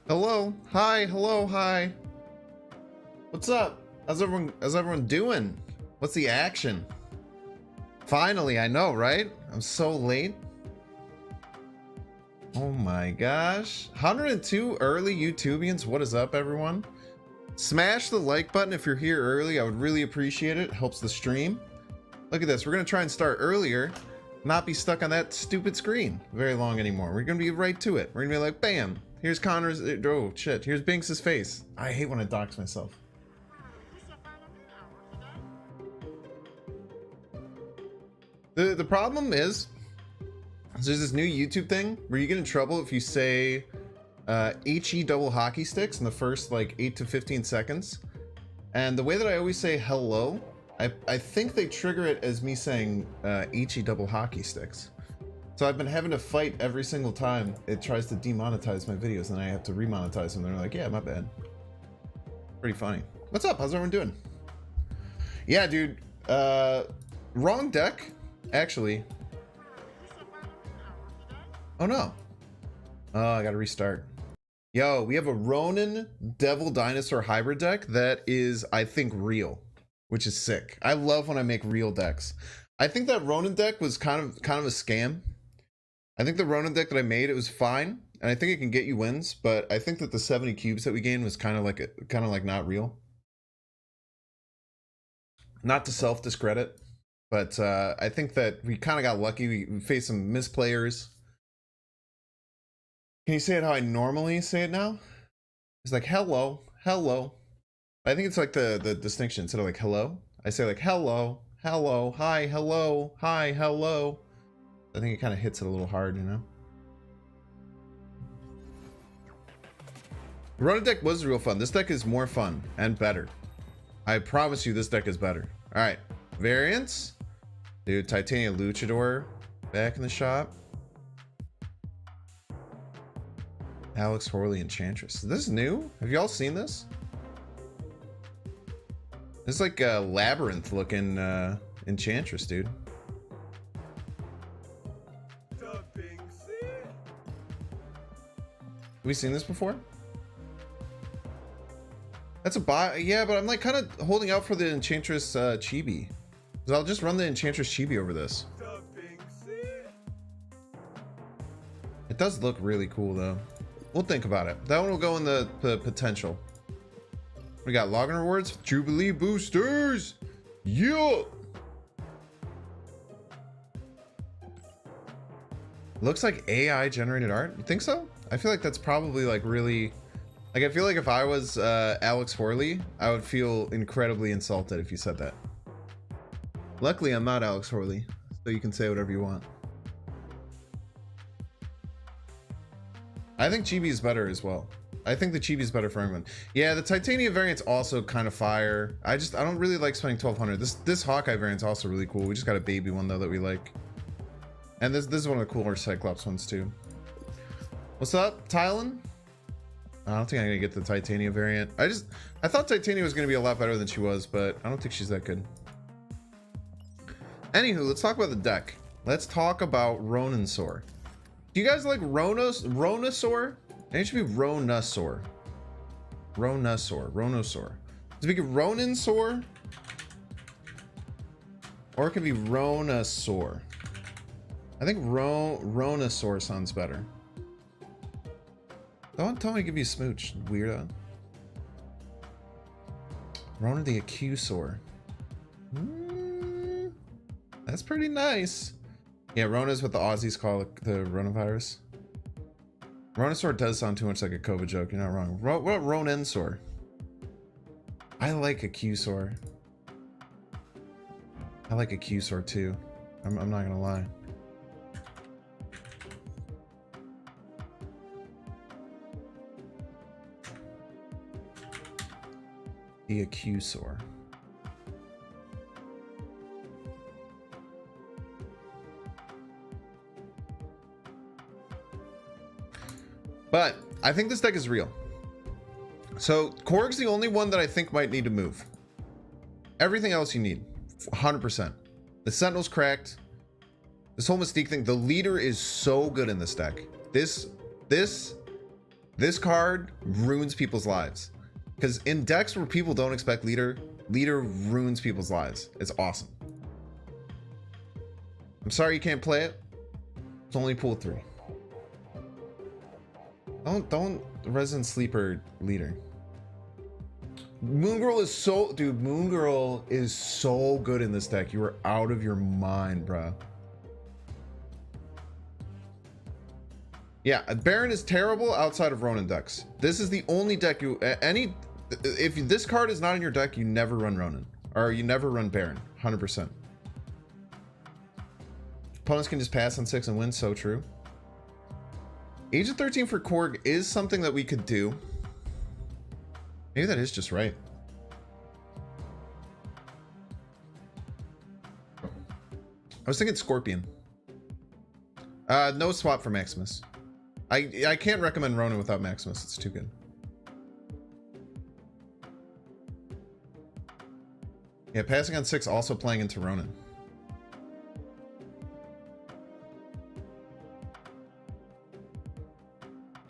Hello. Hi. Hello. Hi. What's up? How's everyone doing? What's the action? Finally, I know, right? I'm so late. Oh my gosh. 102 early YouTubians. What is up, everyone? Smash the like button if you're here early. I would really appreciate it. It helps the stream. Look at this. We're going to try and start earlier. Not be stuck on that stupid screen very long anymore. We're going to be right to it. We're going to be like, bam. Here's Connor's. Oh, shit. Here's Binks' face. I hate when I dox myself. The problem is, there's this new YouTube thing where you get in trouble if you say HE double hockey sticks in the first like 8 to 15 seconds. And the way that I always say hello, I think they trigger it as me saying HE double hockey sticks. So I've been having to fight every single time it tries to demonetize my videos, and I have to remonetize them. They're like, yeah, my bad. Pretty funny. What's up? How's everyone doing? Yeah, dude. Wrong deck, actually. Oh no. Oh, I gotta restart. Yo, we have a Ronin Devil Dinosaur hybrid deck that is, I think, real, which is sick. I love when I make real decks. I think that Ronin deck was kind of a scam. I think the Ronin deck that I made, it was fine, and I think it can get you wins, but I think that the 70 cubes that we gained was kind of like not real. Not to self-discredit, but I think that we kind of got lucky. We faced some misplayers. Can you say it how I normally say it now? It's like hello, hello. I think it's like the distinction. Instead of like hello, I say like hello, hello, hi, hello, hi, hello. I think it kind of hits it a little hard, you know? The Ronin deck was real fun. This deck is more fun and better. I promise you this deck is better. All right, variants. Dude, Titanium Luchador back in the shop. Alex Horley Enchantress. Is this new? Have y'all seen this? This is like a labyrinth looking Enchantress, dude. Have we seen this before? That's a buy. Yeah, but I'm like kind of holding out for the Enchantress Chibi. So I'll just run the Enchantress Chibi over this. It does look really cool though. We'll think about it. That one will go in the potential. We got login rewards, Jubilee boosters. Yeah. Looks like AI generated art. You think so? I feel like that's probably like really, like I feel like if I was Alex Horley, I would feel incredibly insulted if you said that. Luckily, I'm not Alex Horley, so you can say whatever you want. I think Chibi is better as well. I think the Chibi is better for everyone. Yeah, the Titanium variant's also kind of fire. I don't really like spending 1200. This Hawkeye variant's also really cool. We just got a baby one though that we like. And this is one of the cooler Cyclops ones too. What's up, Tylen? I don't think I'm gonna get the Titanium variant. I thought Titanium was gonna be a lot better than she was, but I don't think she's that good. Anywho, let's talk about the deck. Let's talk about Ronansaur. Do you guys like Ronansaur? It should be Ronansaur. Ronansaur. Does it be Ronansaur? Or it could be Ronansaur. I think Ronansaur sounds better. Don't tell me to give you a smooch, weirdo. Rona the Accusaur. That's pretty nice. Yeah, Rona's what the Aussies call the Ronavirus. Ronansaur does sound too much like a COVID joke. You're not wrong. What Ronansaur? I like Accusaur. I like Accusaur too. I'm not gonna lie. The Accusaur. But I think this deck is real. So Korg's the only one that I think might need to move. Everything else you need, 100%. The Sentinel's cracked. This whole Mystique thing, the leader is so good in this deck. This This card ruins people's lives. Because in decks where people don't expect leader, leader ruins people's lives. It's awesome. I'm sorry you can't play it. It's only pool 3. Don't Resident Sleeper leader. Moon Girl is so, dude, Moon Girl is so good in this deck. You are out of your mind, bruh. Yeah, Baron is terrible outside of Ronin decks. This is the only deck you, if this card is not in your deck, you never run Ronin. Or you never run Baron, 100%. Opponents can just pass on 6 and win, so true. Agent 13 for Korg is something that we could do. Maybe that is just right. I was thinking Scorpion. No swap for Maximus. I can't recommend Ronin without Maximus. It's too good. Yeah, passing on 6 also playing into Ronin.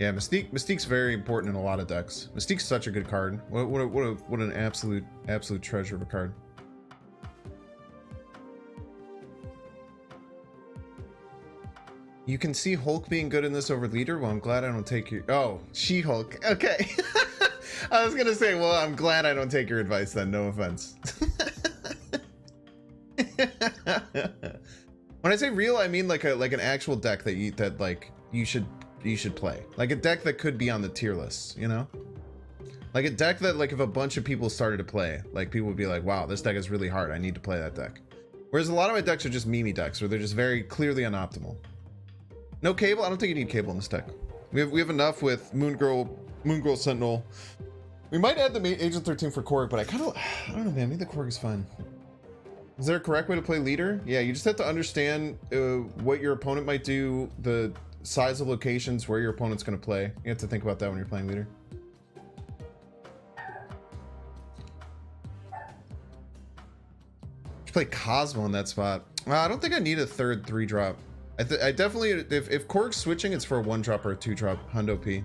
Yeah, Mystique's very important in a lot of decks. Mystique's such a good card. What an absolute treasure of a card. You can see Hulk being good in this over leader. Well, I'm glad I don't take your... Oh, She-Hulk. Okay. I was gonna say, well, I'm glad I don't take your advice then. No offense. When I say real, I mean like an actual deck that you should play. Like a deck that could be on the tier list, you know? Like a deck that, like, if a bunch of people started to play, like, people would be like, wow, this deck is really hard. I need to play that deck. Whereas a lot of my decks are just meme decks, where they're just very clearly unoptimal. No Cable? I don't think you need Cable in this deck. We have enough with Moon Girl Sentinel. We might add the Agent 13 for Korg, but I don't know, man. Maybe the Korg is fine. Is there a correct way to play leader? Yeah, you just have to understand what your opponent might do, the size of locations, where your opponent's going to play. You have to think about that when you're playing leader. Should play Cosmo in that spot. I don't think I need a third 3-drop. I definitely, if Korg's switching, it's for a 1-drop or a 2-drop. Hundo P.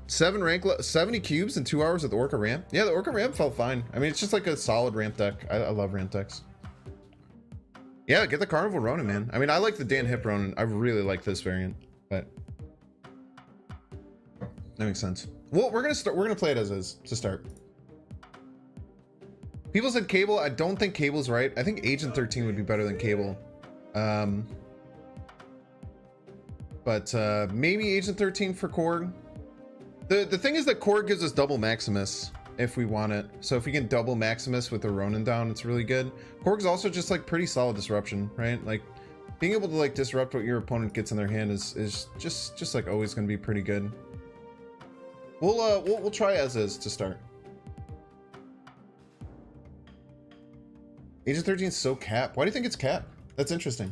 70 cubes in 2 hours with the Orca ramp. Yeah, the Orca ramp felt fine. I mean, it's just like a solid ramp deck. I love ramp decks. Yeah, get the Carnival Ronin, man. I mean, I like the Dan Hip Ronin. I really like this variant, but that makes sense. Well, we're gonna play it as is to start. People said Cable. I don't think Cable's right. I think Agent 13 would be better than Cable. But maybe Agent 13 for Korg. The thing is that Korg gives us double Maximus if we want it. So if we can double Maximus with the Ronin down, it's really good. Korg's also just like pretty solid disruption, right? Like being able to like disrupt what your opponent gets in their hand is just like always going to be pretty good. We'll try as is to start. Agent 13 is so cap. Why do you think it's cap? That's interesting.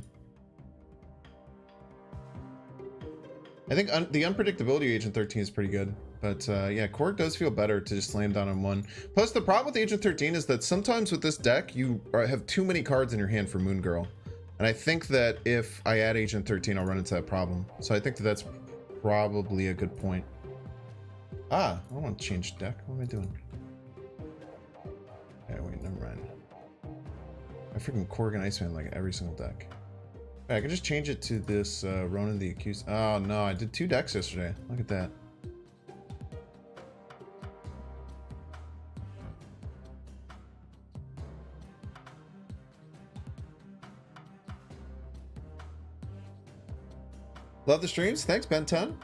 I think the unpredictability of Agent 13 is pretty good. But yeah, Korg does feel better to just slam down on 1. Plus, the problem with Agent 13 is that sometimes with this deck, you have too many cards in your hand for Moon Girl. And I think that if I add Agent 13, I'll run into that problem. So I think that that's probably a good point. Ah, I don't want to change deck. What am I doing? Okay, wait, never mind. I freaking Korg and Iceman like every single deck. I can just change it to this Ronin the Accused. Oh no, I did 2 decks yesterday. Look at that. Love the streams. Thanks, Ben 10.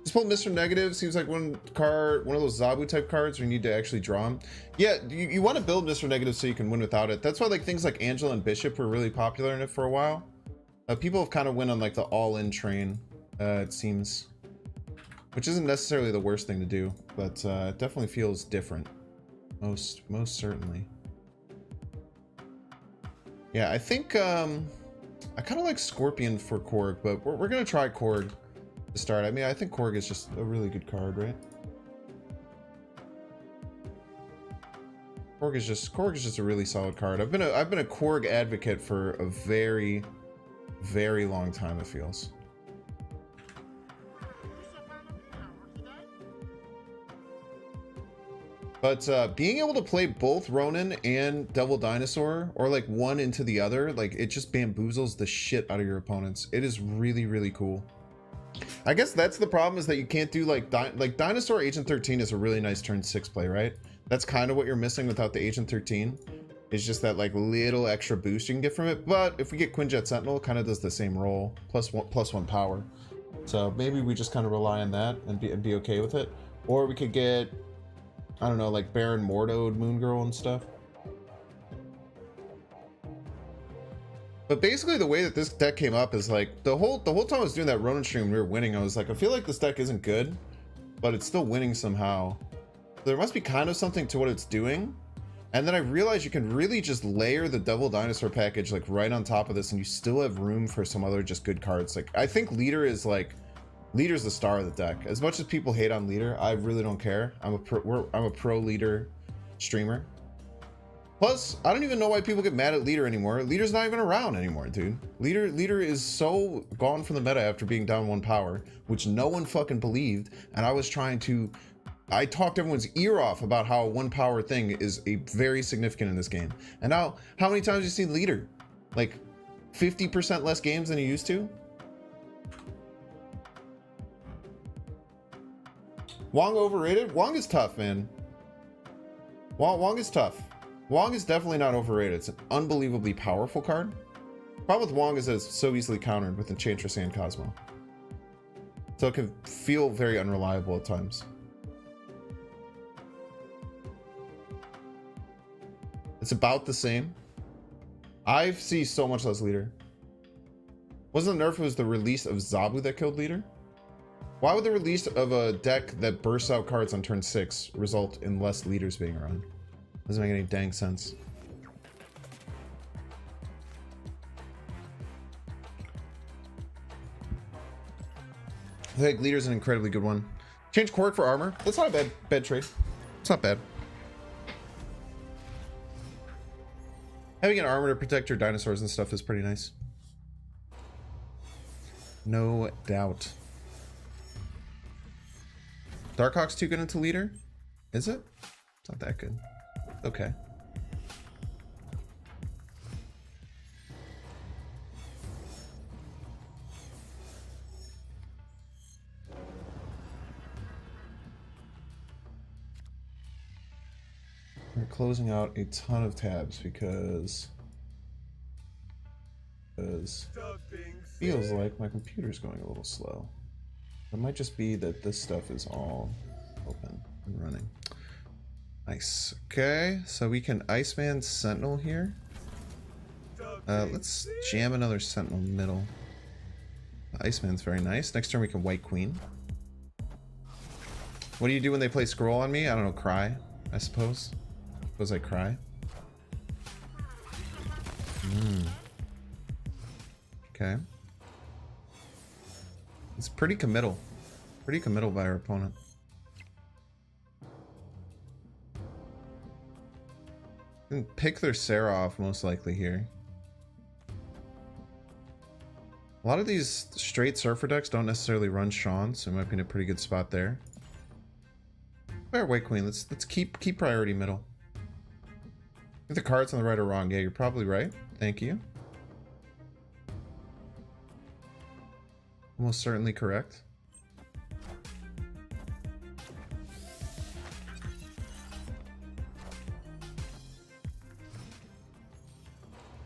Just pulled Mr. Negative. Seems like one of those Zabu type cards where you need to actually draw them. Yeah, you want to build Mr. Negative so you can win without it. That's why like things like Angela and Bishop were really popular in it for a while. People have kind of went on like the all-in train, it seems, which isn't necessarily the worst thing to do, but it definitely feels different, most certainly. Yeah, I think I kind of like Scorpion for Korg, but we're gonna try Korg to start. I mean, I think Korg is just a really good card, right? Korg is just a really solid card. I've been a Korg advocate for a very long time, it feels. But being able to play both Ronin and Devil Dinosaur, or like one into the other, like it just bamboozles the shit out of your opponents. It is really, really cool. I guess that's the problem, is that you can't do like Dinosaur Agent 13 is a really nice turn 6 play, right? That's kind of what you're missing without the Agent 13. It's just that like little extra boost you can get from it. But if we get Quinjet Sentinel, it kind of does the same role, plus one power. So maybe we just kind of rely on that and be okay with it. Or we could get, I don't know, like Baron Mordo, Moon Girl and stuff. But basically the way that this deck came up is like the whole time I was doing that Ronin stream, we were winning. I was like, I feel like this deck isn't good, but it's still winning somehow. There must be kind of something to what it's doing. And then I realized you can really just layer the Devil Dinosaur package like right on top of this, and you still have room for some other just good cards. Like I think Leader's the star of the deck. As much as people hate on Leader, I really don't care. I'm a pro Leader streamer. Plus, I don't even know why people get mad at Leader anymore. Leader's not even around anymore, dude. Leader is so gone from the meta after being down 1 power, which no one fucking believed. And I talked everyone's ear off about how a 1 power thing is very significant in this game. And now, how many times have you seen Leader? Like 50% less games than you used to? Wong overrated? Wong is tough, man. Wong is tough. Wong is definitely not overrated. It's an unbelievably powerful card. Problem with Wong is that it's so easily countered with Enchantress and Cosmo. So it can feel very unreliable at times. It's about the same. I see so much less Leader. Wasn't the nerf, it was the release of Zabu that killed Leader? Why would the release of a deck that bursts out cards on turn 6 result in less Leaders being around? Doesn't make any dang sense. I think Leader's an incredibly good one. Change Quirk for armor. That's not a bad trade. It's not bad. Having an armor to protect your dinosaurs and stuff is pretty nice. No doubt. Darkhawk's too good into Leader? Is it? It's not that good. Okay. We're closing out a ton of tabs because feels like my computer's going a little slow. It might just be that this stuff is all open and running. Nice. Okay, so we can Iceman Sentinel here. Let's jam another Sentinel middle. Iceman's very nice. Next turn we can White Queen. What do you do when they play Scroll on me? I don't know, cry, I suppose. Suppose I cry. Okay. It's pretty committal. Pretty committal by our opponent. Can pick their Sarah off most likely here. A lot of these straight Surfer decks don't necessarily run Sean, so it might be in a pretty good spot there. Fair White Queen. Let's keep priority middle. If the card's on the right or wrong, yeah, you're probably right. Thank you. Almost certainly correct.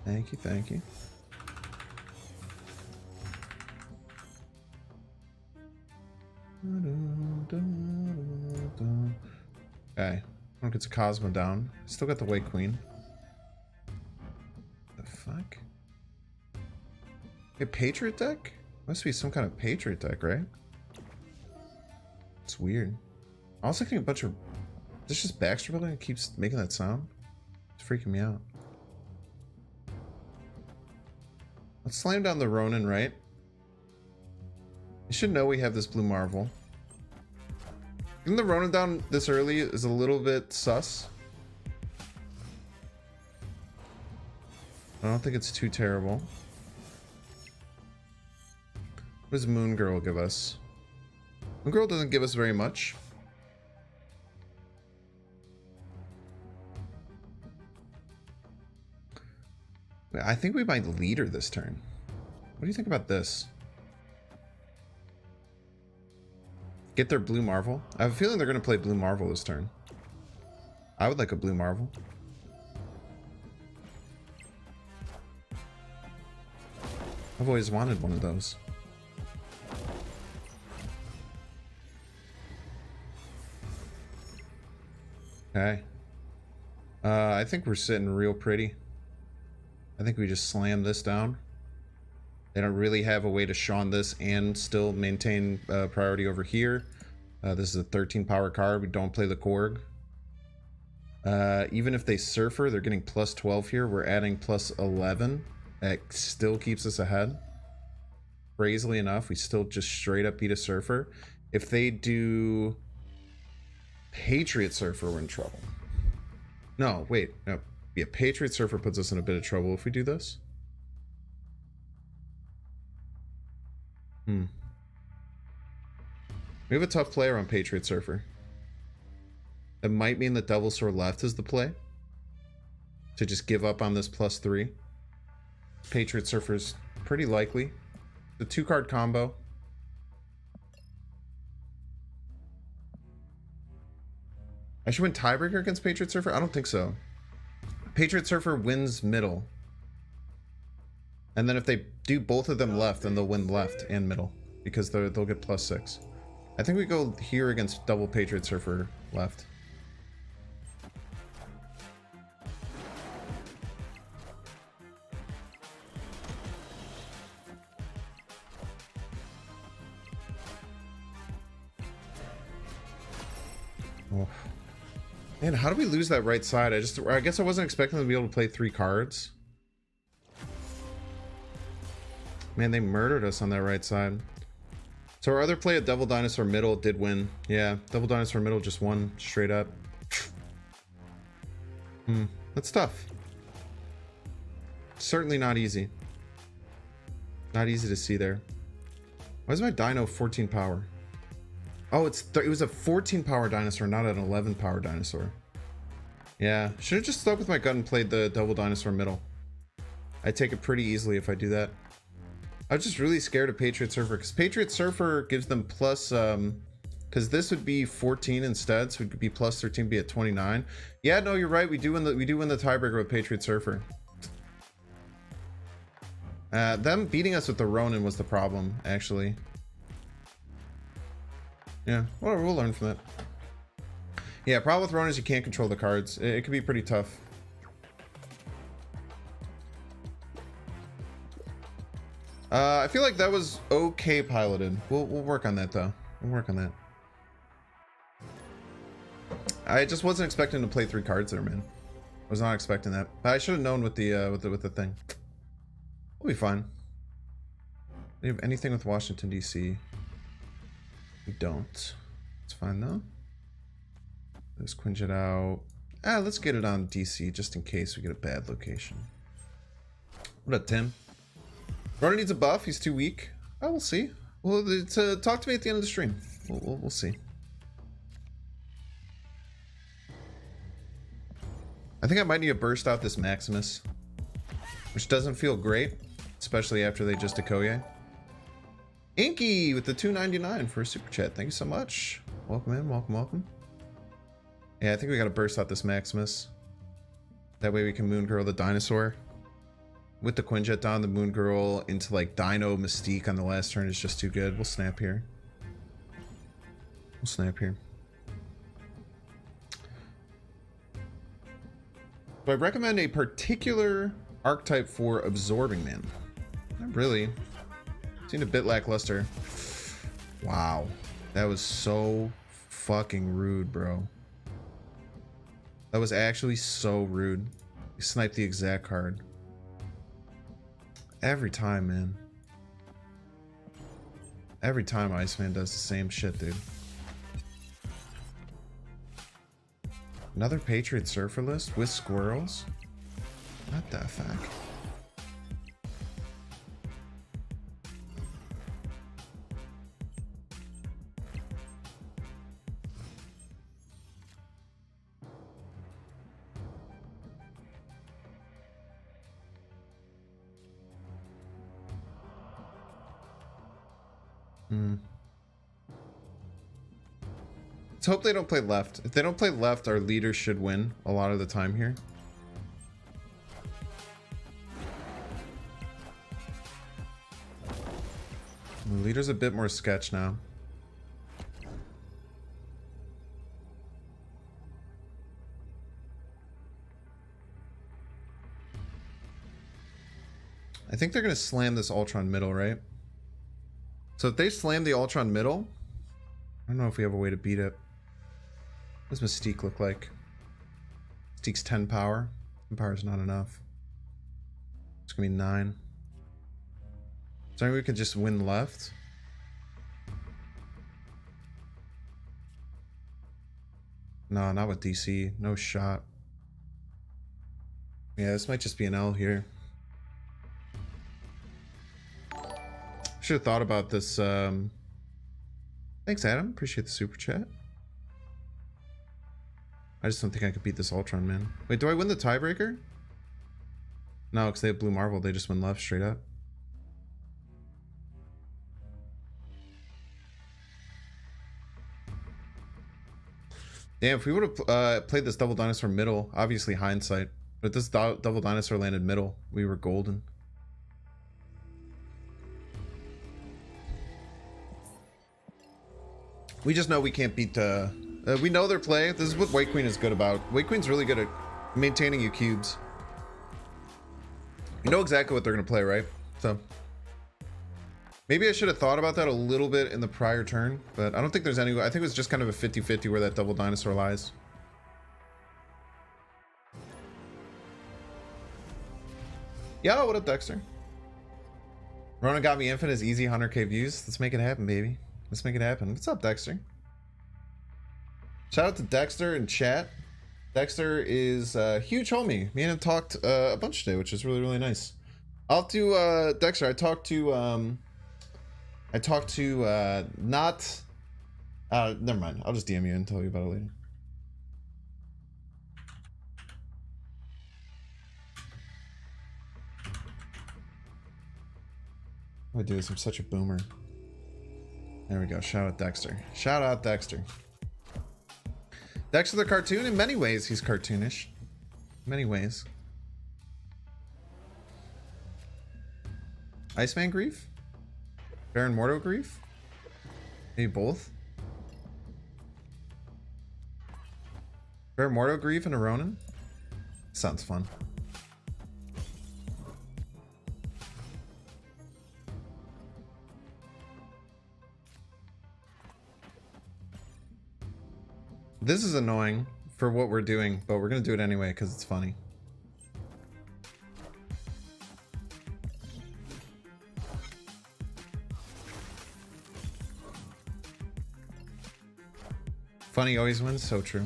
Thank you, thank you. Okay, one gets a Cosmo down. Still got the White Queen. The fuck? A Patriot deck? Must be some kind of Patriot deck, right? It's weird. I was looking at a bunch of... Is this just Baxter building? It keeps making that sound? It's freaking me out. Let's slam down the Ronin, right? You should know we have this Blue Marvel. Getting the Ronin down this early is a little bit sus. I don't think it's too terrible. What does Moon Girl give us? Moon Girl doesn't give us very much. I think we might lead her this turn. What do you think about this? Get their blue Marvel. I have a feeling they're going to play blue Marvel this turn. I would like a blue Marvel. I've always wanted one of those. Okay. I think we're sitting real pretty. I think we just slam this down. They don't really have a way to Shawn this and still maintain priority over here. This is a 13 power card. We don't play the Korg. Even if they Surfer, they're getting plus 12 here. We're adding plus 11. That still keeps us ahead. Crazily enough, we still just straight up beat a Surfer. If they do Patriot Surfer, we're in trouble. No, wait. No. Yeah, Patriot Surfer puts us in a bit of trouble if we do this. We have a tough player on Patriot Surfer. It might mean that Devilsaur left is the play. To just give up on this plus 3. Patriot Surfer's pretty likely. The 2-card combo. I should win tiebreaker against Patriot Surfer? I don't think so. Patriot Surfer wins middle. And then if they do both of them left, then they'll win left and middle. Because they'll get plus 6. I think we go here against double Patriot Surfer left. Oh. Man, how do we lose that right side? I guess I wasn't expecting them to be able to play 3 cards. Man, they murdered us on that right side. So our other play at Devil Dinosaur middle did win. Yeah, Devil Dinosaur middle just won straight up. That's tough. Certainly not easy. Not easy to see there. Why is my dino 14 power? Oh, it was a 14 power dinosaur, not an 11 power dinosaur. Yeah, should have just stuck with my gut and played the Devil Dinosaur middle. I take it pretty easily if I do that. I was just really scared of Patriot Surfer because Patriot Surfer gives them plus because this would be 14 instead, so it would be plus 13, be at 29. Yeah, no, you're right. We do win the tiebreaker with Patriot Surfer. Them beating us with the Ronin was the problem, actually. Yeah, whatever, we'll learn from that. Yeah, problem with Ronin is you can't control the cards. It can be pretty tough. I feel like that was okay piloted. We'll work on that though. We'll work on that. I just wasn't expecting to play 3 cards there, man. I was not expecting that. I should have known with the thing. We'll be fine. Do you have anything with Washington DC? We don't. It's fine though. Let's quinge it out. Let's get it on DC just in case we get a bad location. What up, Tim? Ronan needs a buff. He's too weak. Oh, we'll see. Well, talk to me at the end of the stream. We'll see. I think I might need to burst out this Maximus, which doesn't feel great, especially after they just Okoye. Inky with the $2.99 for a super chat. Thank you so much. Welcome in. Welcome, welcome. Yeah, I think we got to burst out this Maximus. That way we can Moon Girl the dinosaur. With the Quinjet down, the Moon Girl into like Dino Mystique on the last turn is just too good. We'll snap here. We'll snap here. Do I recommend a particular archetype for Absorbing Man? Not really. Seemed a bit lackluster. Wow. That was so fucking rude, bro. That was actually so rude. You sniped the exact card. Every time, man. Every time Iceman does the same shit, dude. Another Patriot Surfer list with squirrels? What the fuck? Hmm. Let's hope they don't play left. If they don't play left, our leader should win a lot of the time here. The leader's a bit more sketch now. I think they're going to slam this Ultron middle, right? So if they slam the Ultron middle, I don't know if we have a way to beat it. What does Mystique look like? Mystique's 10 power. 10 power is not enough. It's going to be 9. So maybe we could just win left. No, not with DC. No shot. Yeah, this might just be an L here. Should have thought about this. Thanks, Adam. Appreciate the super chat. I just don't think I could beat this Ultron, man. Wait, do I win the tiebreaker? No, because they have Blue Marvel. They just win left straight up. Damn, if we would have played this Double Dinosaur middle, obviously hindsight. But this Double Dinosaur landed middle. We were golden. We just know we can't beat we know their play. This is what White Queen is good about. White Queen's really good at maintaining you cubes. You know exactly what they're going to play, right? So maybe I should have thought about that a little bit in the prior turn, but I don't think there's any. I think it was just kind of a 50-50 where that Double Dinosaur lies. Yo, what up, Dexter? Ronan got me infinite easy 100k views. Let's make it happen, baby. Let's make it happen. What's up, Dexter? Shout out to Dexter in chat. Dexter is a huge homie. Me and him talked a bunch today, which is really, really nice. I'll do Dexter. I talked to not never mind. I'll just DM you and tell you about it later. What do I do this? I'm such a boomer. There we go. Shout out Dexter. Shout out Dexter. Dexter the cartoon. In many ways, he's cartoonish. In many ways. Iceman Grief? Baron Mordo Grief? Maybe both? Baron Mordo Grief and a Ronin? Sounds fun. This is annoying for what we're doing, but we're gonna do it anyway because it's funny. Funny always wins, so true.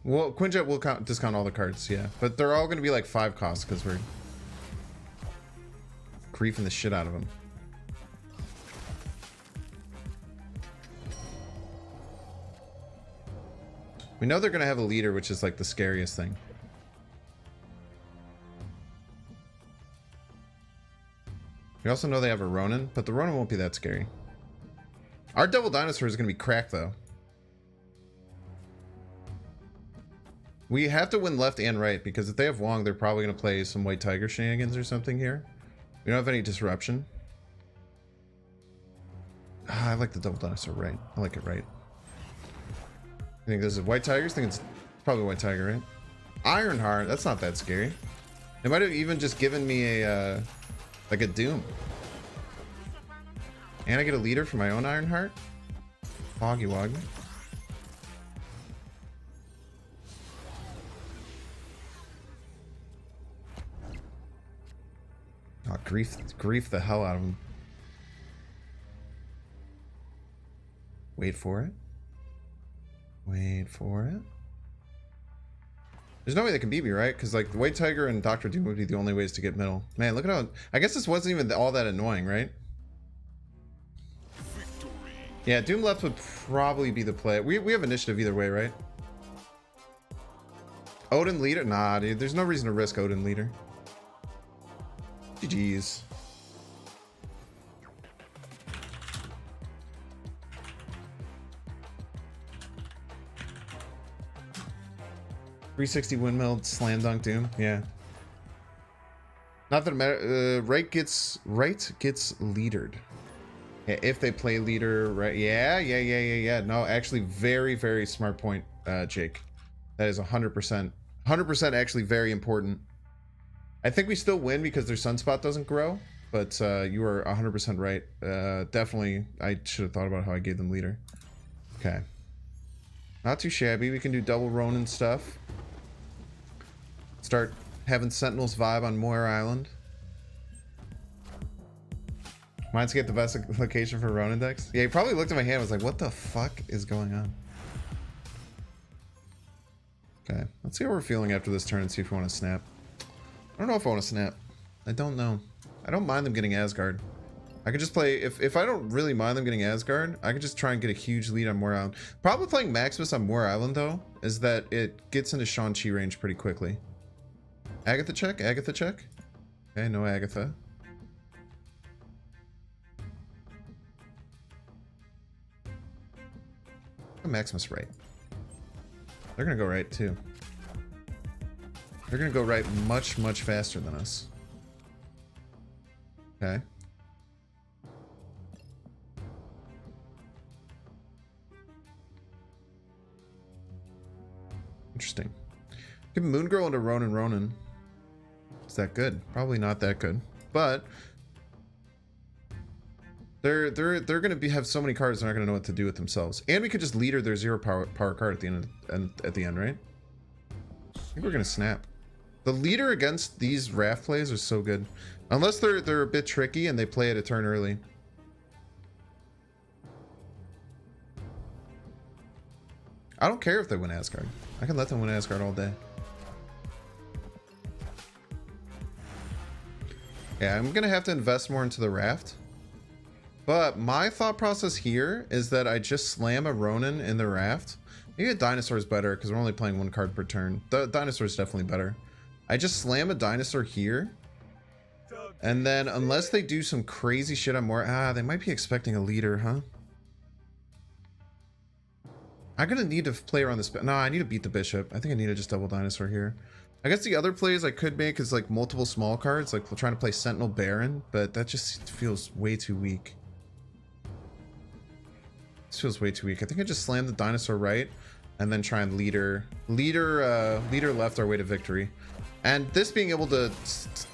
Well, Quinjet will discount all the cards, yeah. But they're all going to be like 5 costs because we're griefing the shit out of them. We know they're going to have a leader, which is like the scariest thing. We also know they have a Ronin, but the Ronin won't be that scary. Our Double Dinosaur is going to be cracked, though. We have to win left and right, because if they have Wong, they're probably going to play some White Tiger shenanigans or something here. We don't have any disruption. I like the Double Dinosaur right. I like it right. I think this is White Tigers. I think it's probably White Tiger, right? Ironheart. That's not that scary. They might have even just given me a like a Doom. And I get a leader for my own Ironheart. Foggy Woggy. Oh, grief the hell out of him. Wait for it. Wait for it. There's no way they can beat me, right? Because like the White Tiger and Dr. Doom would be the only ways to get middle. Man, look at how... I guess this wasn't even all that annoying, right? Yeah, Doom left would probably be the play. We have initiative either way, right? Odin leader? Nah, dude. There's no reason to risk Odin leader. GG's. .360 windmill slam dunk Doom. Yeah. Not that it matters. Right gets leadered. Yeah, if they play leader, right? Yeah. No, actually, very, very smart point, Jake. That is 100%. 100% actually very important. I think we still win because their sunspot doesn't grow, but you are 100% right. Definitely, I should have thought about how I gave them leader. Okay. Not too shabby. We can do double Ronin stuff. Start having Sentinels vibe on Moir Island. Mine's get the best location for Ronin decks. Yeah, he probably looked at my hand and was like, what the fuck is going on? Okay, let's see how we're feeling after this turn and see if we want to snap. I don't know if I want to snap. I don't know. I don't mind them getting Asgard. I could just play, if I don't really mind them getting Asgard, I could just try and get a huge lead on Moir Island. Probably playing Maximus on Moir Island, though, is that it gets into Shang-Chi range pretty quickly. Agatha check? Agatha check? Okay, no Agatha. Maximus right. They're gonna go right too. They're gonna go right much faster than us. Okay. Interesting. Give Moon Girl into Ronin. Is that good? Probably not that good, but they're gonna have so many cards they're not gonna know what to do with themselves. And we could just leader their 0 power card at the end, right? I think we're gonna snap. The leader against these Raft plays are so good, unless they're a bit tricky and they play it a turn early. I don't care if they win Asgard. I can let them win Asgard all day. Yeah, I'm gonna have to invest more into the Raft. But my thought process here is that I just slam a Ronin in the Raft. Maybe a Dinosaur is better because we're only playing 1 card per turn. The Dinosaur is definitely better. I just slam a Dinosaur here. And then unless they do some crazy shit on more... they might be expecting a leader, huh? I'm gonna need to play around this... No, I need to beat the Bishop. I think I need to just double Dinosaur here. I guess the other plays I could make is like multiple small cards. Like we're trying to play Sentinel Baron. But that just feels way too weak. This feels way too weak. I think I just slam the Dinosaur right and then try and leader left our way to victory. And this being able to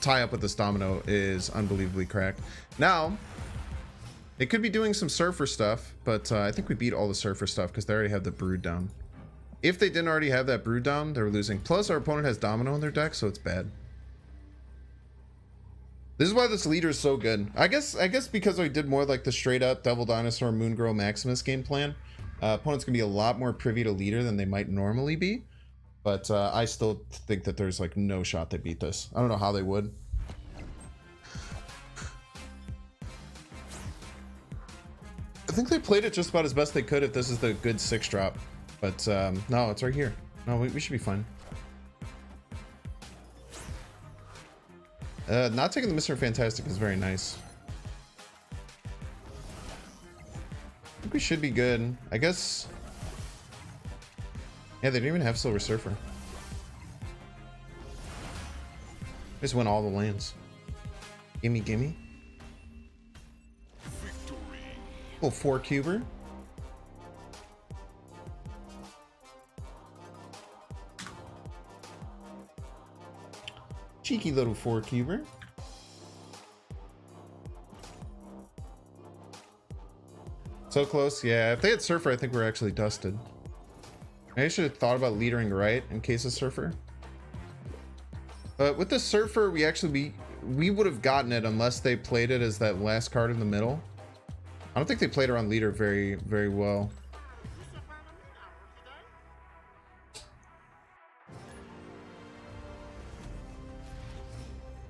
tie up with this domino is unbelievably cracked. Now, it could be doing some Surfer stuff, but I think we beat all the Surfer stuff because they already have the Brood down. If they didn't already have that Brood down, they were losing. Plus, our opponent has Domino in their deck, so it's bad. This is why this leader is so good. I guess because I did more like the straight up Devil Dinosaur Moon Girl Maximus game plan. Opponents can be a lot more privy to leader than they might normally be. But I still think that there's like no shot they beat this. I don't know how they would. I think they played it just about as best they could if this is the good 6 drop. But no, it's right here. No, we should be fine. Not taking the Mr. Fantastic is very nice. I think we should be good. I guess... Yeah, they didn't even have Silver Surfer. Just win all the lands. Gimme, gimme. Little 4-cuber. Cheeky little 4-cuber. So close. Yeah, if they had Surfer, I think we're actually dusted. I should have thought about leadering right in case of Surfer. But with the Surfer, we would have gotten it unless they played it as that last card in the middle. I don't think they played around leader very, very well.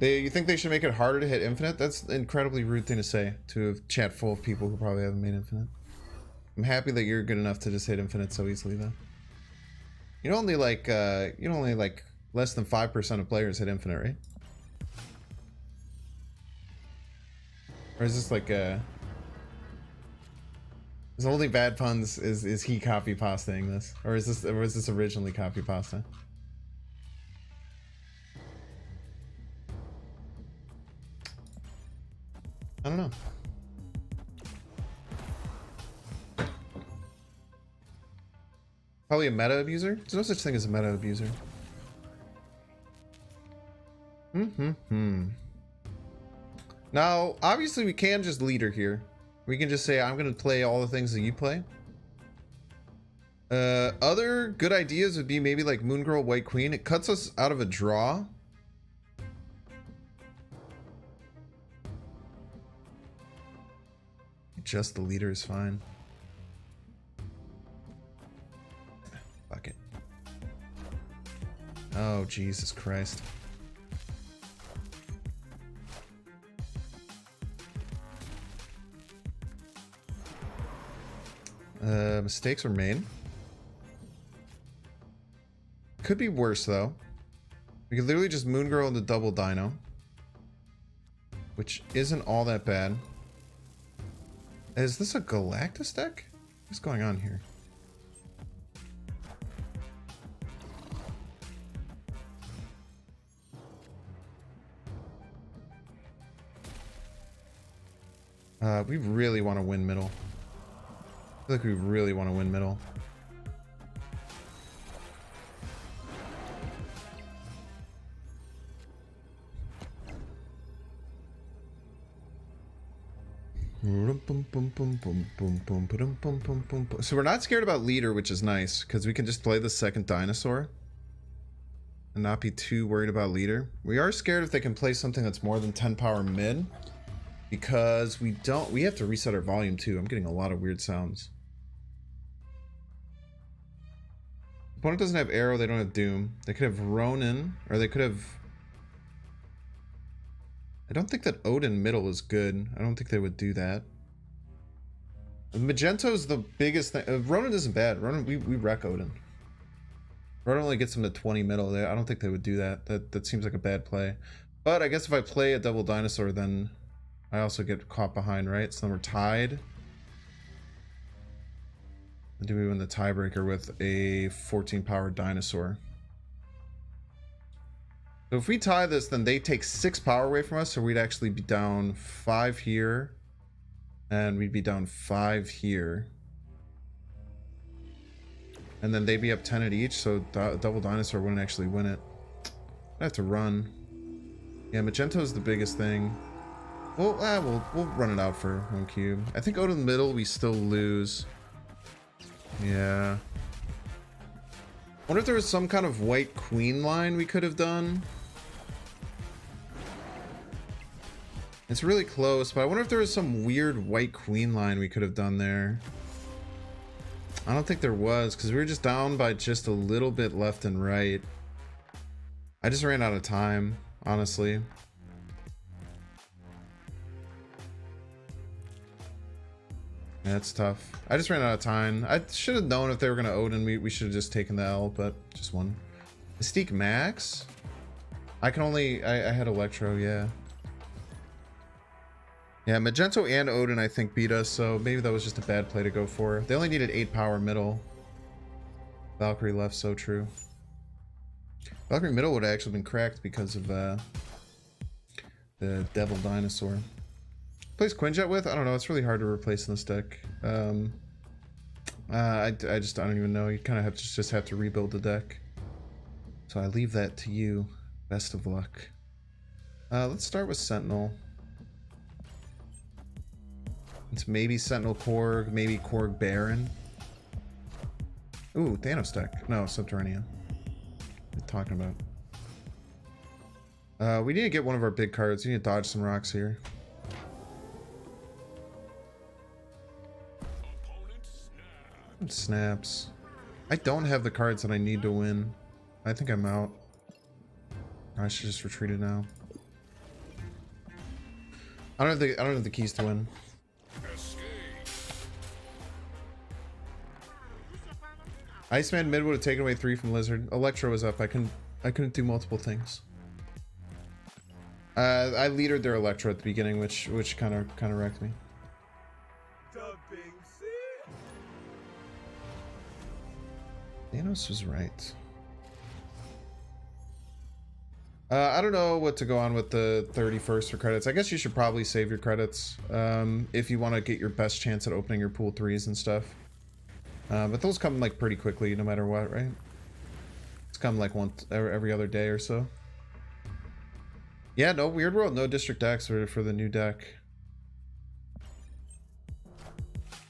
You think they should make it harder to hit infinite? That's an incredibly rude thing to say to a chat full of people who probably haven't made infinite. I'm happy that you're good enough to just hit infinite so easily, though. Only like less than 5% of players hit infinite, right? Or is this like is only bad puns is he copy pastaing this, or is this originally copy pasta? I don't know. Probably a meta abuser? There's no such thing as a meta abuser. Now, obviously we can just leader here. We can just say, I'm going to play all the things that you play. Other good ideas would be maybe like Moon Girl, White Queen. It cuts us out of a draw. Just the leader is fine. Fuck it. Oh, Jesus Christ. Mistakes were made. Could be worse, though. We could literally just Moon Girl into double Dino, which isn't all that bad. Is this a Galactus deck? What's going on here? We really want to win middle. I feel like we really want to win middle. So we're not scared about leader, which is nice, because we can just play the second dinosaur and not be too worried about leader. We are scared if they can play something that's more than 10 power mid, because we have to reset our volume too. I'm getting a lot of weird sounds. Opponent doesn't have arrow, they don't have doom. They could have Ronan, or they could have... I don't think that Odin middle is good. I don't think they would do that. Magento is the biggest thing. Ronan isn't bad. Ronan, we wreck Odin. Ronan only gets him to 20 middle. I don't think they would do that. That seems like a bad play. But I guess if I play a double dinosaur, then I also get caught behind, right? So then we're tied. Do we win the tiebreaker with a 14 power dinosaur? So if we tie this, then they take 6 power away from us, so we'd actually be down 5 here, and we'd be down 5 here, and then they'd be up 10 at each, so double dinosaur wouldn't actually win it. I have to run. Yeah, Magento's the biggest thing. We'll run it out for 1 cube. I think out in the middle we still lose. Yeah. Wonder if there was some kind of white queen line we could have done. It's really close, but I wonder if there was some weird white queen line we could have done there. I don't think there was, because we were just down by just a little bit left and right. I just ran out of time, honestly. Yeah, that's tough. I just ran out of time. I should have known if they were going to Odin. We should have just taken the L, but just one. Mystique Max? I can only... I had Electro, yeah. Yeah, Magento and Odin, I think, beat us, so maybe that was just a bad play to go for. They only needed 8 power middle. Valkyrie left, so true. Valkyrie middle would have actually been cracked because of the Devil Dinosaur. Plays Quinjet with? I don't know. It's really hard to replace in this deck. I don't even know. You kind of just have to rebuild the deck. So I leave that to you. Best of luck. Let's start with Sentinel. It's maybe Sentinel Korg, maybe Korg Baron. Ooh, Thanos deck. No, Subterranean. What are you talking about? We need to get one of our big cards. We need to dodge some rocks here. Snaps. I don't have the cards that I need to win. I think I'm out. I should just retreat it now. I don't have the keys to win. Iceman mid would have taken away 3 from Lizard. Electro was up. I couldn't do multiple things. I leadered their Electro at the beginning, which kind of wrecked me. Thanos was right. I don't know what to go on with the 31st for credits. I guess you should probably save your credits if you want to get your best chance at opening your pool 3s and stuff. But those come like pretty quickly no matter what, right? It's come like once every other day or so. Yeah, no Weird World, no District X for the new deck.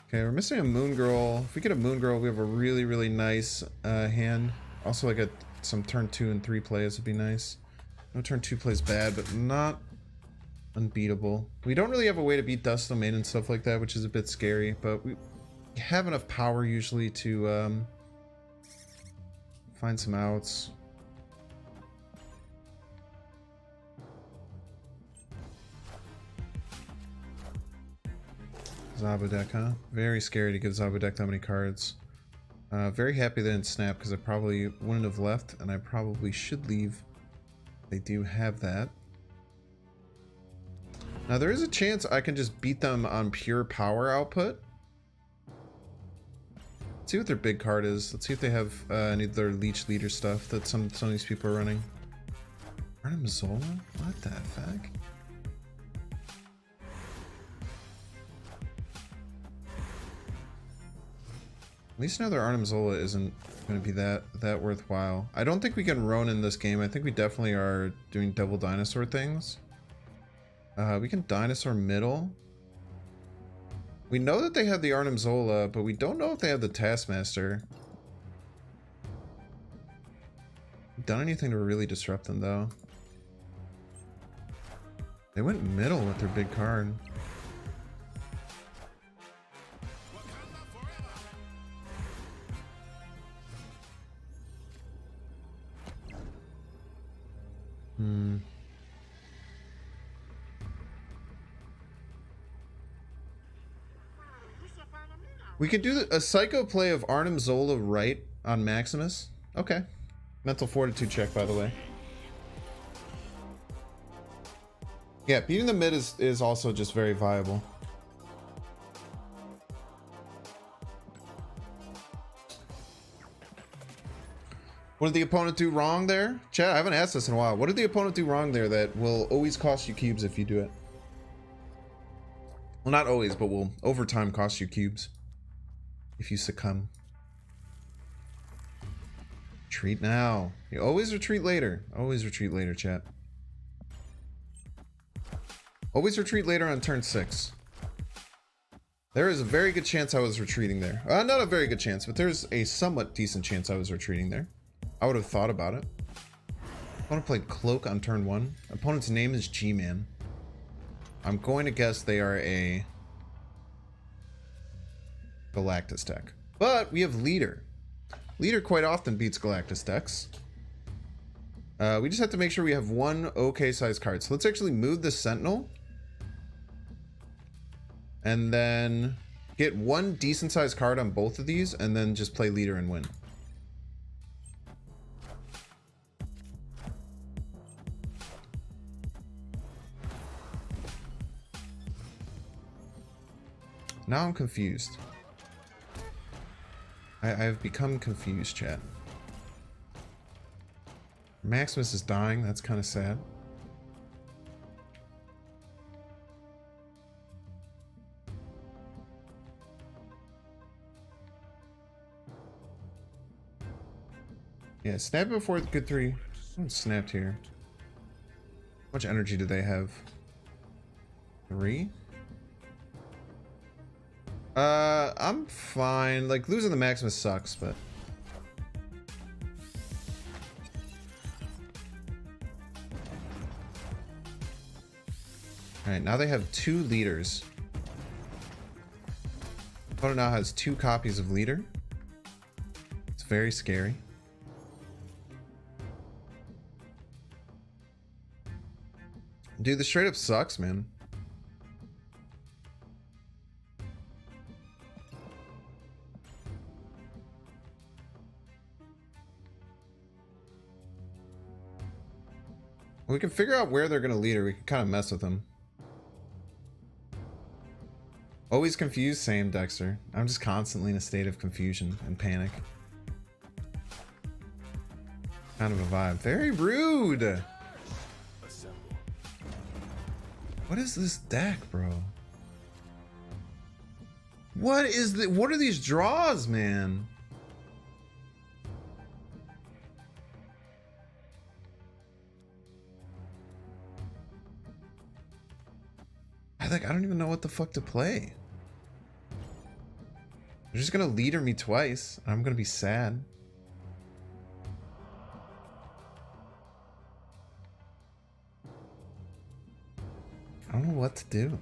Okay, we're missing a Moon Girl. If we get a Moon Girl, we have a really nice hand. Also, like some turn 2 and 3 plays would be nice. No turn 2 plays bad, but not unbeatable. We don't really have a way to beat Dust Domain and stuff like that, which is a bit scary, but we have enough power usually to find some outs. Zabu deck, huh? Very scary to give Zabu deck that many cards. Very happy they didn't snap because I probably wouldn't have left, and I probably should leave. They do have that. Now there is a chance I can just beat them on pure power output. Let's see what their big card is. Let's see if they have any of their Leech Leader stuff that some of these people are running. Arnim Zola? What the heck? At least now their Arnim Zola isn't going to be that worthwhile. I don't think we can Ronin this game. I think we definitely are doing double dinosaur things. We can dinosaur middle. We know that they have the Arnim Zola, but we don't know if they have the Taskmaster. Done anything to really disrupt them though. They went middle with their big card. We could do a psycho play of Arnim Zola right on Maximus. Okay. Mental fortitude check, by the way. Yeah, beating the mid is also just very viable. What did the opponent do wrong there? Chat, I haven't asked this in a while. What did the opponent do wrong there that will always cost you cubes if you do it? Well, not always, but will over time cost you cubes if you succumb. Retreat now. You always retreat later. Always retreat later, chat. Always retreat later on turn 6. There is a very good chance I was retreating there. Not a very good chance, but there's a somewhat decent chance I was retreating there. I would have thought about it. Opponent played Cloak on turn 1. Opponent's name is G-Man. I'm going to guess they are a Galactus deck. But we have Leader. Leader quite often beats Galactus decks. We just have to make sure we have one okay size card. So let's actually move the Sentinel. And then get one decent sized card on both of these and then just play Leader and win. Now I'm confused. I have become confused, chat. Maximus is dying. That's kind of sad. Yeah, snap before the good 3. Someone snapped here. How much energy do they have? 3? I'm fine. Like, losing the Maximus sucks, but... Alright, now they have 2 leaders. Opponent now has 2 copies of Leader. It's very scary. Dude, this straight up sucks, man. We can figure out where they're gonna lead, or we can kind of mess with them. Always confused? Same, Dexter. I'm just constantly in a state of confusion and panic. Kind of a vibe. Very rude! What is this deck, bro? What are these draws, man? I don't even know what the fuck to play. They're just gonna leader me twice. I'm gonna be sad. I don't know what to do.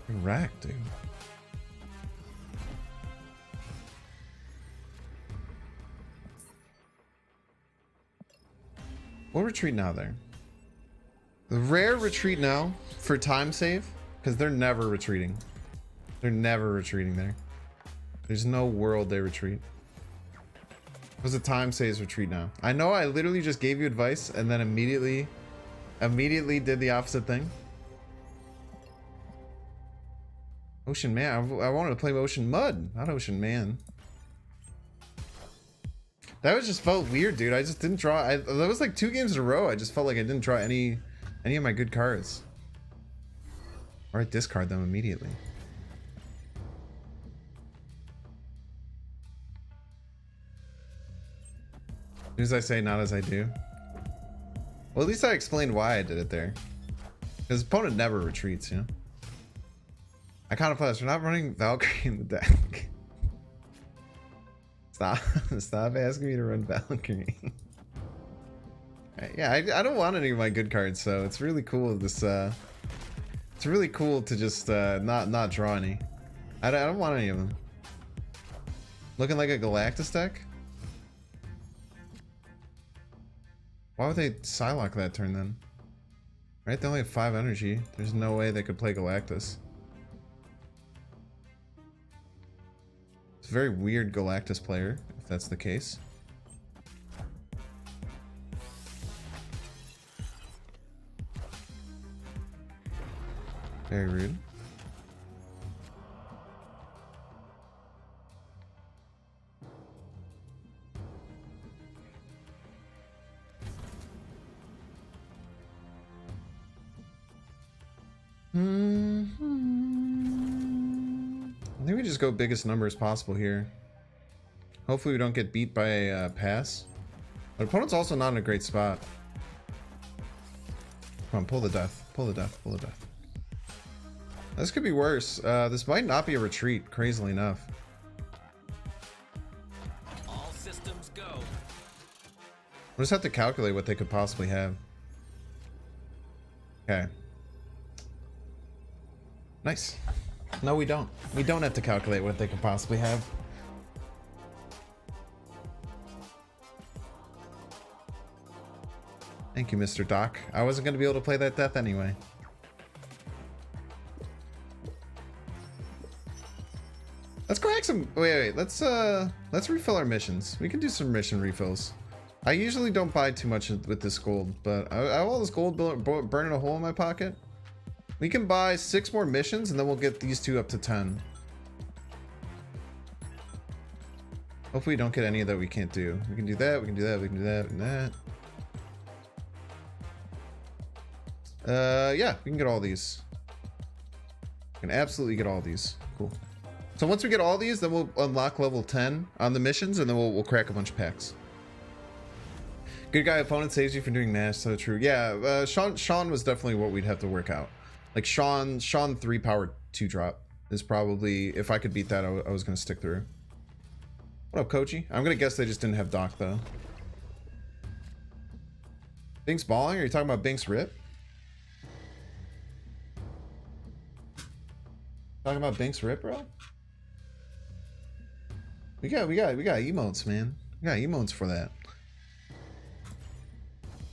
You're wrecked, dude. We'll retreat now there. The rare retreat now for time save, because they're never retreating. They're never retreating there. There's no world they retreat. It was a time saves retreat now. I know I literally just gave you advice and then immediately did the opposite thing. Ocean Man. I wanted to play Ocean Mud, not Ocean Man. That was just felt weird, dude. I just didn't draw. That was like 2 games in a row. I just felt like I didn't draw any of my good cards. Or I discard them immediately. As soon as I say not as I do. Well, at least I explained why I did it there. Because opponent never retreats, you know? I kind of plus. We're not running Valkyrie in the deck. Stop asking me to run Valkyrie. Yeah, I don't want any of my good cards, so it's really cool. It's really cool to just not draw any. I don't want any of them. Looking like a Galactus deck. Why would they Psylocke that turn then? Right, they only have 5 energy. There's no way they could play Galactus. It's a very weird Galactus player, if that's the case. Very rude. I think we just go biggest number as possible here. Hopefully we don't get beat by a pass. But opponent's also not in a great spot. Come on, pull the death. Pull the death. Pull the death. This could be worse. This might not be a retreat, crazily enough. All systems go. We'll just have to calculate what they could possibly have. Okay. Nice. No, we don't. We don't have to calculate what they could possibly have. Thank you, Mr. Doc. I wasn't going to be able to play that death anyway. Let's crack some. Wait. Let's refill our missions. We can do some mission refills. I usually don't buy too much with this gold, but I have all this gold burning a hole in my pocket. We can buy 6 more missions, and then we'll get these 2 up to 10. Hopefully we don't get any that we can't do. We can do that, we can do that, we can do that, and that. Yeah, we can get all these. We can absolutely get all these. Cool. So once we get all these, then we'll unlock level 10 on the missions, and then we'll crack a bunch of packs. Good guy opponent saves you from doing mash, so true. Yeah, Sean was definitely what we'd have to work out. Like Sean 3 power 2 drop is probably, if I could beat that, I was gonna stick through. What up, Kochi? I'm gonna guess they just didn't have Doc though. Binks balling? Are you talking about Binks rip? Talking about Binks rip, bro? We got emotes, man. We got emotes for that.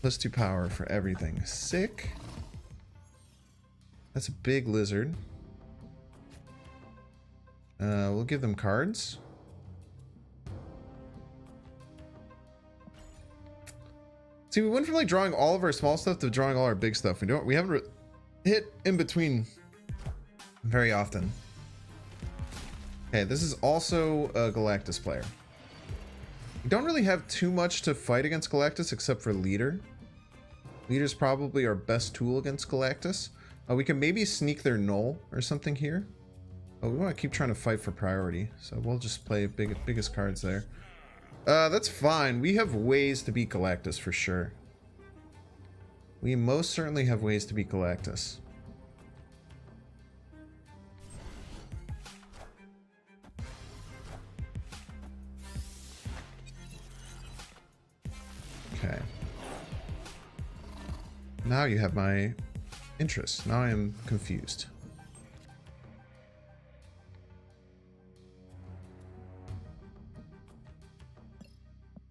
+2 power for everything. Sick. That's a big lizard. We'll give them cards. See, we went from like drawing all of our small stuff to drawing all our big stuff. We haven't hit in between very often. Okay, this is also a Galactus player. We don't really have too much to fight against Galactus except for Leader. Leader's probably our best tool against Galactus. We can maybe sneak their Null or something here. Oh, we want to keep trying to fight for priority, so we'll just play biggest cards there. That's fine. We have ways to beat Galactus for sure. We most certainly have ways to beat Galactus. Okay. Now you have my interest. Now I am confused.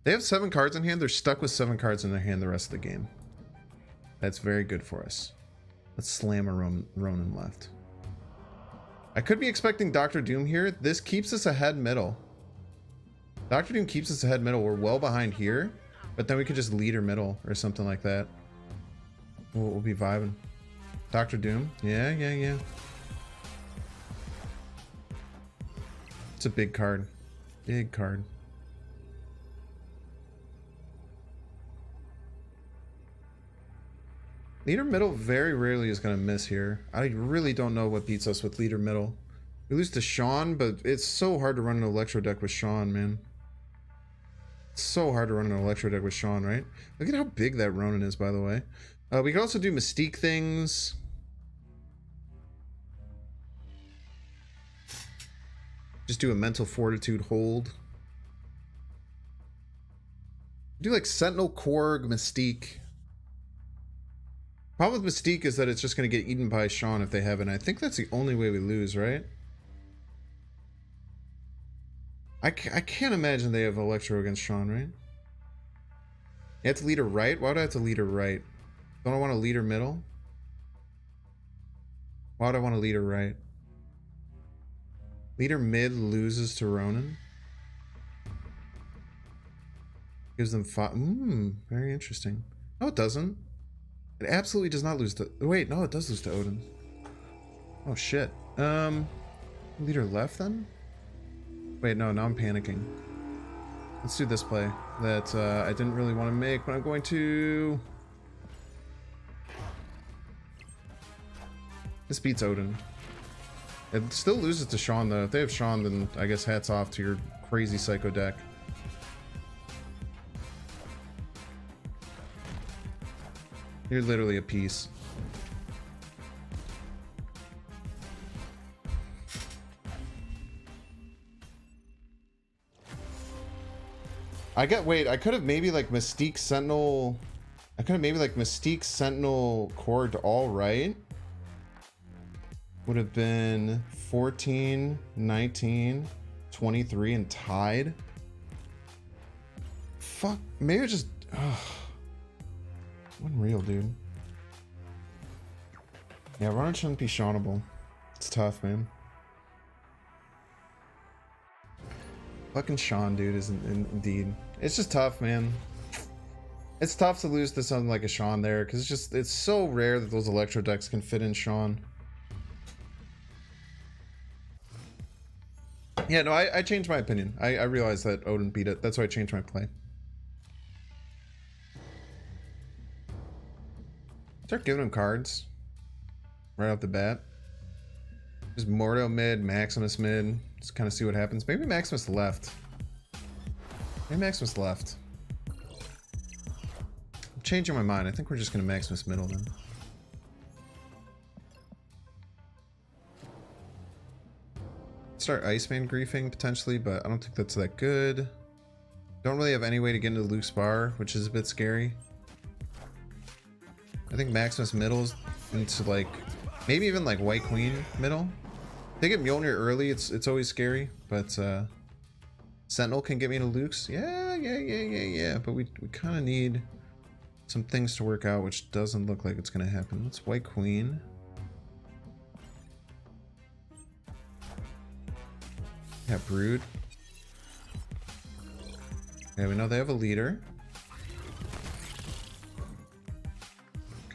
They have 7 cards in hand. They're stuck with 7 cards in their hand the rest of the game. That's very good for us. Let's slam a Ronan left. I could be expecting Dr. Doom here. This keeps us ahead middle. Dr. Doom keeps us ahead middle. We're well behind here, but then we could just leader middle or something like that. We'll be vibing. Dr. Doom. Yeah. It's a big card. Big card. Leader middle very rarely is going to miss here. I really don't know what beats us with leader middle. We lose to Sean, but it's so hard to run an Electro deck with Sean, man. It's so hard to run an Electro deck with Sean, right? Look at how big that Ronan is, by the way. We can also do Mystique things. Just do a Mental Fortitude hold. Do like Sentinel, Korg, Mystique. Problem with Mystique is that it's just going to get eaten by Sean if they have it. And I think that's the only way we lose, right? I can't imagine they have Electro against Sean, right? You have to leader right? Why would I have to leader right? Don't I want to leader middle? Why would I want to leader right? Leader mid loses to Ronan. Gives them 5. Very interesting. No, it doesn't. It absolutely does not lose to... Wait, no, it does lose to Odin. Oh, shit. Leader left, then? Wait, no, now I'm panicking. Let's do this play that I didn't really want to make, but I'm going to... This beats Odin. It still loses to Sean, though. If they have Sean, then I guess hats off to your crazy Psycho deck. You're literally a piece. Wait, I could have maybe like Mystique Sentinel. I could have maybe like Mystique Sentinel Cord all right. Would have been 14, 19, 23 and tied. Fuck, maybe just... Unreal, dude. Yeah, Ronan shouldn't be Shawnable. It's tough, man. Fucking Sean, dude, is indeed. It's just tough, man. It's tough to lose to something like a Sean there, because it's so rare that those Electro decks can fit in Sean. Yeah, no, I changed my opinion. I realized that Odin beat it. That's why I changed my play. Start giving him cards right off the bat. Just Mordo mid, Maximus mid. Just kind of see what happens. Maybe Maximus left. Maybe Maximus left. I'm changing my mind. I think we're just going to Maximus middle then. Start Iceman griefing potentially, but I don't think that's that good. Don't really have any way to get into Luke's bar, which is a bit scary. I think Maximus middles into like maybe even like White Queen middle. They get Mjolnir early, it's always scary, but Sentinel can get me into Luke's. Yeah. But we kind of need some things to work out, which doesn't look like it's gonna happen. Let's White Queen. Yeah, Brood. Yeah, we know they have a leader.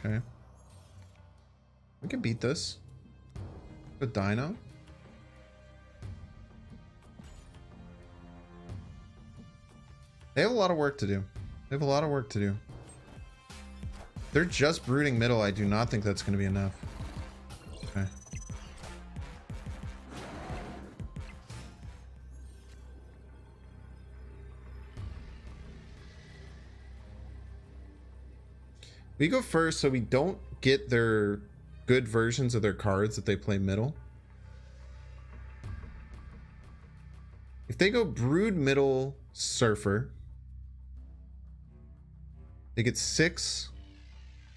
Okay. We can beat this. The Dino. They have a lot of work to do. They have a lot of work to do. They're just brooding middle. I do not think that's going to be enough. Okay. We go first so we don't get their good versions of their cards that they play middle. If they go brood middle surfer, they get 6,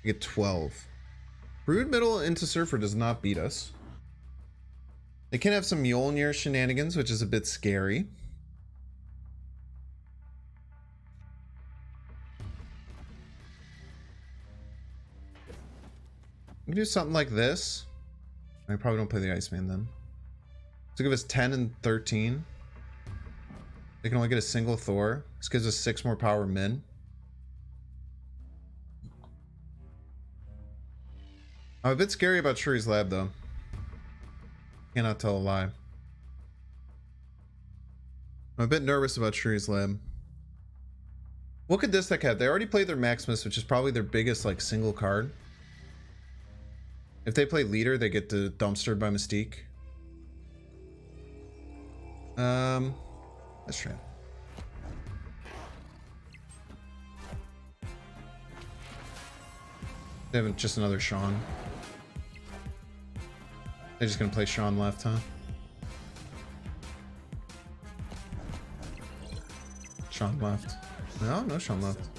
they get 12. Brood middle into surfer does not beat us. They can have some Mjolnir shenanigans, which is a bit scary. We can do something like this. I probably don't play the Iceman then. So give us 10 and 13. They can only get a single Thor. This gives us 6 more power min. I'm a bit scary about Shuri's Lab though. Cannot tell a lie. I'm a bit nervous about Shuri's Lab. What could this deck have? They already played their Maximus, which is probably their biggest like single card. If they play leader, they get dumpstered by Mystique. Let's try. They haven't just another Sean. They're just gonna play Sean left, huh? Sean left. No, no Sean left.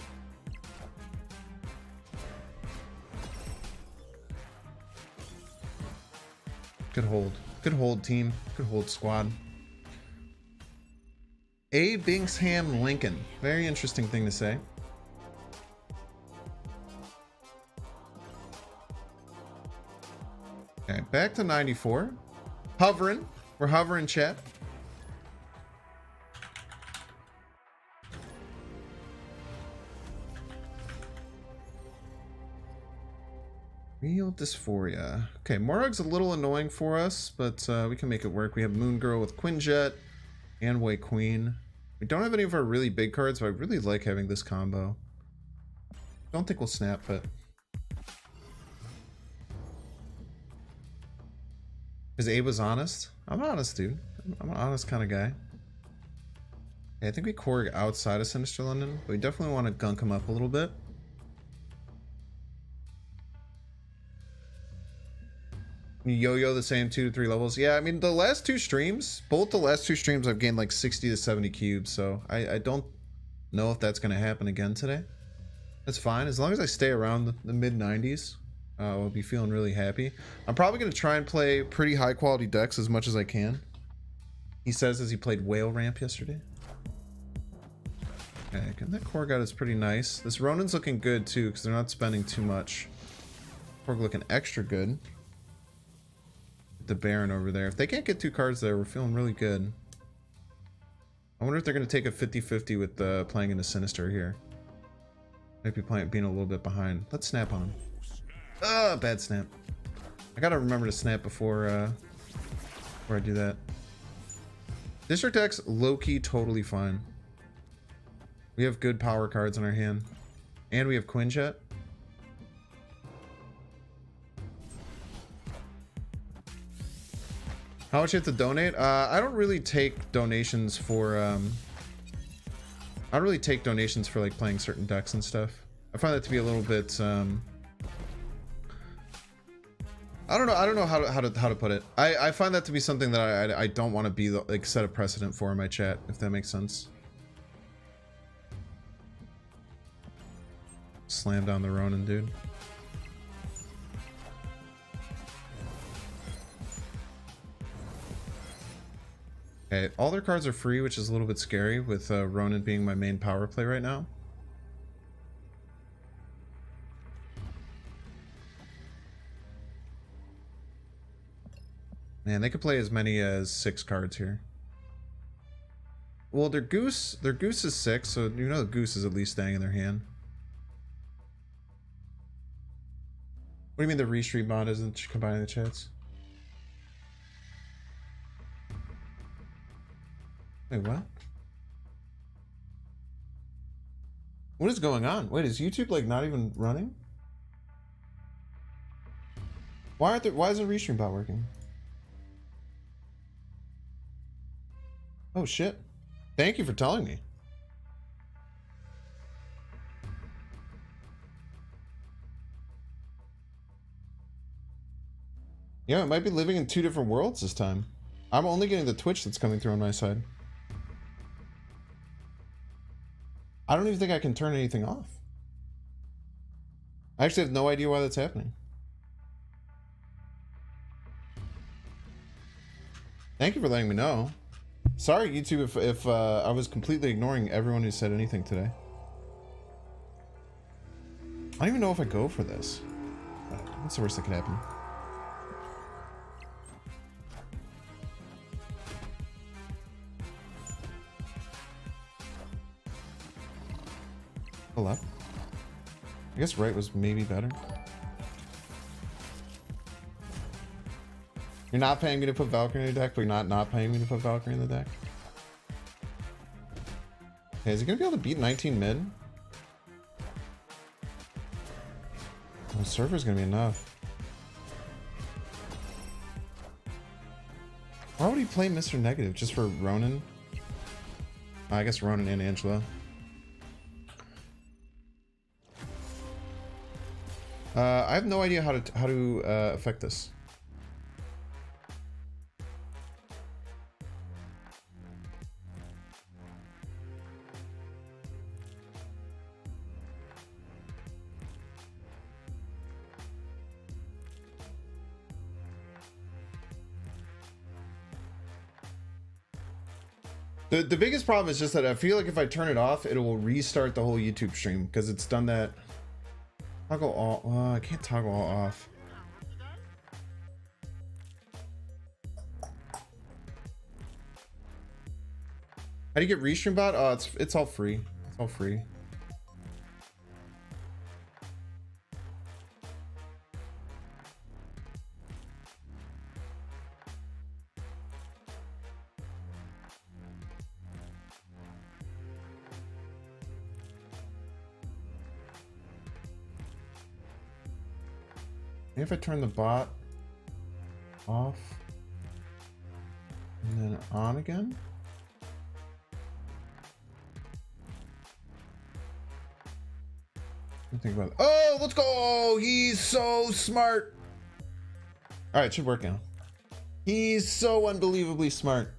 Good hold. Good hold, team. Good hold, squad. A. Binksham Lincoln. Very interesting thing to say. Okay, back to 94. Hovering. We're hovering, chat. Real dysphoria. Okay, Morag's a little annoying for us, but we can make it work. We have Moon Girl with Quinjet and White Queen. We don't have any of our really big cards, but I really like having this combo. Don't think we'll snap, but... Because Abe was honest. I'm honest, dude. I'm an honest kind of guy. Okay, I think we Korg outside of Sinister London, but we definitely want to gunk him up a little bit. Yo-yo the same 2 to 3 levels. Yeah, I mean, the last 2 streams, both the last 2 streams, I've gained like 60 to 70 cubes, so I don't know if that's going to happen again today. That's fine. As long as I stay around the mid-90s, I'll be feeling really happy. I'm probably going to try and play pretty high-quality decks as much as I can. He says as he played Whale Ramp yesterday. Okay, and that Korg out is pretty nice. This Ronan's looking good, too, because they're not spending too much. Korg looking extra good. The Baron over there. If they can't get 2 cards there, we're feeling really good. I wonder if they're going to take a 50-50 with playing into Sinister here. Might be being a little bit behind. Let's snap on him. Bad snap. I gotta remember to snap before I do that. District X, low-key, totally fine. We have good power cards in our hand. And we have Quinjet. How much you have to donate? I don't really take donations for I don't really take donations for like playing certain decks and stuff. I find that to be a little bit I don't know how to put it. I find that to be something that I don't want to be like set a precedent for in my chat, if that makes sense. Slam down the Ronin, dude. Okay, all their cards are free, which is a little bit scary with Ronin being my main power play right now. Man, they could play as many as 6 cards here. Well, their goose is 6, so you know the goose is at least staying in their hand. What do you mean the restream mod isn't combining the chats? Wait, what? What is going on? Wait, is YouTube like not even running? Why isn't restream bot working? Oh shit. Thank you for telling me. Yeah, it might be living in two different worlds this time. I'm only getting the Twitch that's coming through on my side. I don't even think I can turn anything off. I actually have no idea why that's happening. Thank you for letting me know. Sorry, YouTube, if I was completely ignoring everyone who said anything today. I don't even know if I go for this. What's the worst that could happen? Pull up. I guess right was maybe better. You're not paying me to put Valkyrie in the deck, but you're not paying me to put Valkyrie in the deck. Okay, is he gonna be able to beat 19 mid? The server's gonna be enough. Why would he play Mr. Negative? Just for Ronan? I guess Ronan and Angela. I have no idea how to affect this. The biggest problem is just that I feel like if I turn it off, it will restart the whole YouTube stream because it's done that. Toggle all. I can't toggle all off. How do you get restream bot? Oh, it's all free. It's all free. Maybe if I turn the bot off and then on again. Think about it. Oh, let's go! He's so smart. All right, it should work now. He's so unbelievably smart.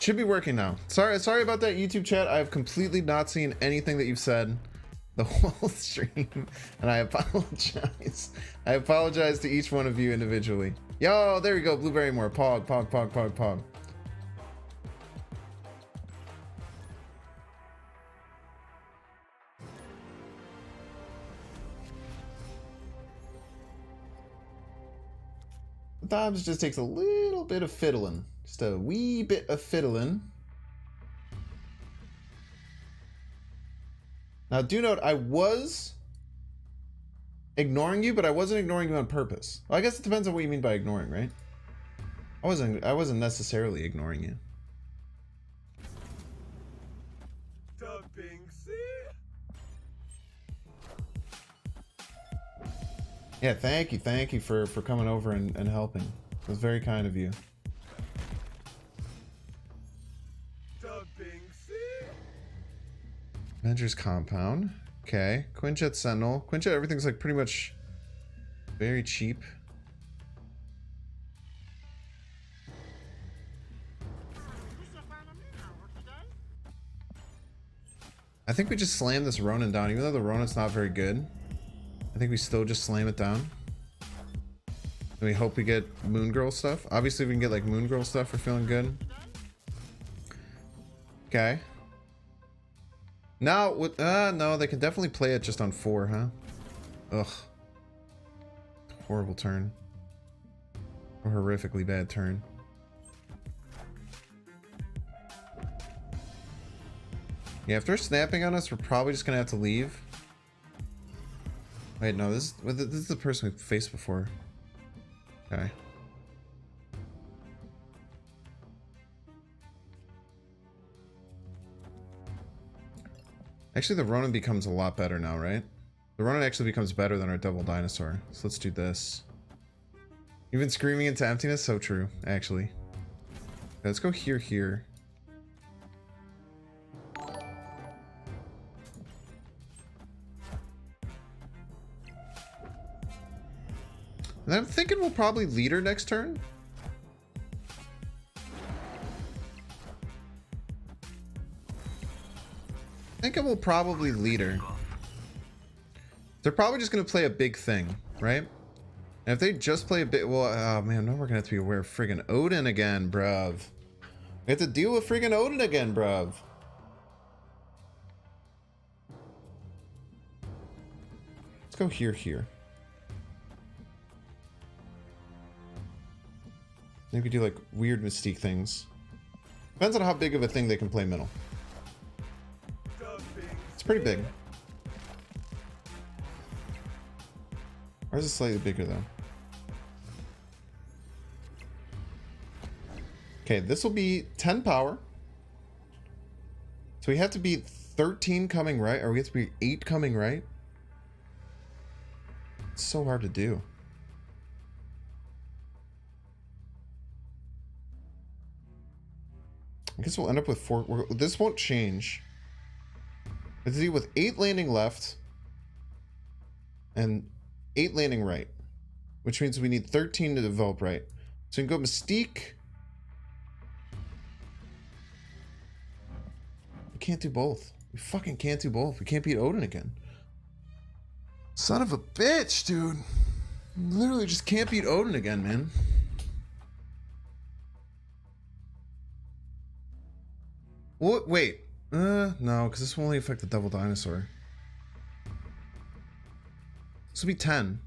Should be working now. Sorry about that, YouTube chat. I have completely not seen anything that you've said the whole stream, and I apologize. I apologize to each one of you individually. Yo, there we go. Blueberry more. Pog, pog, pog, pog, pog. Sometimes it just takes a little bit of fiddling. Just a wee bit of fiddling. Now, do note, I was ignoring you, but I wasn't ignoring you on purpose. Well, I guess it depends on what you mean by ignoring, right? I wasn't necessarily ignoring you. Yeah, thank you for coming over and helping. It was very kind of you. Avengers Compound. Okay. Quinjet Sentinel. Quinjet, everything's like pretty much very cheap. I think we just slam this Ronan down, even though the Ronan's not very good. I think we still just slam it down. And we hope we get Moon Girl stuff. Obviously, if we can get like Moon Girl stuff, we're feeling good. Okay. Now, with no, they can definitely play it just on 4, huh? Ugh. Horrible turn. A horrifically bad turn. Yeah, if they're snapping on us, we're probably just gonna have to leave. Wait, no, this is the person we faced before. Okay. Actually, the Ronin becomes a lot better now, right? The Ronin actually becomes better than our Devil Dinosaur. So let's do this. You've been screaming into emptiness? So true, actually. Let's go here. And I'm thinking we'll probably lead her next turn. I think it will probably lead her. They're probably just going to play a big thing, right? And if they just play a bit, well, oh man, now we're going to have to be aware of friggin' Odin again, bruv. We have to deal with friggin' Odin again, bruv. Let's go here. Maybe do like weird Mystique things. Depends on how big of a thing they can play middle. It's pretty big. Ours is slightly bigger though. Okay, this will be 10 power. So we have to be 13 coming right, or we have to be 8 coming right. It's so hard to do. I guess we'll end up with 4. This won't change. Let's see, with 8 landing left and 8 landing right, which means we need 13 to develop right. So we can go Mystique. We can't do both. We fucking can't do both. We can't beat Odin again. Son of a bitch, dude. Literally just can't beat Odin again, man. What? Wait. No, because this will only affect the Devil Dinosaur. This will be 10.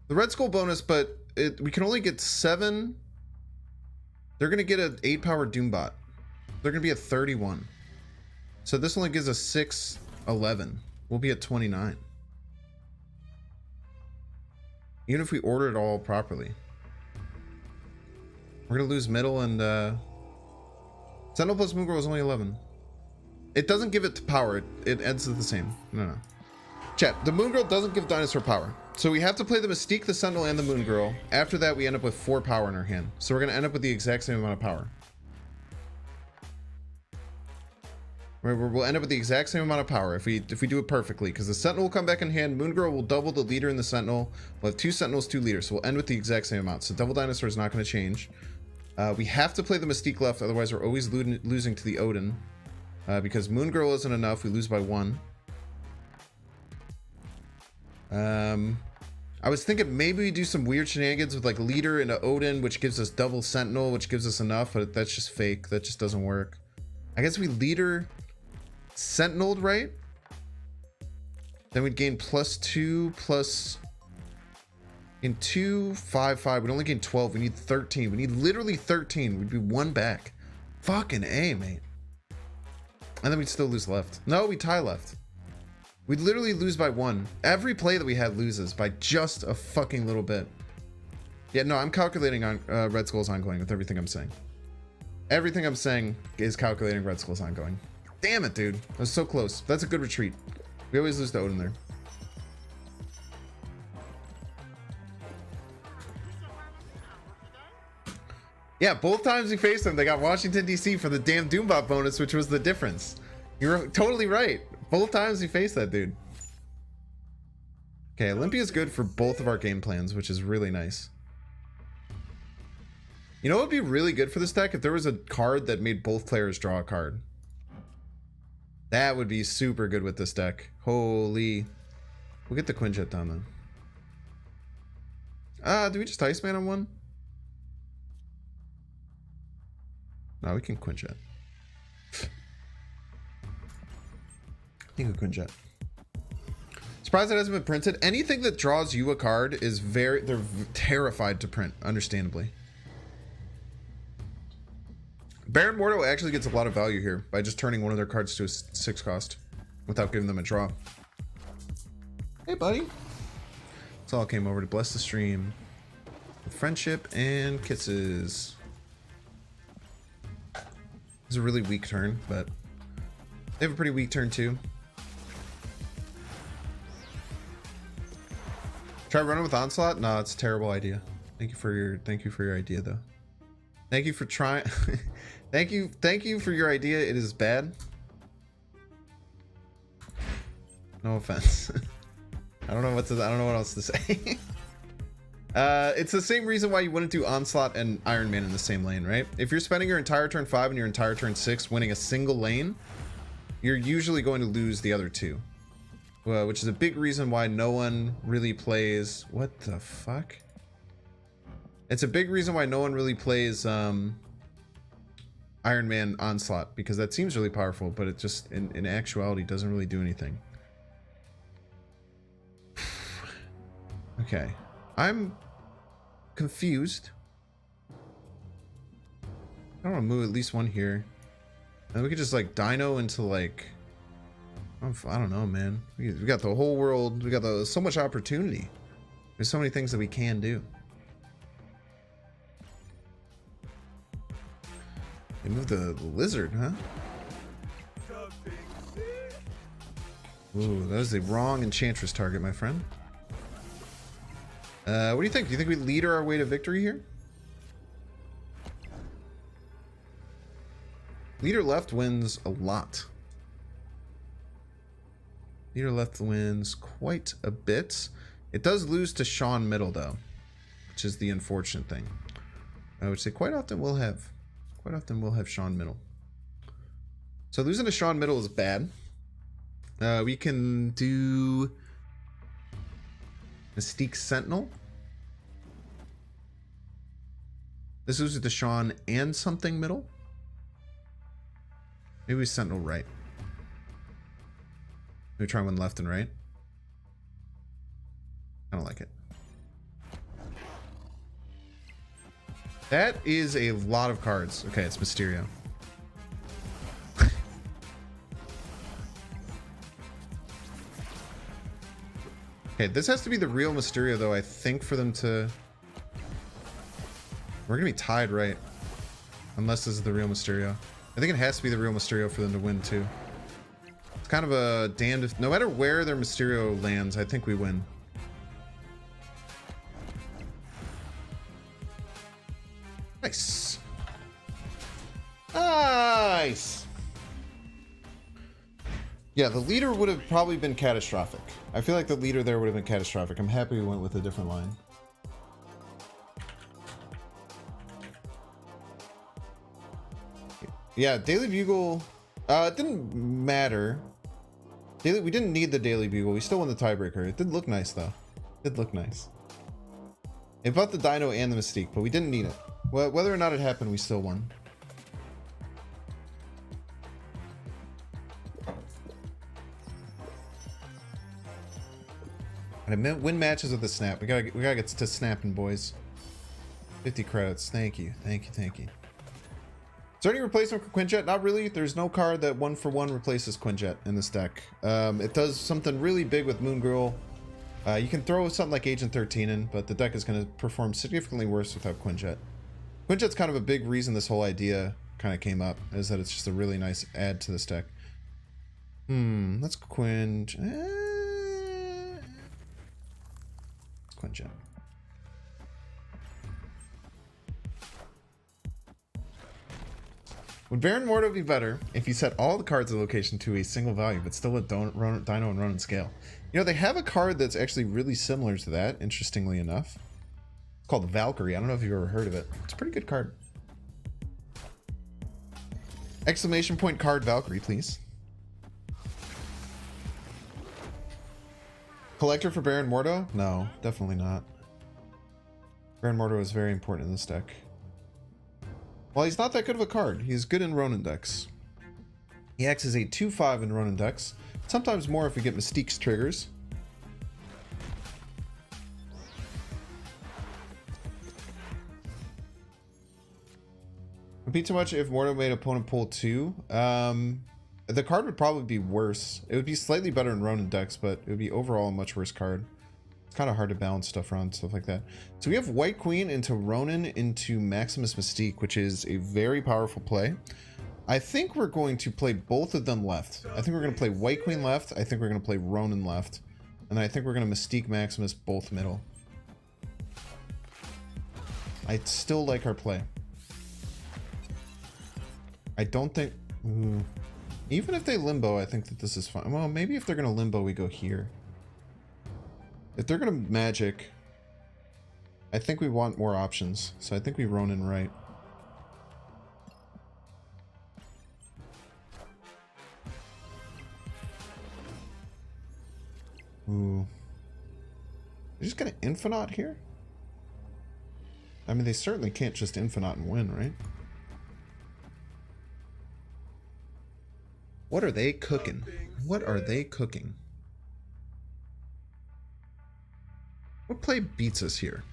The Red Skull bonus, but we can only get 7. They're going to get an 8-power Doombot. They're going to be at 31. So this only gives us 6, 11. We'll be at 29. Even if we order it all properly. We're going to lose middle and... Sentinel plus Moongirl is only 11. It doesn't give it to power. It ends at the same. No. Chat, the Moongirl doesn't give Dinosaur power. So we have to play the Mystique, the Sentinel, and the Moongirl. After that, we end up with 4 power in our hand. So we're going to end up with the exact same amount of power. We'll end up with the exact same amount of power if we do it perfectly. Because the Sentinel will come back in hand. Moongirl will double the leader in the Sentinel. We'll have 2 Sentinels, 2 leaders. So we'll end with the exact same amount. So Devil Dinosaur is not going to change. We have to play the Mystique left, otherwise we're always losing to the Odin. Because Moongirl isn't enough, we lose by 1. I was thinking maybe we do some weird shenanigans with like leader into Odin, which gives us double Sentinel, which gives us enough, but that's just fake. That just doesn't work. I guess we leader Sentineled, right? Then we'd gain +2 plus... In 2, 5, 5. We'd only gain 12. We need 13. We need literally 13. We'd be 1 back. Fucking A, mate. And then we'd still lose left. No, we tie left. We'd literally lose by 1. Every play that we had loses by just a fucking little bit. Yeah, no, I'm calculating on Red Skull's ongoing with everything I'm saying. Everything I'm saying is calculating Red Skull's ongoing. Damn it, dude. That was so close. That's a good retreat. We always lose to Odin there. Yeah, both times we faced them, they got Washington, D.C. for the damn Doombot bonus, which was the difference. You're totally right. Both times we faced that dude. Okay, Olympia's good for both of our game plans, which is really nice. You know what would be really good for this deck? If there was a card that made both players draw a card. That would be super good with this deck. Holy. We'll get the Quinjet down then. Do we just Iceman on 1? No, we can Quinjet. I think we Quinjet. Surprised it hasn't been printed. Anything that draws you a card is they're terrified to print, understandably. Baron Mordo actually gets a lot of value here by just turning one of their cards to a 6 cost without giving them a draw. Hey, buddy. So all came over to bless the stream with friendship and kisses. It's a really weak turn, but they have a pretty weak turn too. Try running with Onslaught? No, it's a terrible idea. Thank you for your idea though. Thank you for trying. thank you for your idea. It is bad. No offense. I don't know what else to say. It's the same reason why you wouldn't do Onslaught and Iron Man in the same lane, right? If you're spending your entire turn 5 and your entire turn 6 winning a single lane, you're usually going to lose the other 2. Which is a big reason why no one really plays... What the fuck? It's a big reason why no one really plays Iron Man Onslaught, because that seems really powerful, but it just, in actuality, doesn't really do anything. Okay. I'm confused. I want to move at least one here. And we could just like dino into like... I don't know, man. We got the whole world. We got so much opportunity. There's so many things that we can do. They moved the lizard, huh? Ooh, that was the wrong Enchantress target, my friend. What do you think? Do you think we leader our way to victory here? Leader left wins a lot. Leader left wins quite a bit. It does lose to Sean Middle though, which is the unfortunate thing. I would say quite often we'll have Sean Middle. So losing to Sean Middle is bad. We can do Mystique Sentinel. This loses to Sean and something Middle. Maybe we Sentinel right. Maybe try one left and right. I don't like it. That is a lot of cards. Okay, it's Mysterio. Okay, this has to be the real Mysterio though, I think, for them to... We're gonna be tied, right? Unless this is the real Mysterio. I think it has to be the real Mysterio for them to win too. It's kind of a damned if... No matter where their Mysterio lands, I think we win. Nice. Nice. Yeah, the leader would have probably been catastrophic. I feel like the leader there would have been catastrophic. I'm happy we went with a different line. Yeah, Daily Bugle, it didn't matter. We didn't need the Daily Bugle. We still won the tiebreaker. It did look nice though. It did look nice. It bought the Dino and the Mystique, but we didn't need it. Well, whether or not it happened, we still won. And I win matches with the snap. We gotta get to snapping, boys. 50 credits. Thank you. Thank you. Thank you. Is there any replacement for Quinjet? Not really. There's no card that 1-for-1 replaces Quinjet in this deck. It does something really big with Moon Girl. You can throw something like Agent 13 in, but the deck is going to perform significantly worse without Quinjet. Quinjet's kind of a big reason this whole idea kind of came up, is that it's just a really nice add to this deck. Let's Quinjet. Let's Quinjet. Would Baron Mordo be better if you set all the cards of location to a single value, but still let Dino and Ronan scale? You know, they have a card that's actually really similar to that, interestingly enough. It's called Valkyrie. I don't know if you've ever heard of it. It's a pretty good card. Exclamation point card Valkyrie, please. Collector for Baron Mordo? No, definitely not. Baron Mordo is very important in this deck. Well, he's not that good of a card. He's good in Ronin decks. He acts as a 2/5 in Ronin decks. Sometimes more if we get Mystique's triggers. be too much if Mordo made opponent pull 2. The card would probably be worse. It would be slightly better in Ronin decks, but it would be overall a much worse card. It's kind of hard to balance stuff around, stuff like that. So we have White Queen into Ronin into Maximus Mystique, which is a very powerful play. I think we're going to play both of them left. I think we're going to play White Queen left. I think we're going to play Ronin left. And I think we're going to Mystique Maximus both middle. I still like our play. I don't think... Ooh. Even if they limbo, I think that this is fine. Well, maybe if they're going to limbo, we go here. If they're going to magic, I think we want more options. So I think we Ronin right. Ooh. They're just going to Infinite here? I mean, they certainly can't just Infinite and win, right? What are they cooking? What are they cooking? What play beats us here?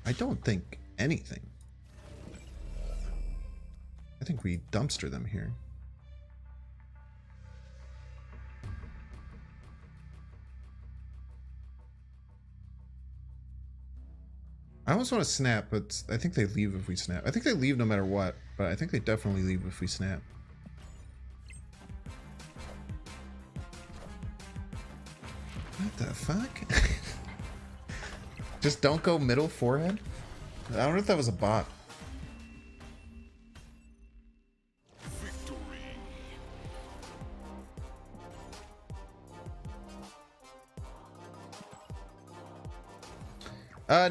I don't think anything. I think we dumpster them here. I almost want to snap, but I think they leave if we snap. I think they leave no matter what, but I think they definitely leave if we snap. What the fuck? Just don't go middle forehead? I don't know if that was a bot.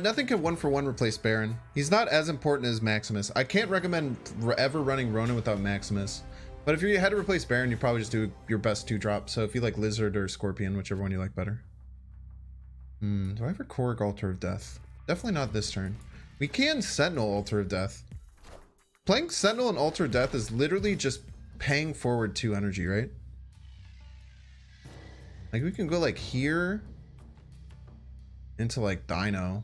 Nothing can 1-for-1 replace Baron. He's not as important as Maximus. I can't recommend ever running Ronin without Maximus. But if you had to replace Baron, you probably just do your best 2-drop. So if you like Lizard or Scorpion, whichever one you like better. Do I have a Korg Altar of Death? Definitely not this turn. We can Sentinel Altar of Death. Playing Sentinel and Altar of Death is literally just paying forward 2 energy, right? Like we can go like here into like Dino.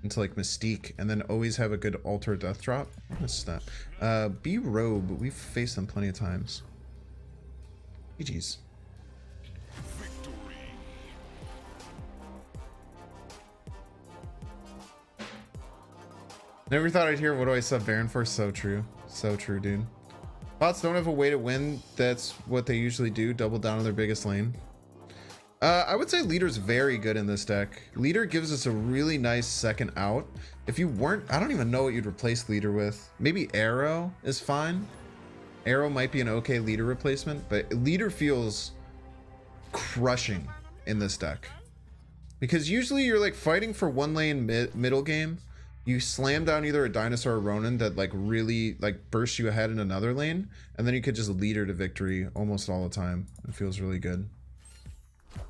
Into like Mystique, and then always have a good Altar of Death drop. What is that? B Robe. We've faced them plenty of times. GG's. Never thought I'd hear what do I sub Baron for. So true. So true, dude. Bots don't have a way to win. That's what they usually do. Double down on their biggest lane. I would say Leader's very good in this deck. Leader gives us a really nice second out. If you weren't, I don't even know what you'd replace Leader with. Maybe Arrow is fine. Arrow might be an okay Leader replacement, but Leader feels crushing in this deck. Because usually you're like fighting for one lane middle game. You slam down either a Dinosaur or Ronin that like really like bursts you ahead in another lane, and then you could just Leader to victory almost all the time. It feels really good.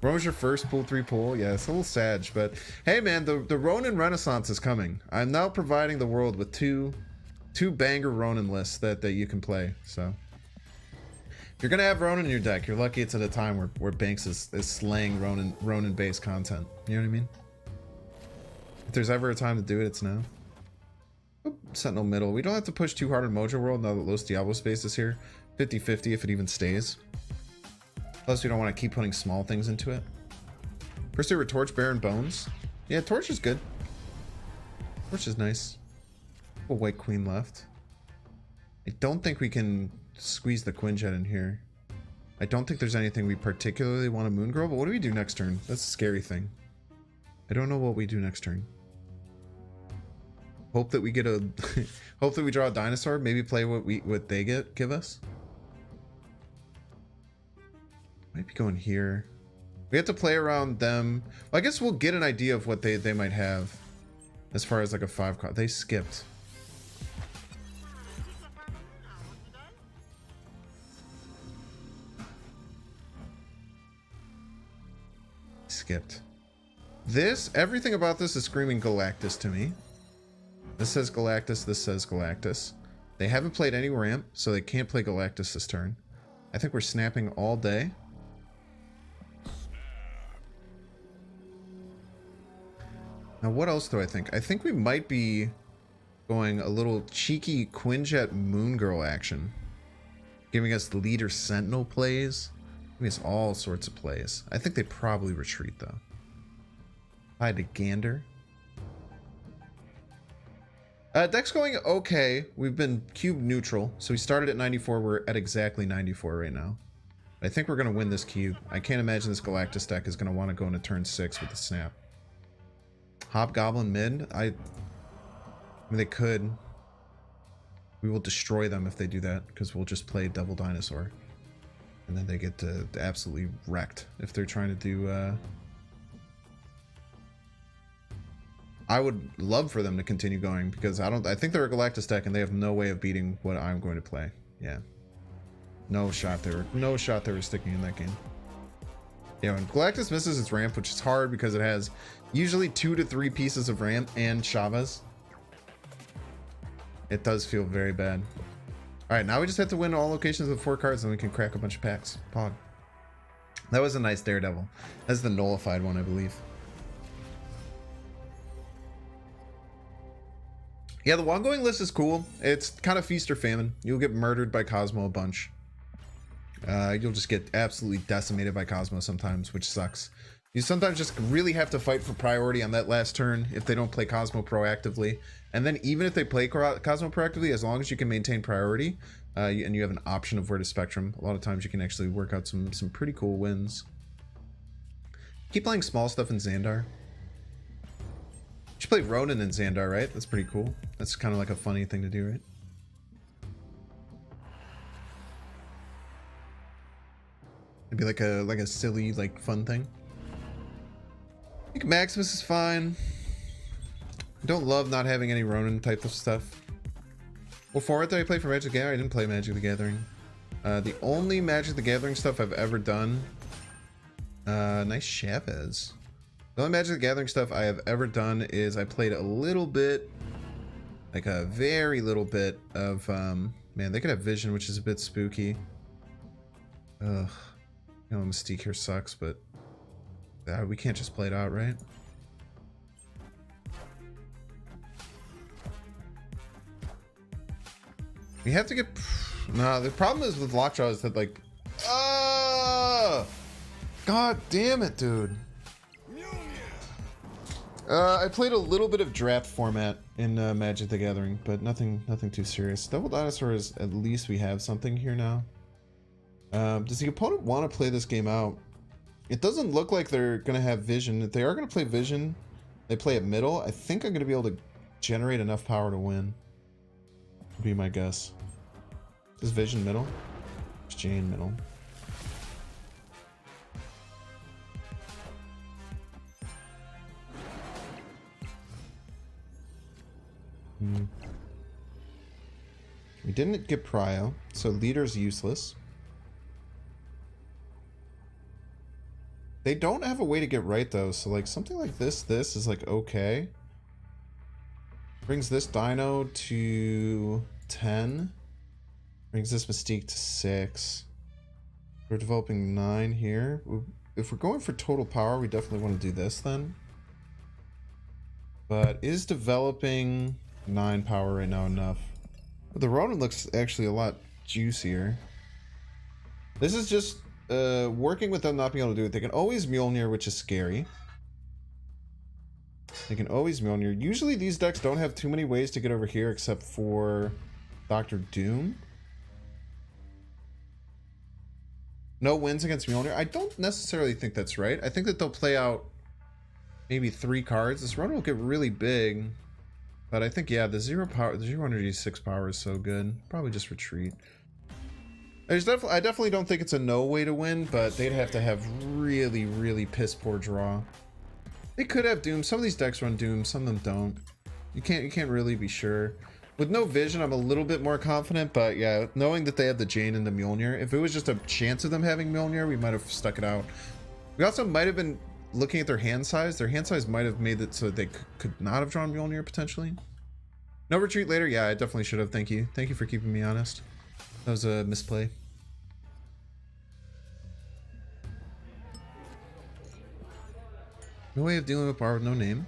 When was your first pool 3 pool? Yeah, it's a little sad, but hey man, the Ronin Renaissance is coming. I'm now providing the world with two banger Ronin lists that you can play. So if you're gonna have Ronin in your deck, you're lucky it's at a time where Banks is slaying Ronin based content. You know what I mean? If there's ever a time to do it, it's now. Oop, Sentinel middle. We don't have to push too hard on Mojo World now that Los Diablo space is here. 50-50 if it even stays. Plus, we don't want to keep putting small things into it. First, we were Torch, Baron, Bones. Yeah, Torch is good. Torch is nice. A White Queen left. I don't think we can squeeze the Quinjet in here. I don't think there's anything we particularly want to Moon Girl, but what do we do next turn? That's a scary thing. I don't know what we do next turn. Hope that we get a... hope that we draw a Dinosaur. Maybe play what they give us. Might be going here. We have to play around them. Well, I guess we'll get an idea of what they might have as far as like a 5 card. They skipped. Skipped. Everything about this is screaming Galactus to me. This says Galactus, this says Galactus. They haven't played any ramp, so they can't play Galactus this turn. I think we're snapping all day. Now, what else do I think? I think we might be going a little cheeky Quinjet Moon Girl action. Giving us leader sentinel plays. Giving us all sorts of plays. I think they probably retreat though. I had to gander. Deck's going okay. We've been cube neutral. So we started at 94. We're at exactly 94 right now. I think we're going to win this cube. I can't imagine this Galactus deck is going to want to go into turn 6 with the snap. Hobgoblin mid? I mean, they could. We will destroy them if they do that, because we'll just play Devil Dinosaur. And then they get absolutely wrecked if they're trying to do... I would love for them to continue going, because I think they're a Galactus deck and they have no way of beating what I'm going to play. Yeah. No shot they were sticking in that game. Yeah, when Galactus misses its ramp, which is hard because it has usually 2 to 3 pieces of ramp and Chavez. It does feel very bad. Alright, now we just have to win all locations with 4 cards and we can crack a bunch of packs. Pog. That was a nice Daredevil. That's the nullified one, I believe. Yeah, the ongoing list is cool. It's kind of feast or famine. You'll get murdered by Cosmo a bunch. You'll just get absolutely decimated by Cosmo sometimes, which sucks. You sometimes just really have to fight for priority on that last turn if they don't play Cosmo proactively. And then even if they play Cosmo proactively, as long as you can maintain priority and you have an option of where to spectrum, a lot of times you can actually work out some pretty cool wins. Keep playing small stuff in Xandar. You should play Ronan in Xandar, right? That's pretty cool. That's kind of like a funny thing to do, right? It'd be like a silly, like, fun thing. I think Maximus is fine. I don't love not having any Ronin type of stuff. What format did I play for Magic the Gathering? I didn't play Magic the Gathering. The only Magic the Gathering stuff I've ever done... nice Chavez. The only Magic the Gathering stuff I have ever done is I played a little bit, like a very little bit of, man, they could have Vision, which is a bit spooky. Ugh. You know, Mystique here sucks, but we can't just play it out, right? We have to get... Nah, the problem is with Lockjaw is that, like... God damn it, dude. I played a little bit of draft format in Magic the Gathering, but nothing too serious. Double Dinosaur is... At least we have something here now. Does the opponent want to play this game out? It doesn't look like they're going to have Vision. If they are going to play Vision, they play at middle. I think I'm going to be able to generate enough power to win. Would be my guess. Is Vision middle? Is Jane middle? We didn't get Prio, so leader's useless. They don't have a way to get right though, so like something like this is like okay. Brings this Dino to 10. Brings this Mystique to 6. We're developing 9 here. If we're going for total power, we definitely want to do this then. But is developing 9 power right now enough? But the Ronin looks actually a lot juicier. This is just working with them not being able to do it. They can always Mjolnir, which is scary. They can always Mjolnir. Usually these decks don't have too many ways to get over here except for Dr. Doom. No wins against Mjolnir. I don't necessarily think that's right. I think that they'll play out maybe 3 cards. This run will get really big. But I think, yeah, the 0 power, the 0 energy 6 power is so good. Probably just retreat. I definitely don't think it's a no way to win, but they'd have to have really, really piss poor draw. They could have Doom. Some of these decks run Doom, some of them don't. You can't really be sure. With no Vision, I'm a little bit more confident, but yeah, knowing that they have the Jane and the Mjolnir, if it was just a chance of them having Mjolnir, we might have stuck it out. We also might have been looking at their hand size. Their hand size might have made it so they could not have drawn Mjolnir potentially. No retreat later? Yeah, I definitely should have. Thank you. Thank you for keeping me honest. That was a misplay. No way of dealing with power with no name.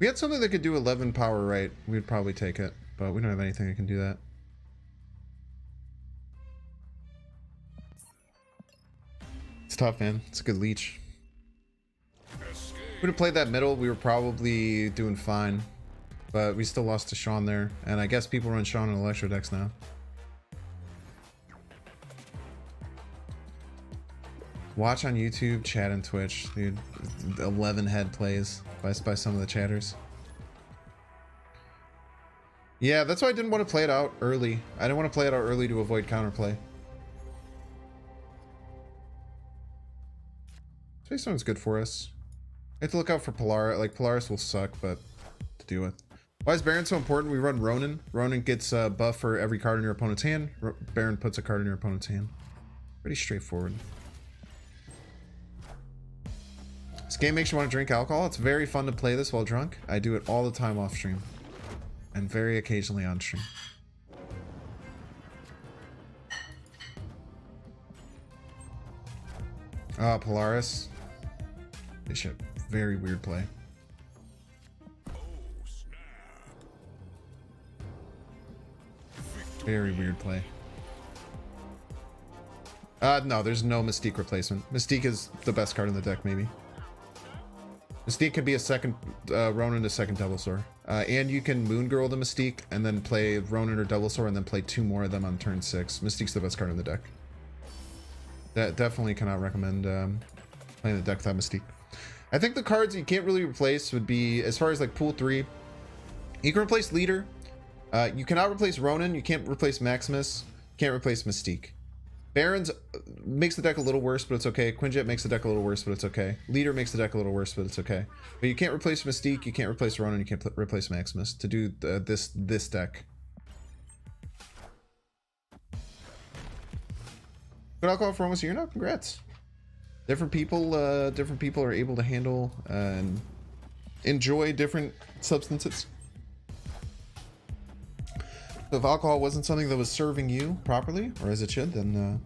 we had something that could do 11 power right, we'd probably take it. But we don't have anything that can do that. It's tough, man. It's a good leech. If we'd have played that middle, we were probably doing fine. But we still lost to Sean there. And I guess people run Sean in Electro decks now. Watch on YouTube, chat and Twitch. Dude, 11 head plays by some of the chatters. Yeah, that's why I didn't want to play it out early. I didn't want to play it out early to avoid counterplay. Space Stone's good for us. I have to look out for Polaris. Like, Polaris will suck, but to deal with. Why is Baron so important? We run Ronan. Ronan gets a buff for every card in your opponent's hand. Baron puts a card in your opponent's hand. Pretty straightforward. This game makes you want to drink alcohol. It's very fun to play this while drunk. I do it all the time off stream. And very occasionally on stream. Ah, Polaris. They should. Very weird play. Very weird play. No, there's no Mystique replacement. Mystique is the best card in the deck, maybe. Mystique could be a second Ronan, a second Devilsaur. And you can Moon Girl the Mystique and then play Ronan or Devilsaur and then play 2 more of them on turn 6. Mystique's the best card in the deck. That definitely cannot recommend playing the deck without Mystique. I think the cards you can't really replace would be, as far as like pool 3, you can replace Leader. You cannot replace Ronan. You can't replace Maximus. You can't replace Mystique. Barons makes the deck a little worse, but it's okay. Quinjet makes the deck a little worse, but it's okay. Leader makes the deck a little worse, but it's okay. But you can't replace Mystique, you can't replace Ronan, you can't replace Maximus to do this deck. Good alcohol for almost a year now? Congrats. Different people are able to handle and enjoy different substances. So if alcohol wasn't something that was serving you properly, or as it should, then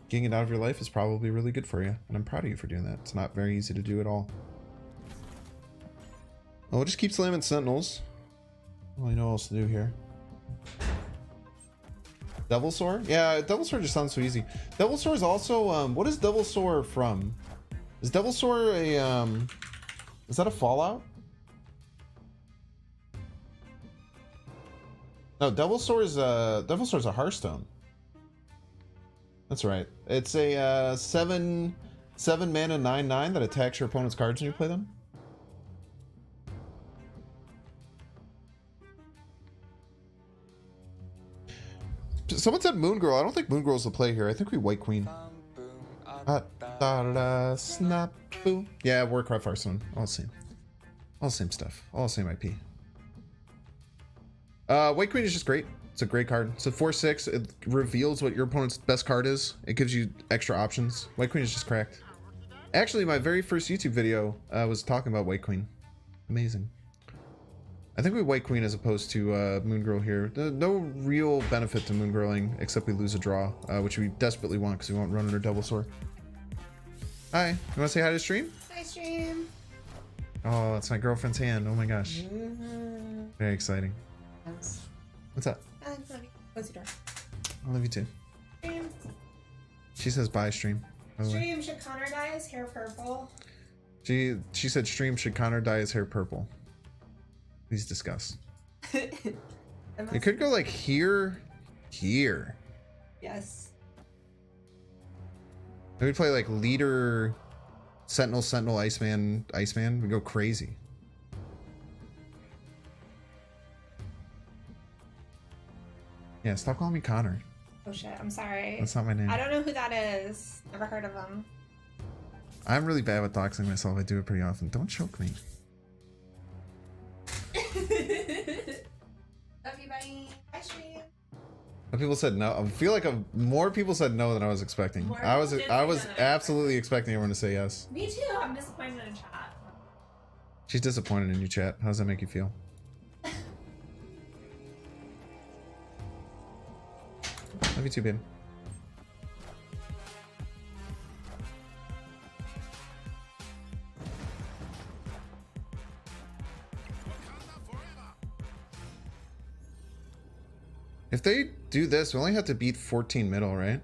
getting it out of your life is probably really good for you. And I'm proud of you for doing that. It's not very easy to do at all. Well, we'll just keep slamming Sentinels. Well, I know what else to do here. Devilsaur? Yeah, Devilsaur just sounds so easy. Devilsaur is also, what is Devilsaur from? Is Devilsaur a, is that a Fallout? No, Devilsaur's a Hearthstone. That's right. It's a 7 mana 9/9 that attacks your opponent's cards when you play them. Someone said Moon Girl. I don't think Moon Girl's the play here. I think we White Queen. Snap, boom. Yeah, Warcraft Hearthstone. All the same. All the same stuff. All the same IP. White Queen is just great. It's a great card. It's a 4/6. It reveals what your opponent's best card is. It gives you extra options. White Queen is just cracked. Actually, my very first YouTube video was talking about White Queen. Amazing. I think we White Queen as opposed to Moon Girl here. No real benefit to Moon Girling except we lose a draw, which we desperately want because we won't run under Devilsaur. Hi. You want to say hi to stream? Hi, stream. Oh, it's my girlfriend's hand. Oh my gosh. Very exciting. What's up? I love you. Close your door. I love you too. Stream. She says bye, stream. By the way. Stream, should Connor dye his hair purple? She said stream, should Connor dye his hair purple? Please discuss. It could go like here. Yes. Maybe play like Leader, Sentinel, Iceman. We go crazy. Yeah, stop calling me Connor. Oh shit, I'm sorry. That's not my name. I don't know who that is. Never heard of him. I'm really bad with doxing myself. I do it pretty often. Don't choke me. Love you, bye. Bye, stream. People said no. I feel like more people said no than I was expecting. I was absolutely expecting everyone to say yes. Me too. I'm disappointed in chat. She's disappointed in you, chat. How does that make you feel? Love you too, babe. If they do this, we only have to beat 14 middle, right?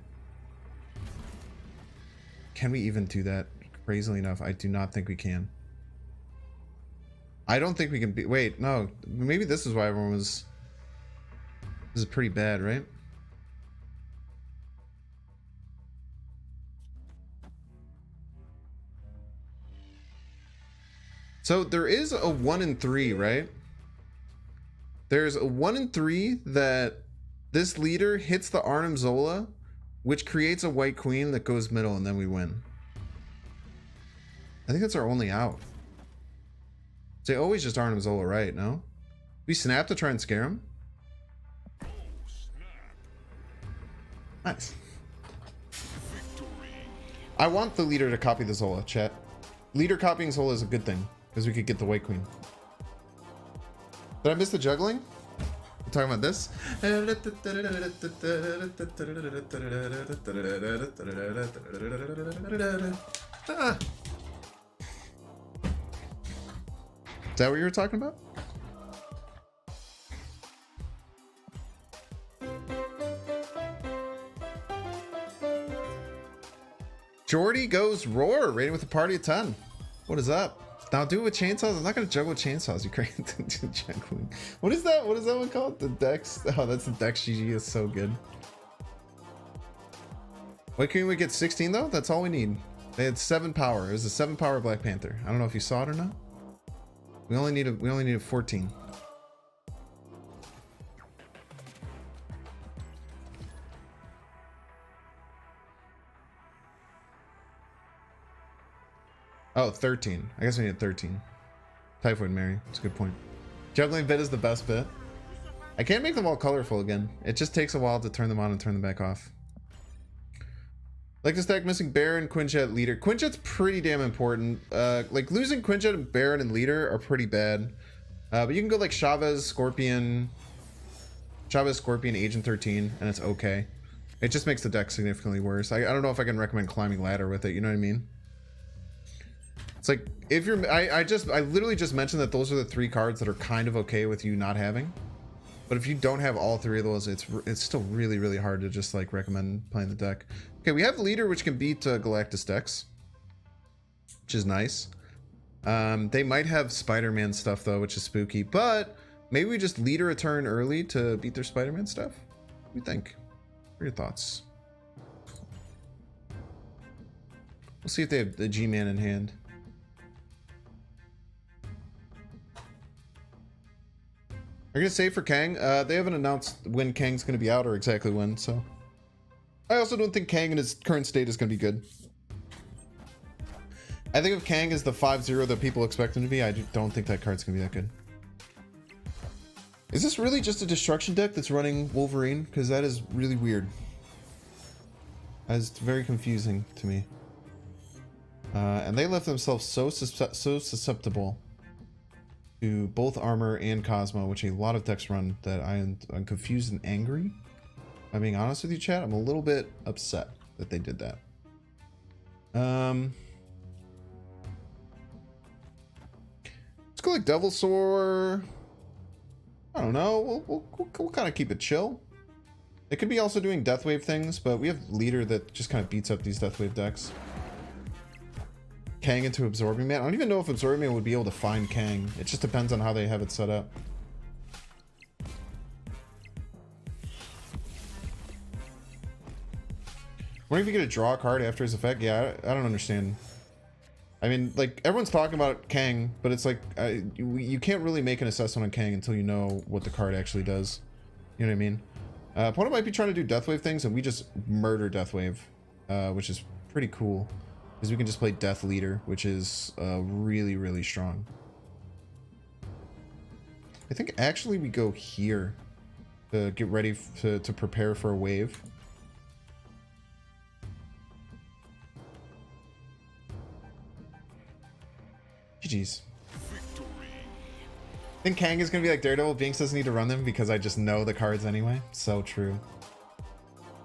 Can we even do that? Crazily enough, I do not think we can. I don't think we can be. Wait, no. Maybe this is why everyone was. This is pretty bad, right? So there is a 1 in 3, right? There's a 1 in 3 that this leader hits the Arnim Zola, which creates a white queen that goes middle, and then we win. I think that's our only out. They always just Arnim Zola, right? No? We snap to try and scare him. Nice. I want the leader to copy the Zola, chat. Leader copying Zola is a good thing, because we could get the white queen. Did I miss the juggling? We're talking about this? Ah. Is that what you were talking about? Jordy goes roar, rating with a party of 10. What is up? Now do it with chainsaws. I'm not gonna juggle with chainsaws. You crazy juggling. What is that? What is that one called? The Dex. Oh, that's the Dex GG. Is so good. Wait, can we get 16 though? That's all we need. They had 7 power. It was a 7 power Black Panther. I don't know if you saw it or not. We only need a 14. Oh, 13. I guess we need 13. Typhoid Mary. That's a good point. Juggling bit is the best bit. I can't make them all colorful again. It just takes a while to turn them on and turn them back off. Like this deck missing Baron, Quinjet, Leader. Quinjet's pretty damn important. Like losing Quinjet and Baron and Leader are pretty bad. But you can go like Chavez, Scorpion, Agent 13, and it's okay. It just makes the deck significantly worse. I don't know if I can recommend climbing ladder with it. You know what I mean? It's like if you're, I literally just mentioned that those are the 3 cards that are kind of okay with you not having. But if you don't have all 3 of those, it's still really, really hard to just like recommend playing the deck. Okay, we have Leader, which can beat Galactus decks, which is nice. They might have Spider-Man stuff though, which is spooky. But maybe we just Leader a turn early to beat their Spider-Man stuff. What do you think? What are your thoughts? We'll see if they have the G-Man in hand. I'm gonna say for Kang, they haven't announced when Kang's gonna be out or exactly when, so I also don't think Kang in his current state is gonna be good. I think if Kang is the 5-0 that people expect him to be, I don't think that card's gonna be that good. Is this really just a destruction deck that's running Wolverine? Because that is really weird. That is very confusing to me. And they left themselves so susceptible to both armor and Cosmo, which a lot of decks run, that I'm confused and angry. I'm being honest with you, chat. I'm a little bit upset that they did that. Let's go like Devilsaur. I don't know. We'll kind of keep it chill. It could be also doing Deathwave things, but we have Leader that just kind of beats up these Deathwave decks. Kang into Absorbing Man. I don't even know if Absorbing Man would be able to find Kang. It just depends on how they have it set up. What if you get a draw card after his effect? Yeah, I don't understand. I mean, like, everyone's talking about Kang, but it's like, you can't really make an assessment on Kang until you know what the card actually does. You know what I mean? Opponent might be trying to do Deathwave things, and we just murder Deathwave, which is pretty cool. Because we can just play Death Leader, which is really, really strong. I think actually we go here to get ready to prepare for a wave. GG's. I think Kang is going to be like Daredevil. Binks doesn't need to run them because I just know the cards anyway. So true.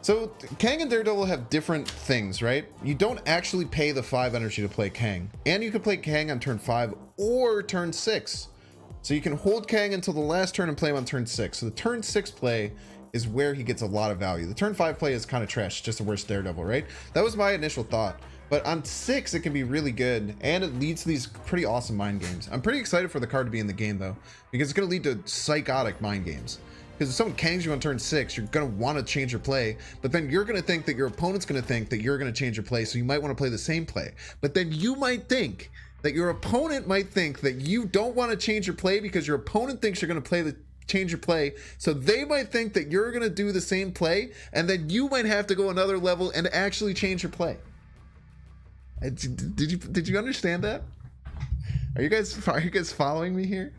So Kang and Daredevil have different things, right? You don't actually pay the 5 energy to play Kang. And you can play Kang on turn 5 or turn 6. So you can hold Kang until the last turn and play him on turn 6. So the turn 6 play is where he gets a lot of value. The turn 5 play is kind of trash, just a worse Daredevil, right? That was my initial thought. But on 6, it can be really good, and it leads to these pretty awesome mind games. I'm pretty excited for the card to be in the game, though, because it's going to lead to psychotic mind games. Because if someone kangs you on turn 6, you're going to want to change your play, but then you're going to think that your opponent's going to think that you're going to change your play, so you might want to play the same play. But then you might think that your opponent might think that you don't want to change your play because your opponent thinks you're going to change your play, so they might think that you're going to do the same play, and then you might have to go another level and actually change your play. Did you understand that? Are you guys following me here?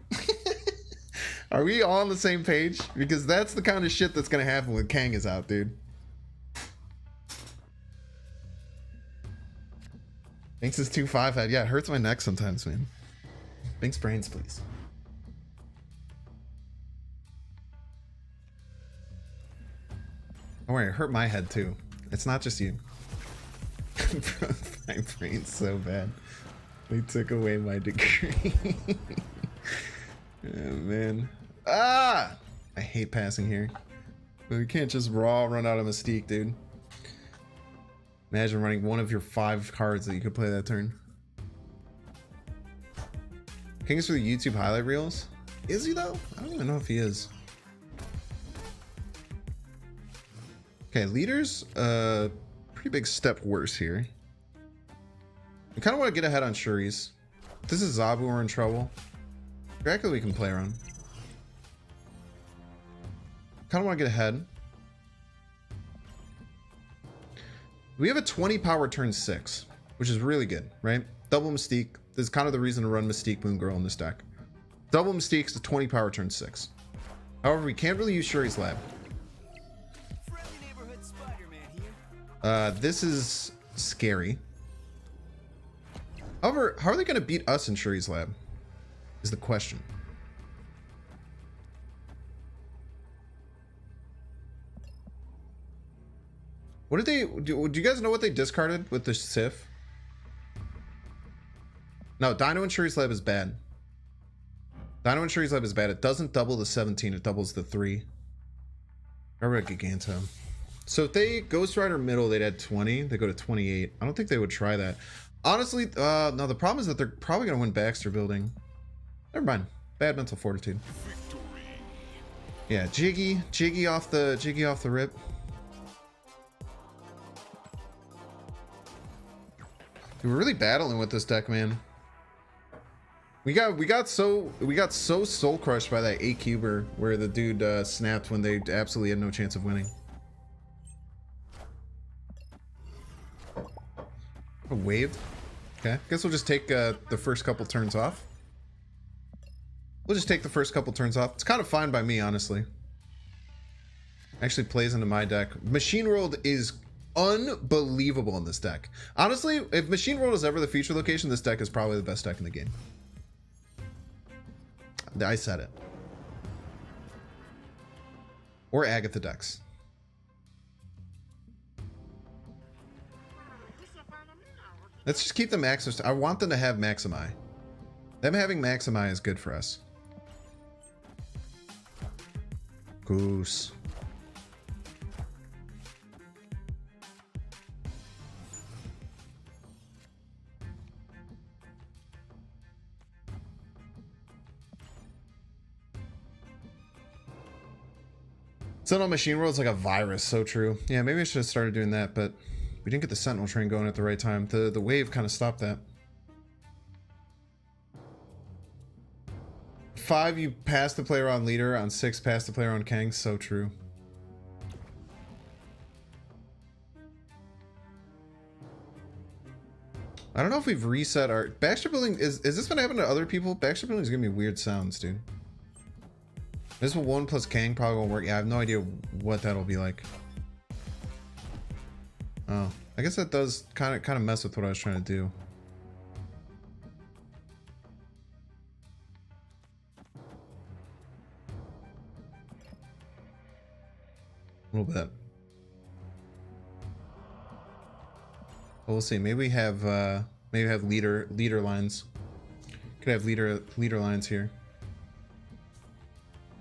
Are we all on the same page? Because that's the kind of shit that's gonna happen when Kang is out, dude. Binks is 2-5 head. Yeah, it hurts my neck sometimes, man. Binks brains, please. Don't worry, it hurt my head too. It's not just you. My brain's so bad. They took away my degree. Oh, man. Ah! I hate passing here. But we can't just run out of Mystique, dude. Imagine running one of your 5 cards that you could play that turn. King's for the YouTube highlight reels? Is he though? I don't even know if he is. Okay, leaders, pretty big step worse here. I kind of want to get ahead on Shuri's. If this is Zabu, we're in trouble. Dracula we can play around. Kind of want to get ahead. We have a 20 power turn 6, which is really good, right? Double Mystique. This is kind of the reason to run Mystique Moon Girl in this deck. Double Mystique's a 20 power turn 6. However, we can't really use Shuri's Lab. This is scary. However, how are they going to beat us in Shuri's Lab? Is the question. What did they do? Do you guys know what they discarded with the Sif? No, Dino and Shuri's Lab is bad. Dino and Shuri's Lab is bad. It doesn't double the 17, it doubles the 3. Remember Giganta. So if they Ghost Rider middle, they'd add 20. They go to 28. I don't think they would try that. Honestly, no, the problem is that they're probably going to win Baxter building. Never mind. Bad mental fortitude. Yeah, Jiggy off the rip. Dude, we're really battling with this deck, man. We got so soul crushed by that 8-cuber where the dude snapped when they absolutely had no chance of winning. A wave. Okay, guess we'll just take the first couple turns off. We'll just take the first couple turns off. It's kind of fine by me, honestly. Actually plays into my deck. Machine World is unbelievable in this deck. Honestly, if Machine World is ever the feature location, this deck is probably the best deck in the game. I said it. Or Agatha decks. Let's just keep the Maximus. I want them to have Maximi. Them having Maximi is good for us. Goose. Sentinel Machine World's like a virus, so true. Yeah, maybe I should have started doing that, but we didn't get the Sentinel train going at the right time. The wave kind of stopped that. 5, you pass the player on leader. On 6, pass the player on Kang. So true. I don't know if we've reset our Baxter building. Is this gonna happen to other people? Baxter building is gonna be weird sounds, dude. This will 1 plus Kang probably won't work. Yeah, I have no idea what that'll be like. Oh, I guess that does kind of mess with what I was trying to do. A little bit. Well, we'll see. Maybe we have leader lines. Could have leader lines here.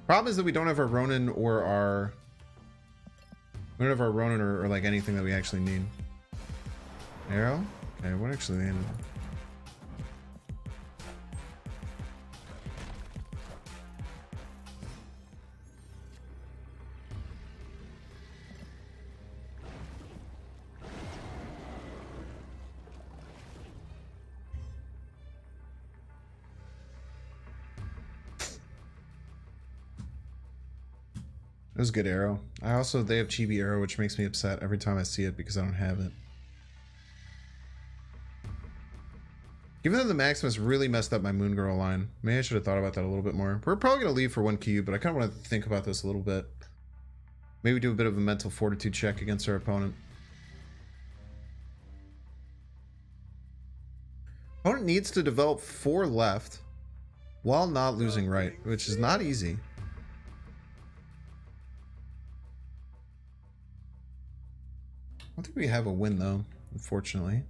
Problem is that we don't have our Ronin or our We don't have our Ronin or like anything that we actually need. Arrow? Okay, what actually landed? It was a good arrow. They have chibi arrow, which makes me upset every time I see it because I don't have it. Even though the Maximus really messed up my Moon Girl line. Maybe I should have thought about that a little bit more. We're probably going to leave for 1Q, but I kind of want to think about this a little bit. Maybe do a bit of a mental fortitude check against our opponent. Opponent needs to develop 4 left while not losing right, which is not easy. I don't think we have a win though, unfortunately.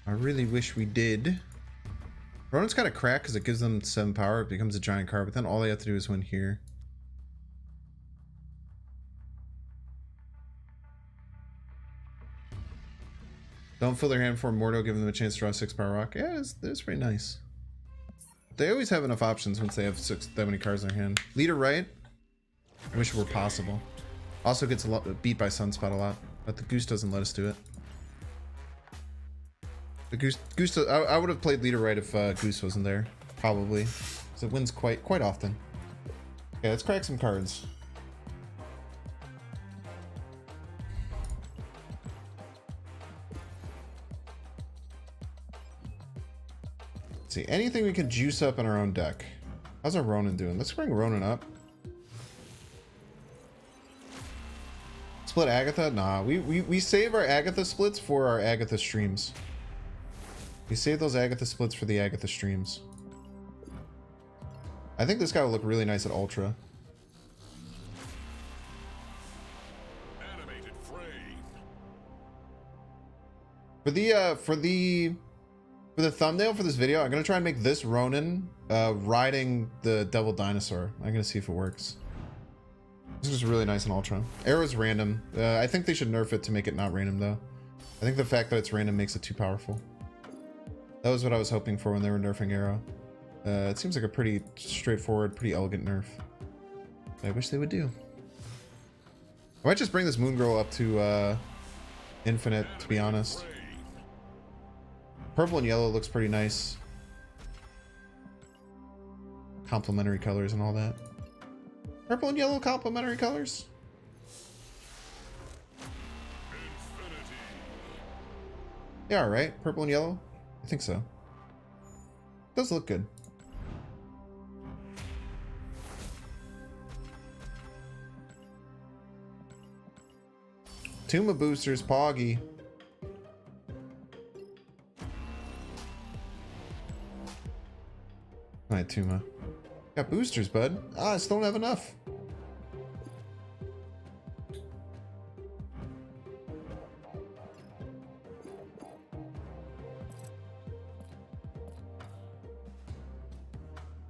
I really wish we did. Ronin's kind of cracked because it gives them 7 power. It becomes a giant card, but then all they have to do is win here. Don't fill their hand for Mordo, giving them a chance to draw 6 power rock. Yeah, it's pretty nice. They always have enough options once they have that many cards in their hand. Leader right. I wish it were possible. Also gets beat by Sunspot a lot, but the Goose doesn't let us do it. The Goose. I would have played leader right if Goose wasn't there, probably, because it wins quite often. Okay, let's crack some cards. Let's see, anything we can juice up in our own deck. How's our Ronin doing? Let's bring Ronin up. Split Agatha? Nah, we save our Agatha splits for our Agatha streams. We save those Agatha splits for the Agatha streams. I think this guy will look really nice at Ultra. Animated frame. For the thumbnail for this video, I'm gonna try and make this Ronin riding the Devil Dinosaur. I'm gonna see if it works. This is really nice in Ultra. Arrow's random. I think they should nerf it to make it not random though. I think the fact that it's random makes it too powerful. That was what I was hoping for when they were nerfing Arrow. It seems like a pretty straightforward, pretty elegant nerf. I wish they would do. I might just bring this Moon Girl up to infinite, to be honest. Purple and yellow looks pretty nice. Complementary colors and all that. Purple and yellow complementary colors? Infinity. Yeah, alright. Purple and yellow? I think so. Does look good. Tomb of boosters, Poggy. Alright, Tuma. Got boosters, bud. Ah, I still don't have enough.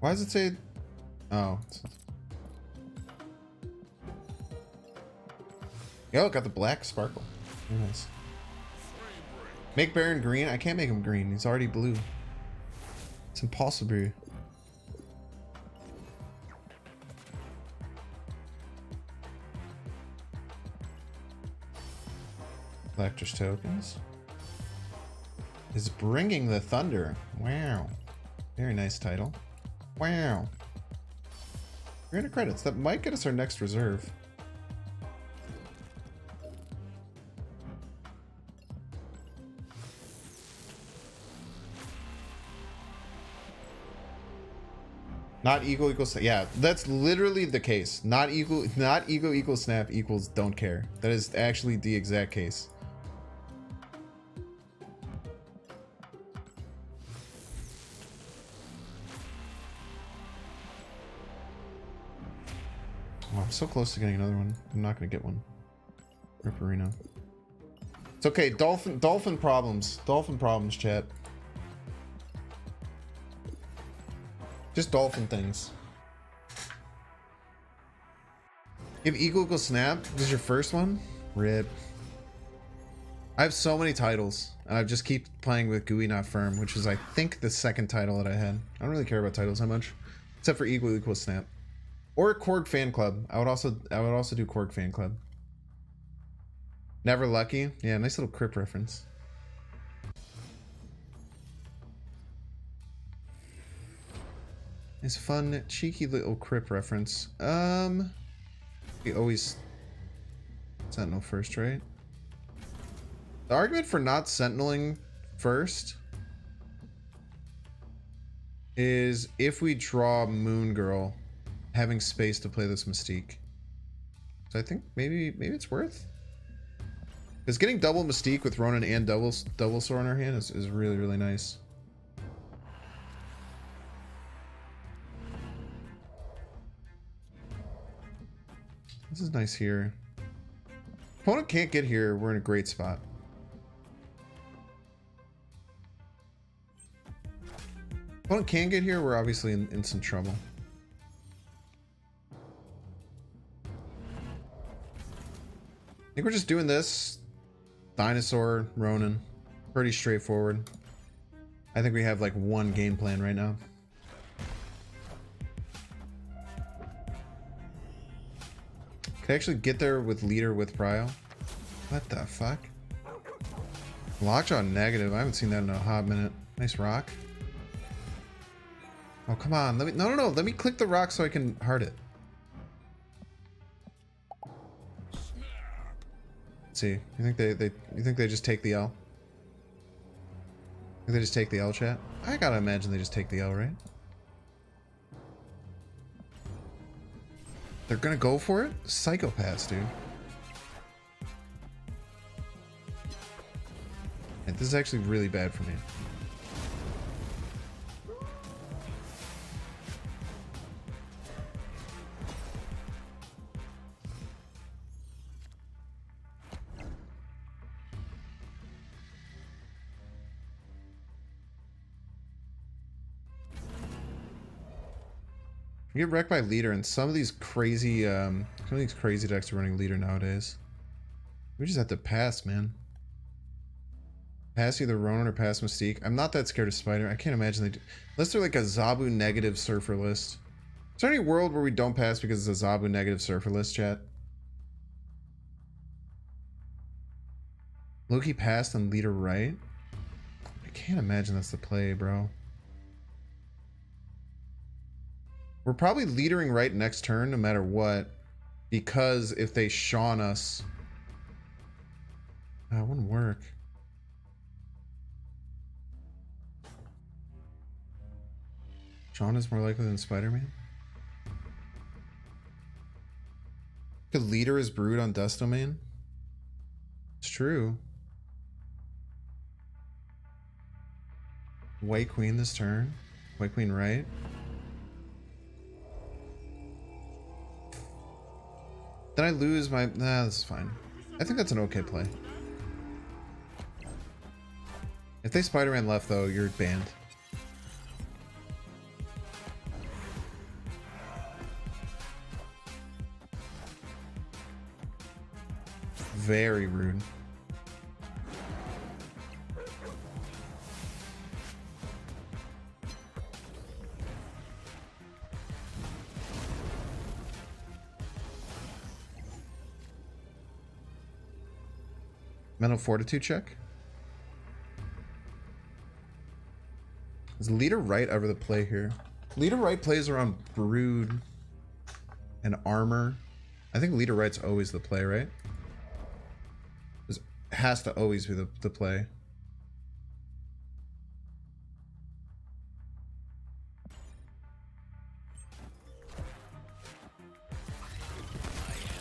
Why does it say... Oh. Yo, got the black sparkle. Very nice. Make Baron green? I can't make him green. He's already blue. It's impossible. Electric tokens. Is bringing the thunder. Wow. Very nice title. Wow. 300 credits. That might get us our next reserve. Not equal equals... Yeah, that's literally the case. Not equal equals snap equals don't care. That is actually the exact case. Oh, I'm so close to getting another one. I'm not gonna get one. Ripperino. It's okay. Dolphin problems. Dolphin problems, chat. Just dolphin things. If equal snap was your first one, rip. I have so many titles, and I just keep playing with Gooey Not Firm, which is I think the second title that I had. I don't really care about titles that much, except for equal snap, or Korg Fan Club. I would also do Korg Fan Club. Never Lucky, yeah, nice little Crip reference. It's fun, cheeky little Crip reference. We always Sentinel first, right? The argument for not sentineling first is if we draw Moon Girl, having space to play this Mystique. So I think maybe it's worth. Because getting double Mystique with Ronan and double Soar in our hand is really, really nice. This is nice here. Opponent can't get here, we're in a great spot. Opponent can get here, we're obviously in some trouble. I think we're just doing this. Dinosaur, Ronan. Pretty straightforward. I think we have like one game plan right now. Can I actually get there with leader with Prio? What the fuck? Lockjaw negative. I haven't seen that in a hot minute. Nice rock. Oh, come on. Let me no. Let me click the rock so I can heart it. Let's see. You think they just take the L? Think they just take the L, chat? I gotta imagine they just take the L, right? They're gonna go for it? Psychopaths, dude. And this is actually really bad for me. You get wrecked by leader, and some of these crazy decks are running leader nowadays. We just have to pass, man. Pass either Ronan or pass Mystique. I'm not that scared of Spider. I can't imagine they do. Unless they're like a Zabu negative surfer list. Is there any world where we don't pass because it's a Zabu negative surfer list, chat? Loki passed on leader right? I can't imagine that's the play, bro. We're probably leadering right next turn no matter what, because if they Shawn us, it wouldn't work. Shawn is more likely than Spider-Man. The leader is brewed on Dust Domain. It's true. White Queen this turn. White Queen right. Then I lose my... Nah, this is fine. I think that's an okay play. If they Spider-Man left, though, you're banned. Very rude. Mental fortitude check. Is leader right ever the play here? Leader right plays around brood and armor. I think leader right's always the play, right? It has to always be the play.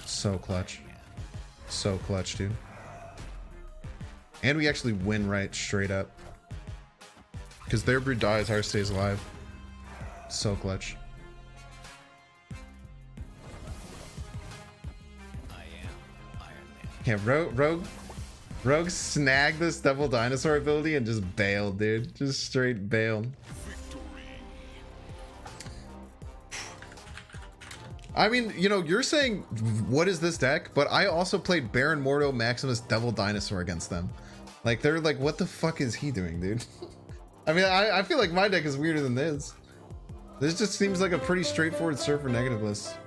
So clutch. So clutch, dude. And we actually win right straight up. Because their brood dies, ours stays alive. So clutch. I am Iron Man. Yeah, Rogue snagged this double dinosaur ability and just bailed, dude. Just straight bailed. I mean, you know, you're saying, what is this deck? But I also played Baron Mordo Maximus Devil Dinosaur against them. Like, they're like, what the fuck is he doing, dude? I mean, I feel like my deck is weirder than this. This just seems like a pretty straightforward Surfer negative list.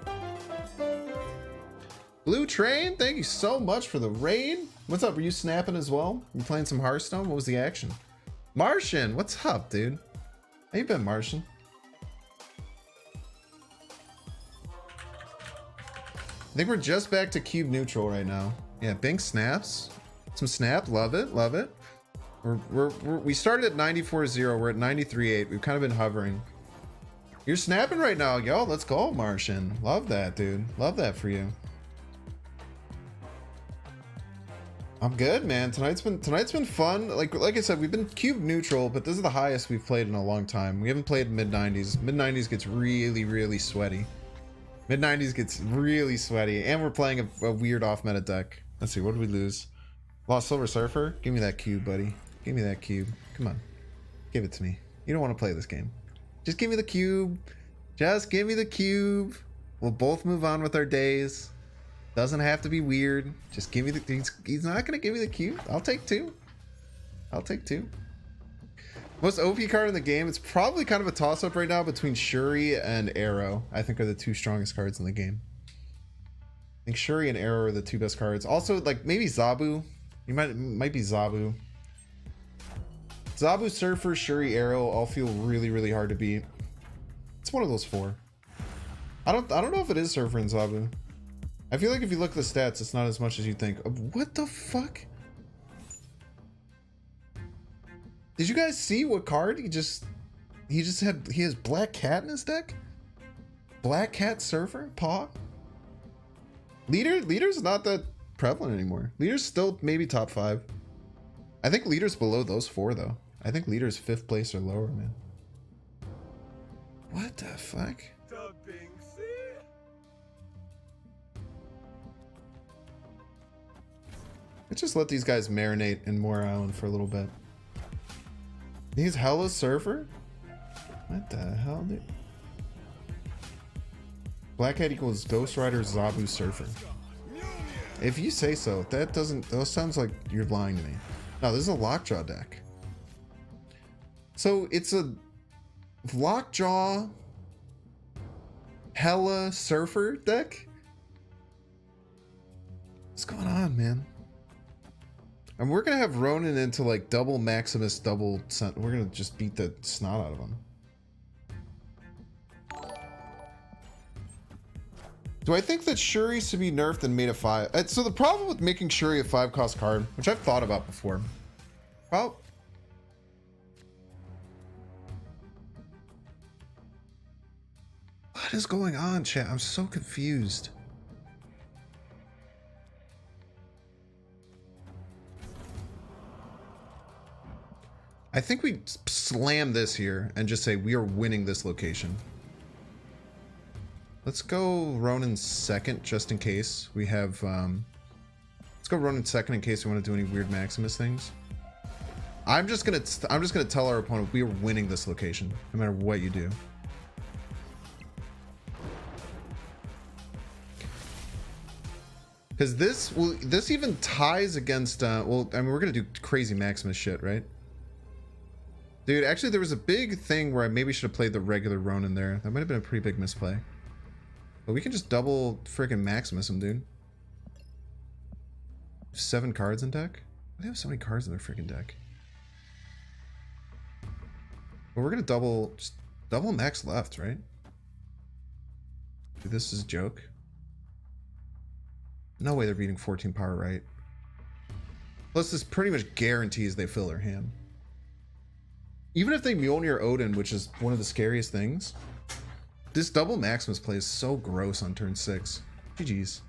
Blue Train, thank you so much for the raid. What's up? Were you snapping as well? You playing some Hearthstone? What was the action? Martian, what's up, dude? How you been, Martian? I think we're just back to cube neutral right now. Yeah, Bink snaps. Some snap, love it, love it. We started at 94.0, we're at 93.8. We've kind of been hovering. You're snapping right now, yo. Let's go, Martian. Love that, dude. Love that for you. I'm good, man. Tonight's been fun. Like I said, we've been cube neutral, but this is the highest we've played in a long time. We haven't played mid 90s. Mid 90s gets really, really sweaty. Mid 90s gets really sweaty, and we're playing a weird off meta deck. Let's see, what did we lose? Lost Silver Surfer? Give me that cube, buddy. Give me that cube. Come on. Give it to me. You don't want to play this game. Just give me the cube. Just give me the cube. We'll both move on with our days. Doesn't have to be weird. Just give me the... He's not going to give me the cube. I'll take two. I'll take two. Most OP card in the game. It's probably kind of a toss-up right now between Shuri and Arrow. I think are the two strongest cards in the game. I think Shuri and Arrow are the two best cards. Also, like, maybe Zabu. You might be Zabu. Zabu, Surfer, Shuri, Arrow all feel really, really hard to beat. It's one of those four. I don't know if it is Surfer and Zabu. I feel like if you look at the stats, it's not as much as you think. What the fuck? Did you guys see what card he has Black Cat in his deck? Black Cat Surfer? Paw? Leader's not that prevalent anymore. Leader's still maybe top 5. I think Leader's below those 4 though. I think Leader's 5th place or lower, man. What the fuck? Let's just let these guys marinate in Moor Island for a little bit. He's hella Surfer? What the hell, dude? Black Hat equals Ghost Rider Zabu Surfer. If you say so, that sounds like you're lying to me. No, this is a Lockjaw deck. So it's a Lockjaw hella Surfer deck? What's going on, man? And we're gonna have Ronan into like double Maximus, double... We're gonna just beat the snot out of him. Do I think that Shuri should be nerfed and made a 5? So the problem with making Shuri a 5-cost card, which I've thought about before. Well... What is going on, chat? I'm so confused. I think we slam this here and just say we are winning this location. Let's go Ronan second, just in case we have... let's go Ronan second in case we want to do any weird Maximus things. I'm just gonna tell our opponent we are winning this location, no matter what you do. Because this even ties against... well, I mean, we're gonna do crazy Maximus shit, right? Dude, actually, there was a big thing where I maybe should have played the regular Ronan there. That might have been a pretty big misplay. But we can just double freaking Maximus him, dude. 7 cards in deck? Why do they have so many cards in their freaking deck? But we're gonna just double Max left, right? Dude, this is a joke. No way they're beating 14 power right. Plus, this pretty much guarantees they fill their hand. Even if they Mjolnir Odin, which is one of the scariest things, this double Maximus play is so gross on turn 6. GG's.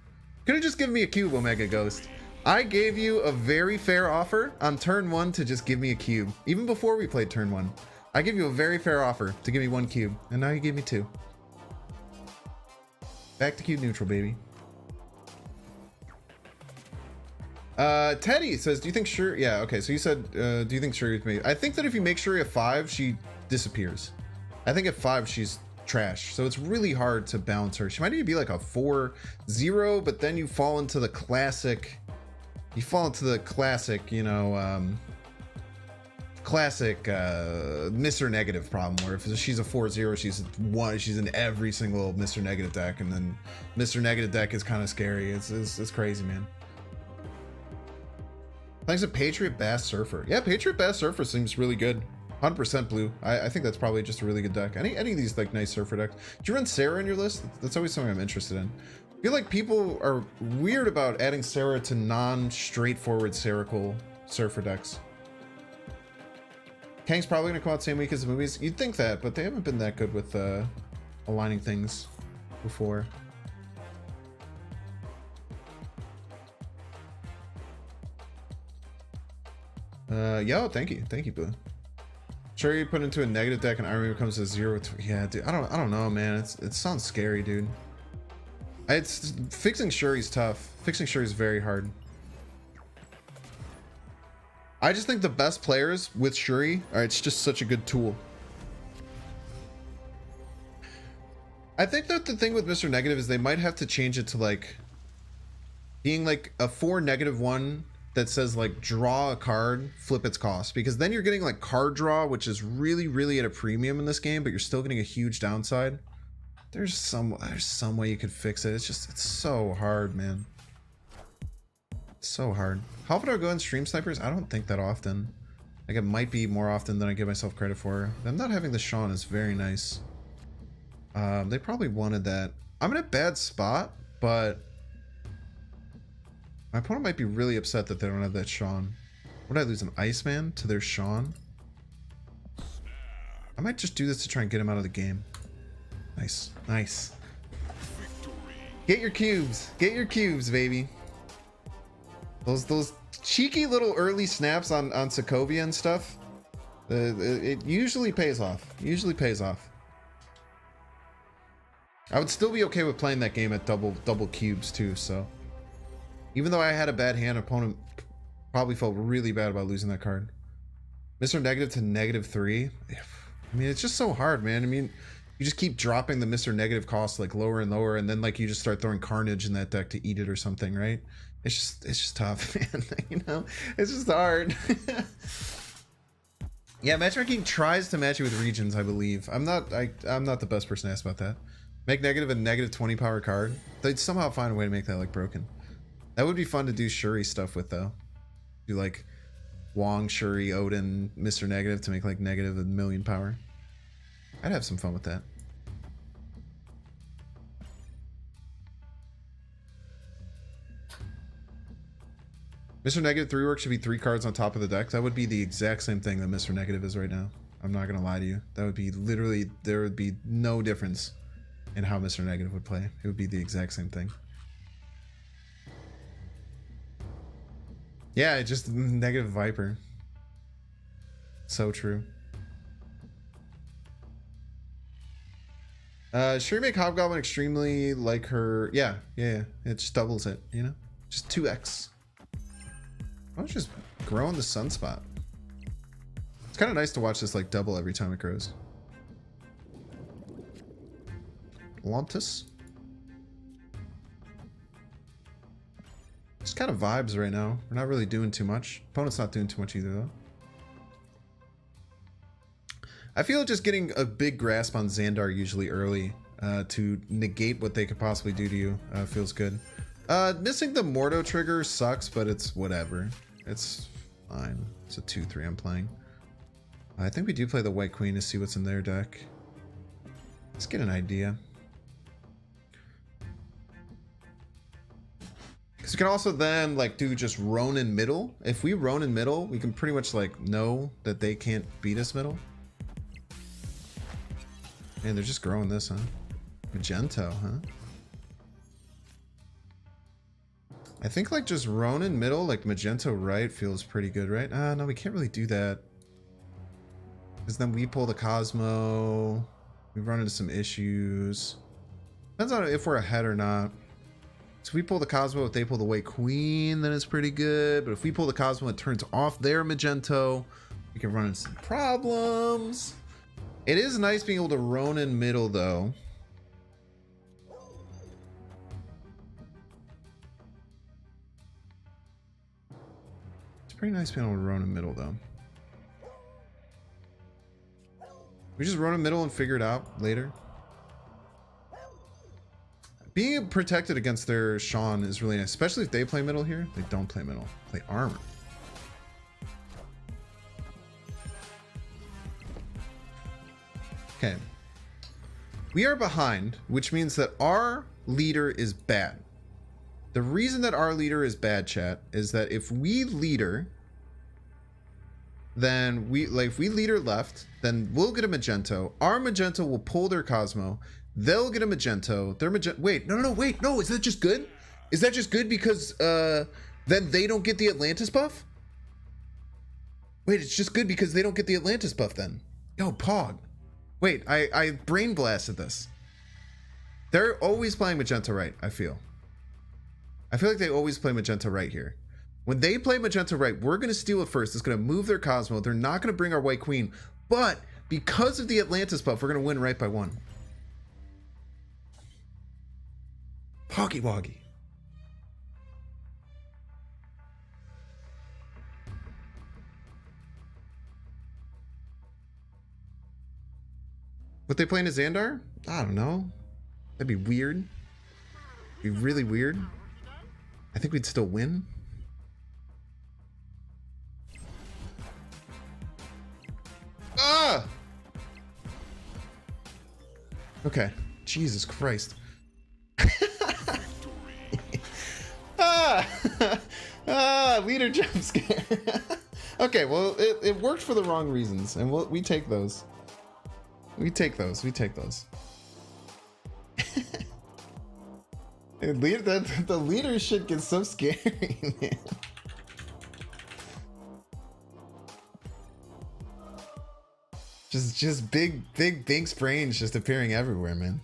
Could have just given me a cube, Omega Ghost. I gave you a very fair offer on turn 1 to just give me a cube. Even before we played turn 1. I gave you a very fair offer to give me 1 cube. And now you gave me 2. Back to cube neutral, baby. Teddy says, do you think Shuri... Yeah, okay, so you said, do you think Shuri with me? I think that if you make Shuri a 5, she disappears. I think at 5, she's trash. So it's really hard to balance her. She might need to be like a 4-0, but then you fall into the classic. You fall into the classic, you know, classic Mr. Negative problem, where if she's a 4-0, she's in every single Mr. Negative deck, and then Mr. Negative deck is kind of scary. It's crazy, man. Thanks to Patriot Bass Surfer. Yeah, Patriot Bass Surfer seems really good. 100% blue. I think that's probably just a really good deck. Any of these like nice surfer decks. Do you run Sarah in your list? That's always something I'm interested in. I feel like people are weird about adding Sarah to non-straightforward Seracle surfer decks. Kang's probably gonna come out same week as the movies. You'd think that, but they haven't been that good with aligning things before. Yo, thank you, Blue. Sure, you put into a negative deck and Iron becomes a 0. Yeah, dude, I don't know, man. It sounds scary, dude. It's fixing Shuri's tough. Fixing Shuri's very hard. I just think the best players with Shuri, it's just such a good tool. I think that the thing with Mr. Negative is they might have to change it to like being like a 4-1 that says like draw a card, flip its cost, because then you're getting like card draw, which is really at a premium in this game, but you're still getting a huge downside. There's some way you could fix it. It's so hard, man. It's so hard. How often do I go on stream snipers? I don't think that often. Like it might be more often than I give myself credit for. Them not having the Sean is very nice. They probably wanted that. I'm in a bad spot, but my opponent might be really upset that they don't have that Sean. What did I lose, an Iceman to their Sean? I might just do this to try and get him out of the game. Nice. Get your cubes. Get your cubes, baby. Those cheeky little early snaps on Sokovia and stuff. It usually pays off. I would still be okay with playing that game at double cubes too, so. Even though I had a bad hand, opponent probably felt really bad about losing that card. Mr. Negative to -3. I mean, it's just so hard, man. I mean, you just keep dropping the Mr. Negative cost like lower and lower, and then like you just start throwing Carnage in that deck to eat it or something, right? It's just tough, man. You know, it's just hard. Yeah, matchmaking tries to match you with regions, I believe. I'm not the best person to ask about that. Make negative a -20 power card. They'd somehow find a way to make that like broken. That would be fun to do Shuri stuff with, though. Do like Wong, Shuri, Odin, Mr. Negative to make like -1,000,000 power. I'd have some fun with that. Mr. Negative 3 work should be 3 cards on top of the deck. That would be the exact same thing that Mr. Negative is right now. I'm not gonna lie to you. That would be literally, there would be no difference in how Mr. Negative would play. It would be the exact same thing. Yeah, just Negative Viper. So true. Sure, make Hobgoblin extremely like her. Yeah. It just doubles it, you know? Just 2x. Why don't you just grow on the sunspot? It's kind of nice to watch this like double every time it grows. Lontus. Just kind of vibes right now. We're not really doing too much. Opponent's not doing too much either, though. I feel just getting a big grasp on Xandar usually early to negate what they could possibly do to you feels good. Missing the Mordo trigger sucks, but it's whatever. It's fine. It's a 2-3 I'm playing. I think we do play the White Queen to see what's in their deck. Let's get an idea. Because we can also then like do just Ronin middle. If we Ronin middle, we can pretty much like know that they can't beat us middle. Man, they're just growing this, huh? Magento, huh? I think like just Ronin middle, like Magento right feels pretty good, right? No, we can't really do that. Because then we pull the Cosmo. We run into some issues. Depends on if we're ahead or not. So we pull the Cosmo, if they pull the White Queen, then it's pretty good. But if we pull the Cosmo, it turns off their Magento. We can run into some problems. It is nice being able to Ronin middle though. It's pretty nice being able to Ronin middle though. We just Ronin middle and figure it out later. Being protected against their Sean is really nice, especially if they play middle here. They don't play middle, play armor. Okay. We are behind, which means that our leader is bad. The reason that our leader is bad, chat, is that if we leader, then if we leader left, then we'll get a Magento. Our Magento will pull their Cosmo. They'll get a Magento. Their Magento. Wait, no. Is that just good? Is that just good because then they don't get the Atlantis buff? Wait, it's just good because they don't get the Atlantis buff then. Yo, Pog. Wait, I brain blasted this. They're always playing Magenta right, I feel like they always play Magenta right here. When they play Magenta right, we're going to steal it first. It's going to move their Cosmo. They're not going to bring our White Queen. But because of the Atlantis buff, we're going to win right by one. Poggy Woggy. What they playing as Xandar? I don't know. That'd be weird. Be really weird. I think we'd still win. Ah! Okay. Jesus Christ. Leader jump scare. Okay, well, it worked for the wrong reasons, and we take those. We take those. The leader shit gets so scary, man. Just big Bink's brains just appearing everywhere, man.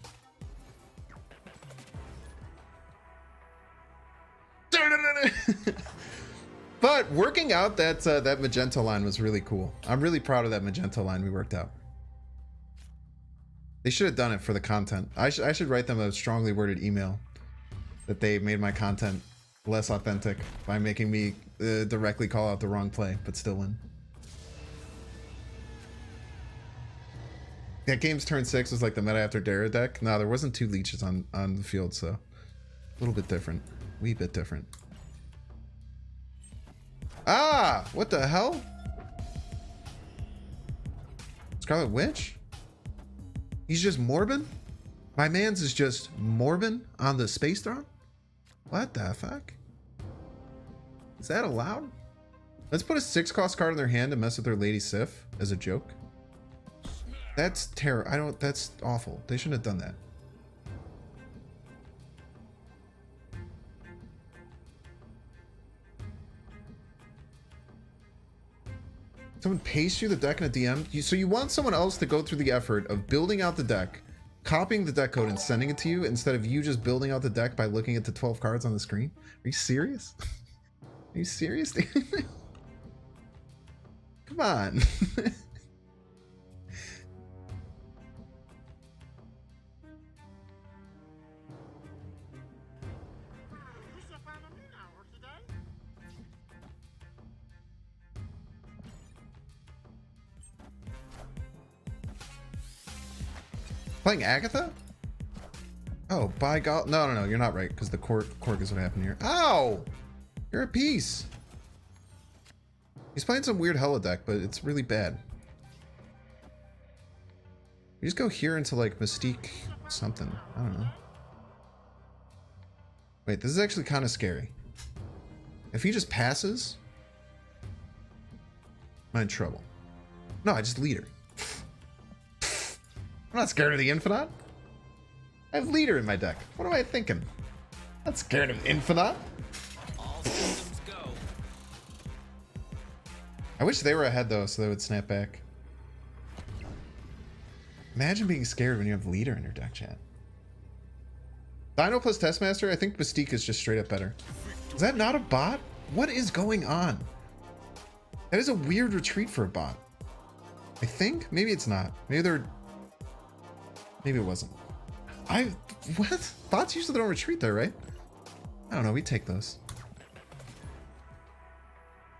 But working out that magenta line was really cool. I'm really proud of that magenta line we worked out. They should have done it for the content. I should write them a strongly worded email that they made my content less authentic by making me directly call out the wrong play, but still win. That game's turn 6 was like the meta after Dara deck. No, there wasn't 2 leeches on the field, so a little bit different. Wee bit different. Ah! What the hell? Scarlet Witch? He's just Morbin? My man's is just Morbin on the Space Throne? What the fuck? Is that allowed? Let's put a 6-cost card in their hand and mess with their Lady Sif as a joke. That's terrible. That's awful. They shouldn't have done that. Someone pastes you the deck in a DM? So you want someone else to go through the effort of building out the deck, copying the deck code and sending it to you instead of you just building out the deck by looking at the 12 cards on the screen? Are you serious? Are you serious, dude? Come on. Playing Agatha? Oh, by God. No, you're not right, because the cork is what happened here. Ow! You're a piece. He's playing some weird Hella deck, but it's really bad. We just go here into, like, Mystique something. I don't know. Wait, this is actually kind of scary. If he just passes, I'm in trouble. No, I just leader. I'm not scared of the Infinite. I have leader in my deck. What am I thinking? Not scared of Infinite. All systems go. I wish they were ahead though, so they would snap back. Imagine being scared when you have leader in your deck, chat. Dino plus Testmaster, I think Mystique is just straight up better. Is that not a bot? What is going on? That is a weird retreat for a bot. I think maybe it's not. Maybe it wasn't. What? Bots usually don't retreat there, right? I don't know. We take those.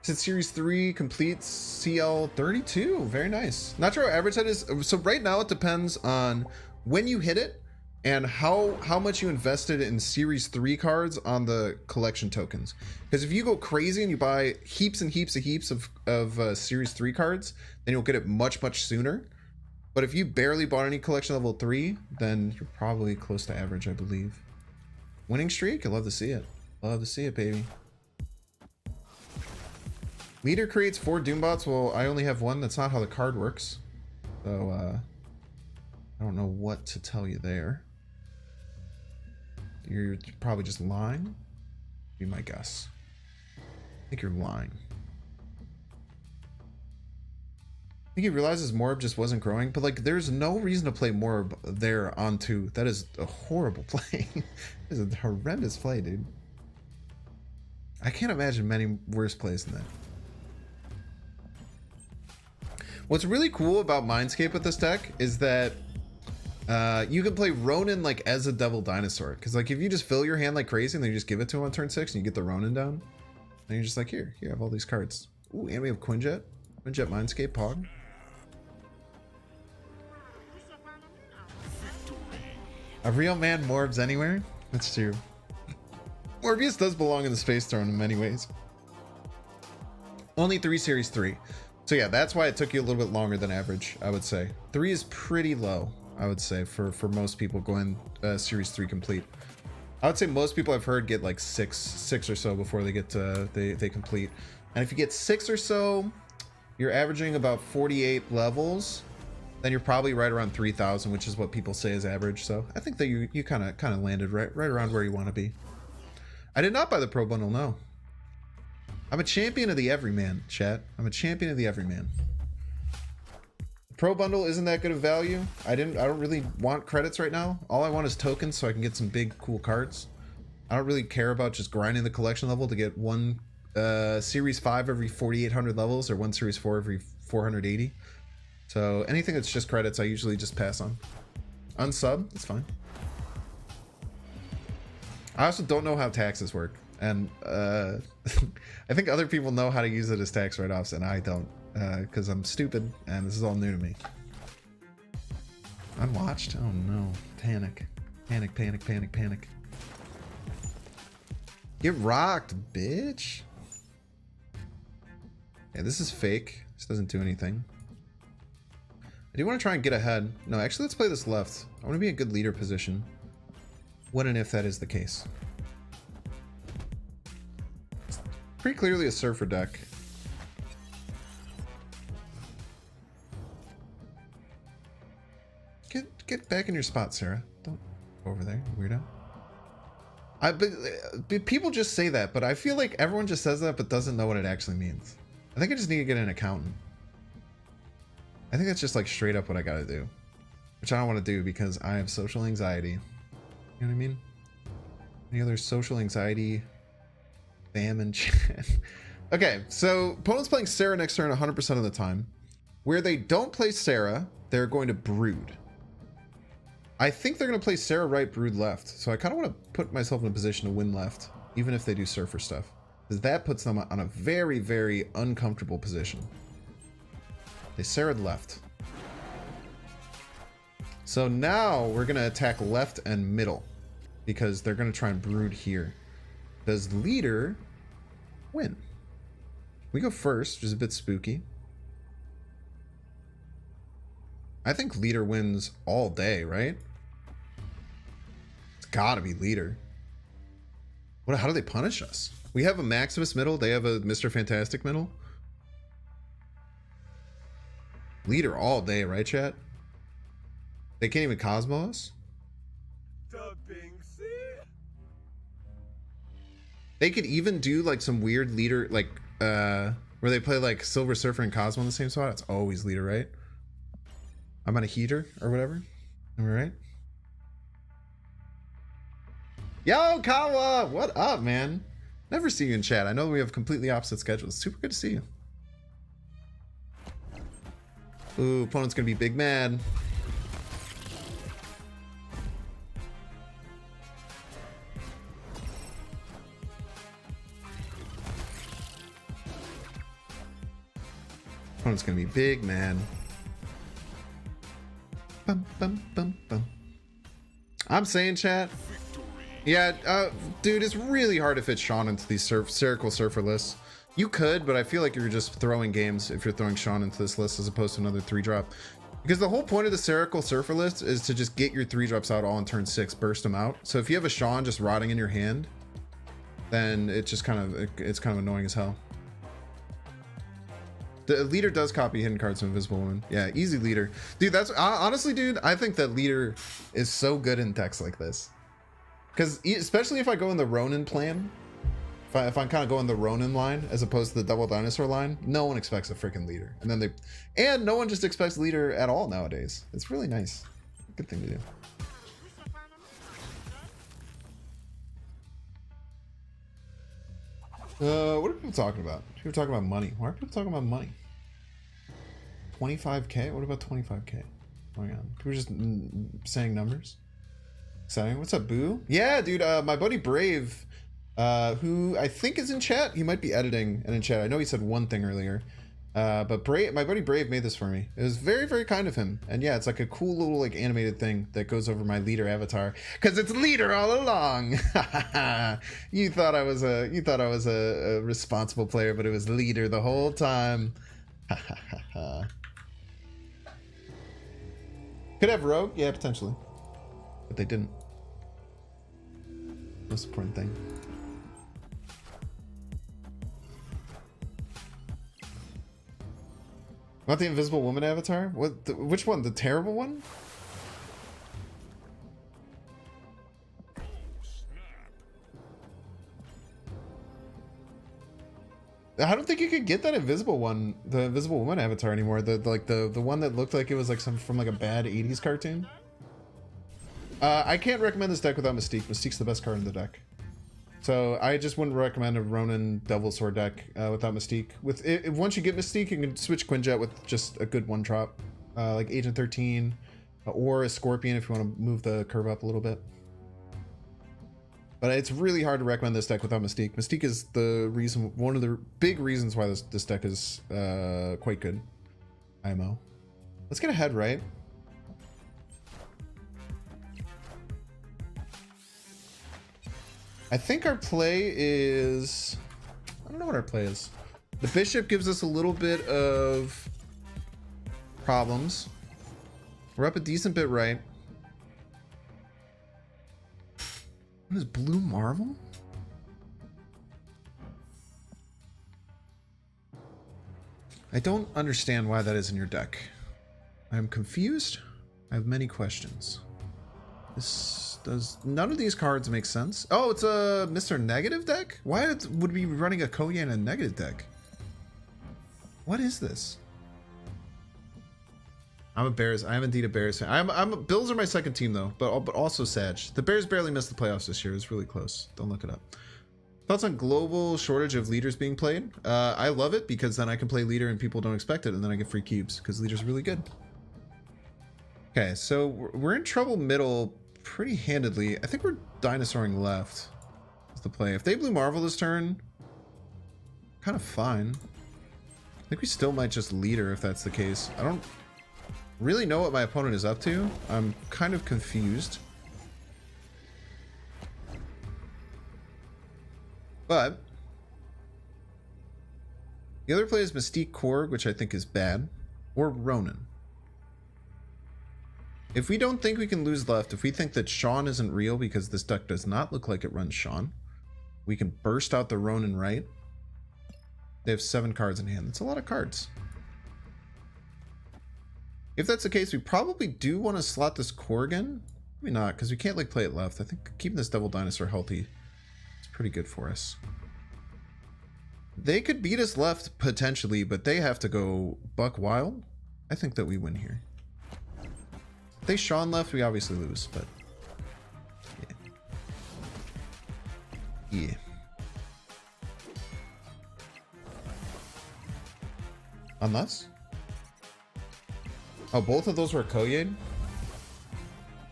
Since Series 3 completes CL 32. Very nice. Not sure how average that is. So right now it depends on when you hit it and how much you invested in Series 3 cards on the collection tokens. Because if you go crazy and you buy heaps and heaps of Series 3 cards, then you'll get it much sooner. But if you barely bought any collection level 3, then you're probably close to average, I believe. Winning streak? I love to see it. Love to see it, baby. Leader creates 4 Doombots. Well, I only have 1. That's not how the card works. So, I don't know what to tell you there. You're probably just lying. Be my guess. I think you're lying. I think he realizes Morb just wasn't growing, but like there's no reason to play Morb there on 2. That is a horrible play. This is a horrendous play, dude. I can't imagine many worse plays than that. What's really cool about Mindscape with this deck is that you can play Ronan like as a devil dinosaur. Because like if you just fill your hand like crazy and then you just give it to him on turn 6 and you get the Ronan down, and you're just like, here, I have all these cards. Ooh, and we have Quinjet. Quinjet Mindscape Pog. A real man Morbs anywhere? That's true. Morbius does belong in the Space Throne in many ways. Only 3 Series 3. So yeah, that's why it took you a little bit longer than average, I would say. 3 is pretty low, I would say, for most people going Series 3 complete. I would say most people I've heard get like six or so before they get they complete. And if you get 6 or so, you're averaging about 48 levels. Then you're probably right around 3,000, which is what people say is average. So I think that you kind of landed right around where you want to be. I did not buy the Pro Bundle, no. I'm a champion of the everyman, chat. I'm a champion of the everyman. Pro Bundle isn't that good of value. I don't really want credits right now. All I want is tokens so I can get some big cool cards. I don't really care about just grinding the collection level to get one Series 5 every 4,800 levels or one Series 4 every 480. So anything that's just credits, I usually just pass on. Unsub, it's fine. I also don't know how taxes work. And I think other people know how to use it as tax write-offs, and I don't. Because I'm stupid, and this is all new to me. Unwatched? Oh no. Panic. Panic, panic, panic, panic. Get rocked, bitch. Yeah, this is fake. This doesn't do anything. I do want to try and get ahead. No, actually, let's play this left. I want to be in a good leader position. When and if that is the case. It's pretty clearly a surfer deck. Get back in your spot, Sarah. Don't go over there, weirdo. People just say that, but I feel like everyone just says that but doesn't know what it actually means. I think I just need to get an accountant. I think that's just like straight up what I gotta do. Which I don't want to do because I have social anxiety. You know what I mean? Any other social anxiety spam and chat? Okay, so opponent's playing Sarah next turn 100% of the time. Where they don't play Sarah, they're going to Brood. I think they're going to play Sarah right, Brood left. So I kind of want to put myself in a position to win left, even if they do Surfer stuff. Because that puts them on a very, very uncomfortable position. They Sarah'd left. So now we're going to attack left and middle. Because they're going to try and Brood here. Does leader win? We go first, which is a bit spooky. I think leader wins all day, right? It's gotta be leader. How do they punish us? We have a Maximus middle, they have a Mr. Fantastic middle. Leader all day, right, chat? They can't even Cosmo us? They could even do like some weird leader, like where they play like Silver Surfer and Cosmo in the same spot. It's always leader, right? I'm on a heater or whatever. Am I right? Yo, Kawa! What up, man? Never see you in chat. I know we have completely opposite schedules. Super good to see you. Ooh, opponent's gonna be big mad. Opponent's gonna be big mad. Bum, bum, bum, bum. I'm saying, chat. Yeah, dude, it's really hard to fit Sean into these Spherical Surfer lists. You could, but I feel like you're just throwing games if you're throwing Sean into this list as opposed to another 3-drop. Because the whole point of the Spherical Surfer list is to just get your 3-drops out all on turn 6, burst them out. So if you have a Sean just rotting in your hand, then it's just it's kind of annoying as hell. The leader does copy hidden cards from Invisible Woman. Yeah, easy leader. Dude, that's honestly, dude, I think that leader is so good in decks like this. Because especially if I go in the Ronin plan, if I'm kind of going the Ronin line as opposed to the double dinosaur line, no one expects a freaking leader. And no one just expects leader at all nowadays. It's really nice. Good thing to do. What are people talking about? People talking about money. Why are people talking about money? 25K? What about 25K? Oh my god. People just saying numbers? Exciting. What's up, Boo? Yeah, dude, my buddy Brave, who I think is in chat. He might be editing and in chat. I know he said one thing earlier. But my buddy Brave made this for me. It was very, very kind of him. And yeah, it's like a cool little like animated thing that goes over my leader avatar. Cause it's leader all along. You thought I was a responsible player, but it was leader the whole time. Could have rogue, yeah, potentially. But they didn't. Most important thing. What, the Invisible Woman avatar? Which one? The terrible one? I don't think you could get that Invisible one, the Invisible Woman avatar anymore. The one that looked like it was like from like a bad 80s cartoon. I can't recommend this deck without Mystique. Mystique's the best card in the deck. So I just wouldn't recommend a Ronin Devil Sword deck without Mystique. Once you get Mystique, you can switch Quinjet with just a good one-drop, like Agent 13, or a Scorpion if you want to move the curve up a little bit. But it's really hard to recommend this deck without Mystique. Mystique is one of the big reasons why this deck is quite good. IMO. Let's get ahead, right? I think our play is... I don't know what our play is. The bishop gives us a little bit of problems. We're up a decent bit right. What is Blue Marvel? I don't understand why that is in your deck. I'm confused. I have many questions. None of these cards make sense. Oh, it's a Mr. Negative deck? Why would we be running a Koya in a negative deck? What is this? I'm a Bears. I am indeed a Bears fan. Bills are my second team though, but also Sag. The Bears barely missed the playoffs this year. It was really close. Don't look it up. Thoughts on global shortage of leaders being played? I love it because then I can play leader and people don't expect it, and then I get free cubes because leader's really good. Okay, so we're in trouble middle pretty handedly. I think we're dinosauring left is the play. If they Blue Marvel this turn, kind of fine. I think we still might just leader if that's the case. I don't really know what my opponent is up to. I'm kind of confused. But the other play is Mystique Korg, which I think is bad, or Ronin. If we don't think we can lose left, if we think that Sean isn't real because this deck does not look like it runs Sean, we can burst out the Ronin right. They have 7 cards in hand. That's a lot of cards. If that's the case, we probably do want to slot this Korg in. Maybe not, because we can't like play it left. I think keeping this Devil Dinosaur healthy is pretty good for us. They could beat us left potentially, but they have to go buck wild. I think that we win here. If they Sean left, we obviously lose, but yeah. Unless Oh, both of those were Koyade?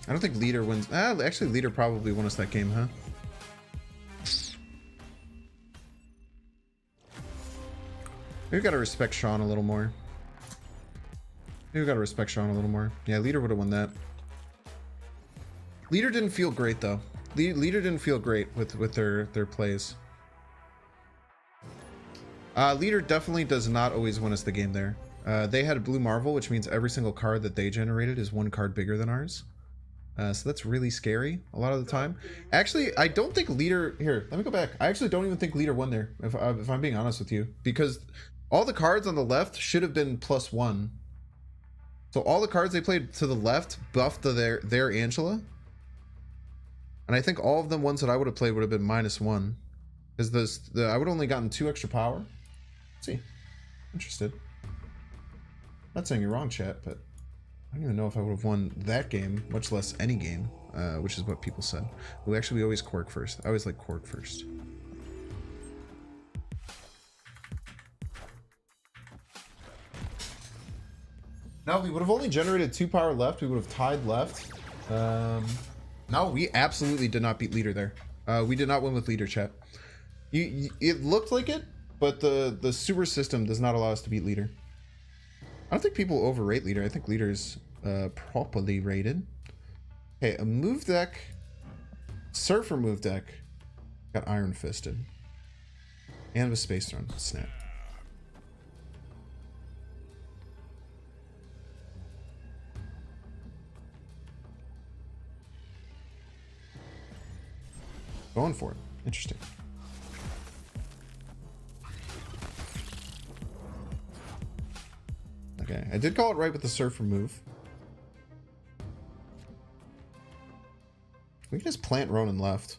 I don't think leader wins. Actually, leader probably won us that game, huh? Maybe we gotta respect Sean a little more. Maybe we gotta respect Sean a little more. Yeah, leader would have won that. Leader didn't feel great though. Leader didn't feel great with their plays. Leader definitely does not always win us the game there. They had a blue marvel, which means every single card that they generated is one card bigger than ours. So that's really scary a lot of the time. Actually, I don't think leader... Here, let me go back. I actually don't even think leader won there, if I'm being honest with you. Because all the cards on the left should have been +1. So all the cards they played to the left buffed their Angela. And I think all of them ones that I would have played would have been -1. Because I would have only gotten 2 extra power. Let's see. Interested. Not saying you're wrong, chat, but I don't even know if I would have won that game, much less any game, which is what people said. We always Quark first. I always like Quark first. No, we would have only generated 2 power left. We would have tied left. No, we absolutely did not beat leader there. We did not win with leader, chat. It looked like it, but the super system does not allow us to beat leader. I don't think people overrate leader. I think leader is properly rated. Okay, a move deck, surfer move deck, got iron fisted, and with space throne. Snap. Going for it. Interesting. Okay, I did call it right with the surfer move. We can just plant Ronan left.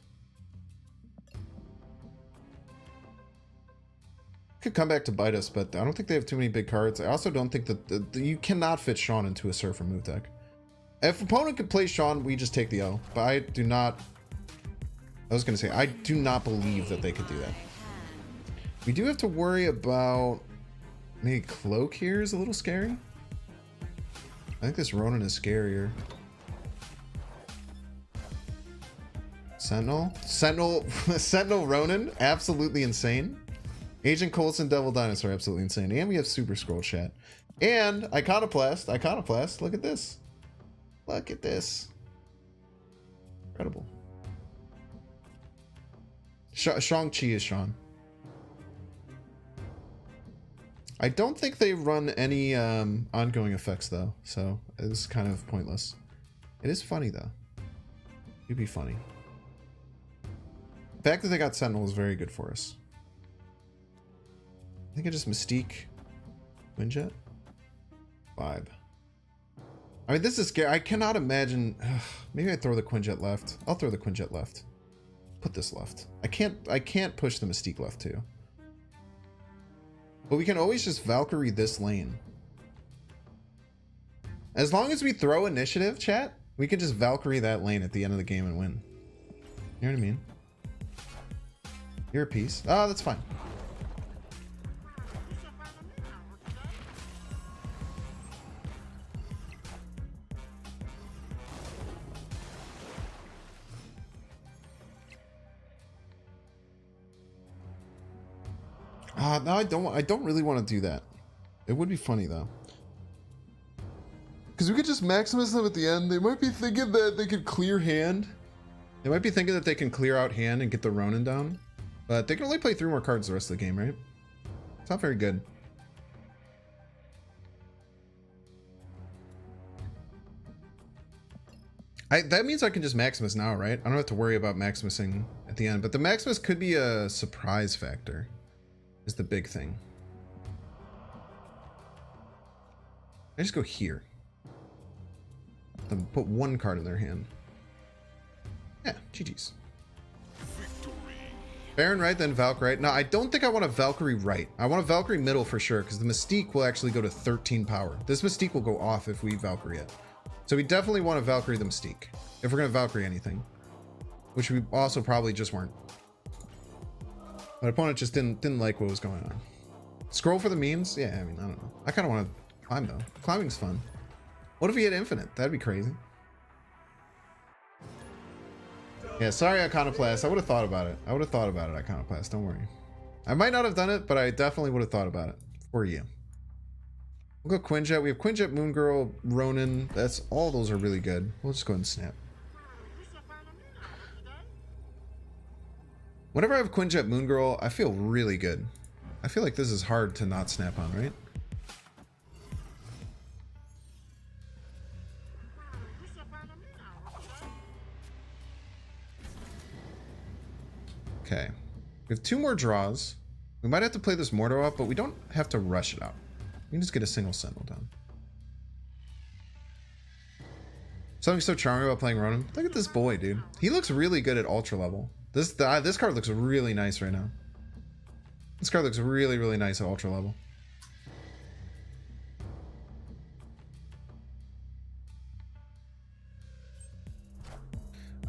Could come back to bite us, but I don't think they have too many big cards. I also don't think that you cannot fit Sean into a surfer move deck. If opponent could play Sean, we just take the L. But I do not... I was going to say, I do not believe that they could do that. We do have to worry about... Maybe Cloak here is a little scary. I think this Ronan is scarier. Sentinel? Sentinel Ronan? Absolutely insane. Agent Coulson, Devil Dinosaur, absolutely insane. And we have Super Scroll chat. And Iconoplast, look at this. Look at this. Incredible. Shang-Chi is Sean. I don't think they run any ongoing effects though, so it's kind of pointless. It is funny though. It'd be funny. The fact that they got Sentinel is very good for us. I think I just Mystique Windjet vibe. I mean, this is scary. I cannot imagine. Maybe I throw the Quinjet left. I'll throw the Quinjet left. Put this left. I can't push the Mystique left too. But we can always just Valkyrie this lane. As long as we throw initiative, chat, we can just Valkyrie that lane at the end of the game and win. You know what I mean? You're a piece. Oh, that's fine. No, I don't really want to do that. It would be funny though. Because we could just Maximus them at the end. They might be thinking that they could clear hand. They might be thinking that they can clear out hand and get the Ronin down. But they can only play 3 more cards the rest of the game, right? It's not very good. That means I can just Maximus now, right? I don't have to worry about Maximusing at the end. But the Maximus could be a surprise factor. Is the big thing. I just go here. Then put 1 card in their hand. Yeah, GG's. Baron right, then Valk right. No, I don't think I want a Valkyrie right. I want a Valkyrie middle for sure, because the Mystique will actually go to 13 power. This Mystique will go off if we Valkyrie it. So we definitely want to Valkyrie the Mystique. If we're going to Valkyrie anything. Which we also probably just weren't. My opponent just didn't like what was going on. Scroll for the memes? Yeah, I mean, I don't know. I kind of want to climb though. Climbing's fun. What if he had infinite? That'd be crazy. Yeah, sorry, Iconoplast. I would have thought about it. Iconoplast. Don't worry. I might not have done it, but I definitely would have thought about it for you. We'll go Quinjet. We have Quinjet, Moon Girl, Ronan. That's all. Those are really good. We'll just go ahead and snap. Whenever I have Quinjet, Moon Girl, I feel really good. I feel like this is hard to not snap on, right? Okay. We have 2 more draws. We might have to play this Mortar up, but we don't have to rush it out. We can just get a single Sentinel done. Something so charming about playing Ronan. Look at this boy, dude. He looks really good at Ultra level. This card looks really nice right now. This card looks really, really nice at Ultra level.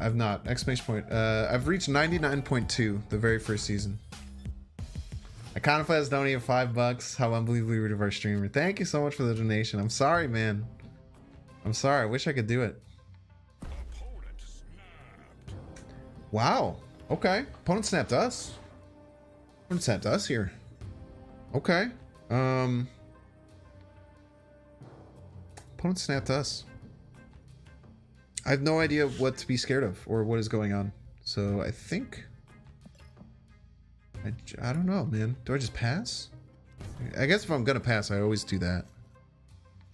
I've not. Exclamation point. I've reached 99.2 the very first season. Iconoclast donated $5. How unbelievably rude of our streamer. Thank you so much for the donation. I'm sorry, man. I'm sorry. I wish I could do it. Wow. Okay. Opponent snapped us. Opponent snapped us here. Okay. Opponent snapped us. I have no idea what to be scared of or what is going on. So I think... I don't know, man. Do I just pass? I guess if I'm gonna pass, I always do that.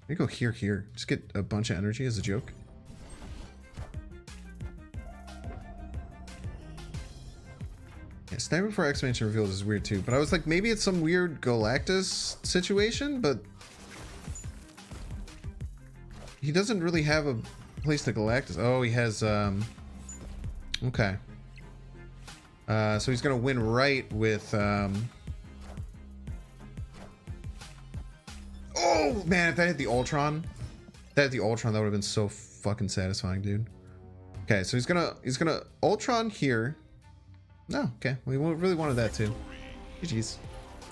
Maybe go here. Just get a bunch of energy as a joke. Yeah, Sniper before Expansion reveals is weird too. But I was like, maybe it's some weird Galactus situation, but... he doesn't really have a place to Galactus. Oh, he has, okay. So he's gonna win right with, oh man, if that hit the Ultron, that would have been so fucking satisfying, dude. Okay, so he's gonna Ultron here. No, okay, we really wanted that too. GG's.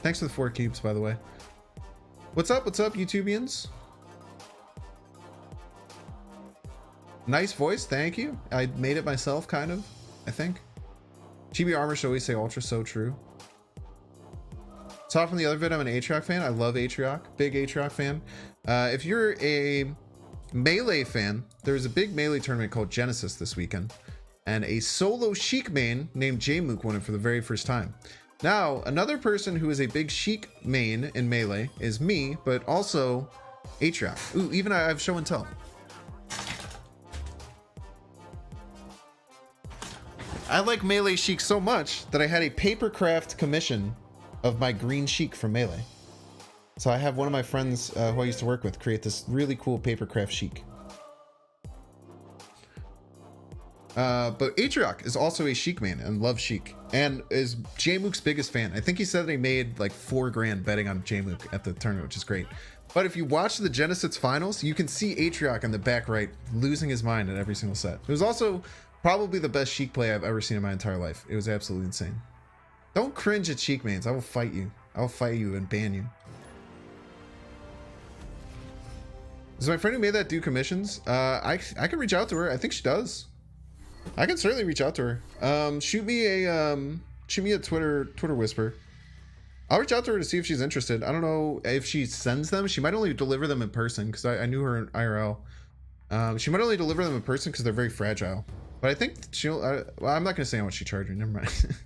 Thanks for the 4 cubes, by the way. What's up, YouTubians? Nice voice, thank you. I made it myself, kind of, I think. Chibi Armor should always say Ultra, so true. Saw from the other vid, I'm an Atrioc fan. I love Atrioc, big Atrioc fan. If you're a Melee fan, there's a big Melee tournament called Genesis this weekend. And a solo Sheik main named Jmook won it for the very first time. Now, another person who is a big Sheik main in Melee is me, but also Atrioc. Ooh, even I have show and tell. I like Melee Sheik so much that I had a papercraft commission of my green Sheik from Melee. So I have one of my friends who I used to work with create this really cool papercraft Sheik. But Atrioc is also a Sheik man and loves Sheik and is Jmook's biggest fan. I think he said that he made like $4 grand betting on Jmook at the tournament, which is great. But if you watch the Genesis finals, you can see Atrioc in the back right losing his mind at every single set. It was also probably the best Sheik play I've ever seen in my entire life. It was absolutely insane. Don't cringe at Sheik mains. I will fight you. I will fight you and ban you. Does my friend who made that do commissions? I can reach out to her. I think she does. I can certainly reach out to her. Shoot me a Twitter whisper. I'll reach out to her to see if she's interested. I don't know if she sends them. She might only deliver them in person because I knew her in IRL. She might only deliver them in person because they're very fragile. But I think she'll... well, I'm not going to say how much she charged me. Never mind.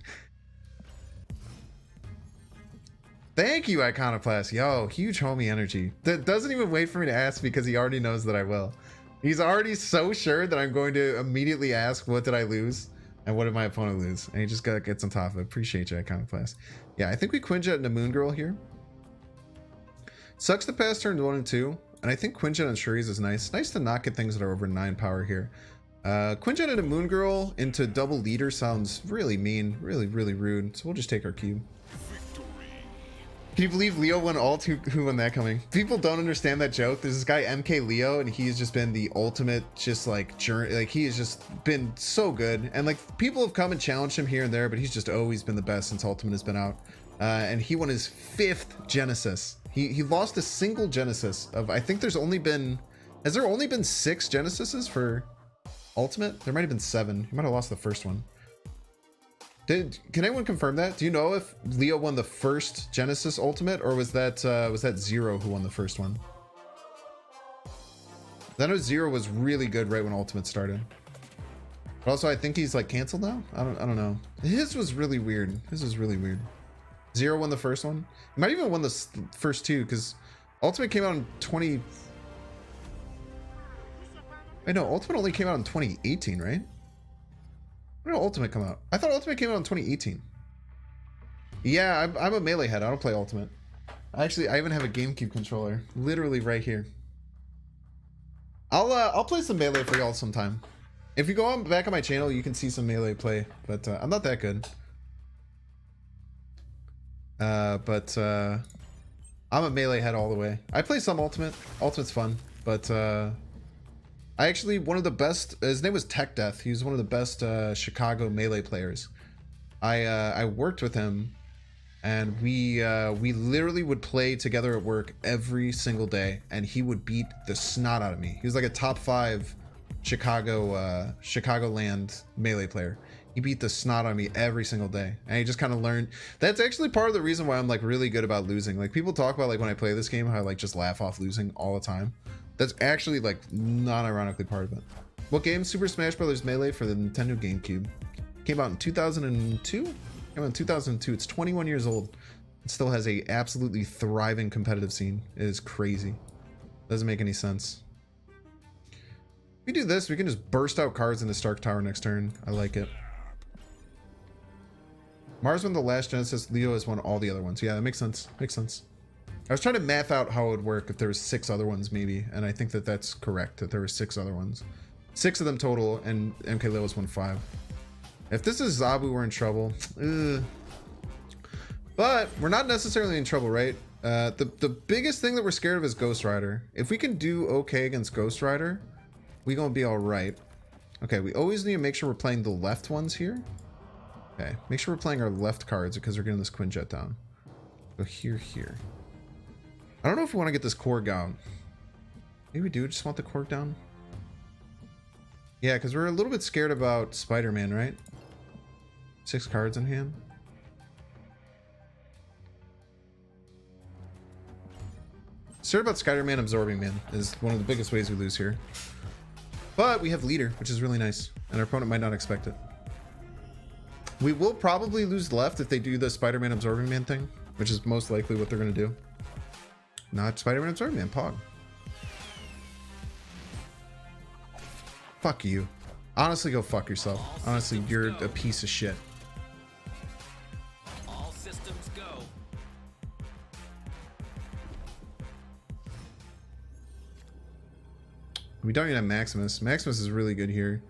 Thank you, Iconoclast. Yo, huge homie energy. That doesn't even wait for me to ask because he already knows that I will. He's already so sure that I'm going to immediately ask, what did I lose? And what did my opponent lose? And he just gets on top of it. Appreciate you, Iconoclast. Yeah, I think we Quinjet into Moon Girl here. Sucks the past turns 1 and 2. And I think Quinjet on Shuri's is nice. Nice to not get things that are over 9 power here. Quinjet into Moon Girl into double leader sounds really mean. Really, really rude. So we'll just take our cube. Can you believe Leo won ult? Who won that coming? People don't understand that joke. There's this guy MK Leo, and he's just been the ultimate, just like journey. Like he has just been so good, and like people have come and challenged him here and there, but he's just always been the best since Ultimate has been out. And he won his 5th Genesis. He lost a single Genesis of. I think there's only been Has there only been 6 Genesises for Ultimate? There might have been 7. You might have lost the first one. Can anyone confirm that? Do you know if Leo won the first Genesis Ultimate, or was that Zero who won the first one? I know Zero was really good right when Ultimate started. But also, I think he's like canceled now. I don't know. His was really weird. His was really weird. Zero won the first one. He might even won the first 2 because Ultimate came out in 20. I know Ultimate only came out in 2018, right? When did Ultimate come out? I thought Ultimate came out in 2018. Yeah, I'm a melee head. I don't play Ultimate. Actually, I even have a GameCube controller, literally right here. I'll play some melee for y'all sometime. If you go on back on my channel, you can see some melee play, but I'm not that good. I'm a melee head all the way. I play some Ultimate. Ultimate's fun, but I actually, one of the best, his name was Tech Death. He was one of the best Chicago melee players. I worked with him, and we literally would play together at work every single day, and he would beat the snot out of me. He was like a top 5 Chicagoland melee player. He beat the snot on me every single day, and he just kind of learned. That's actually part of the reason why I'm like really good about losing. Like people talk about like when I play this game how I like just laugh off losing all the time. That's actually like non-ironically part of it. What game? Super Smash Bros. Melee for the Nintendo GameCube. Came out in 2002? Came out in 2002. It's 21 years old. It still has a absolutely thriving competitive scene. It is crazy. Doesn't make any sense. If we do this, we can just burst out cards into Stark Tower next turn. I like it. Mars won the last Genesis. Leo has won all the other ones. Yeah, that makes sense. Makes sense. I was trying to math out how it would work if there was 6 other ones maybe, and I think that that's correct, that there were 6 other ones. 6 of them total, and MK Leo's won 5. If this is Zabu, we're in trouble. Ugh. But we're not necessarily in trouble, right? The biggest thing that we're scared of is Ghost Rider. If we can do okay against Ghost Rider, we gonna be all right. Okay, we always need to make sure we're playing the left ones here. Okay, make sure we're playing our left cards because we're getting this Quinjet down. Go here. I don't know if we want to get this Korg down. Maybe we do just want the Korg down. Yeah, because we're a little bit scared about Spider-Man, right? 6 cards in hand. Scared about Spider-Man absorbing man is one of the biggest ways we lose here. But we have leader, which is really nice, and our opponent might not expect it. We will probably lose left if they do the Spider-Man absorbing man thing, which is most likely what they're going to do. Not Spider-Man absorbing man, Pog. Fuck you. Honestly, go fuck yourself. Honestly, you're a piece of shit. All systems go. We don't even have Maximus. Maximus is really good here,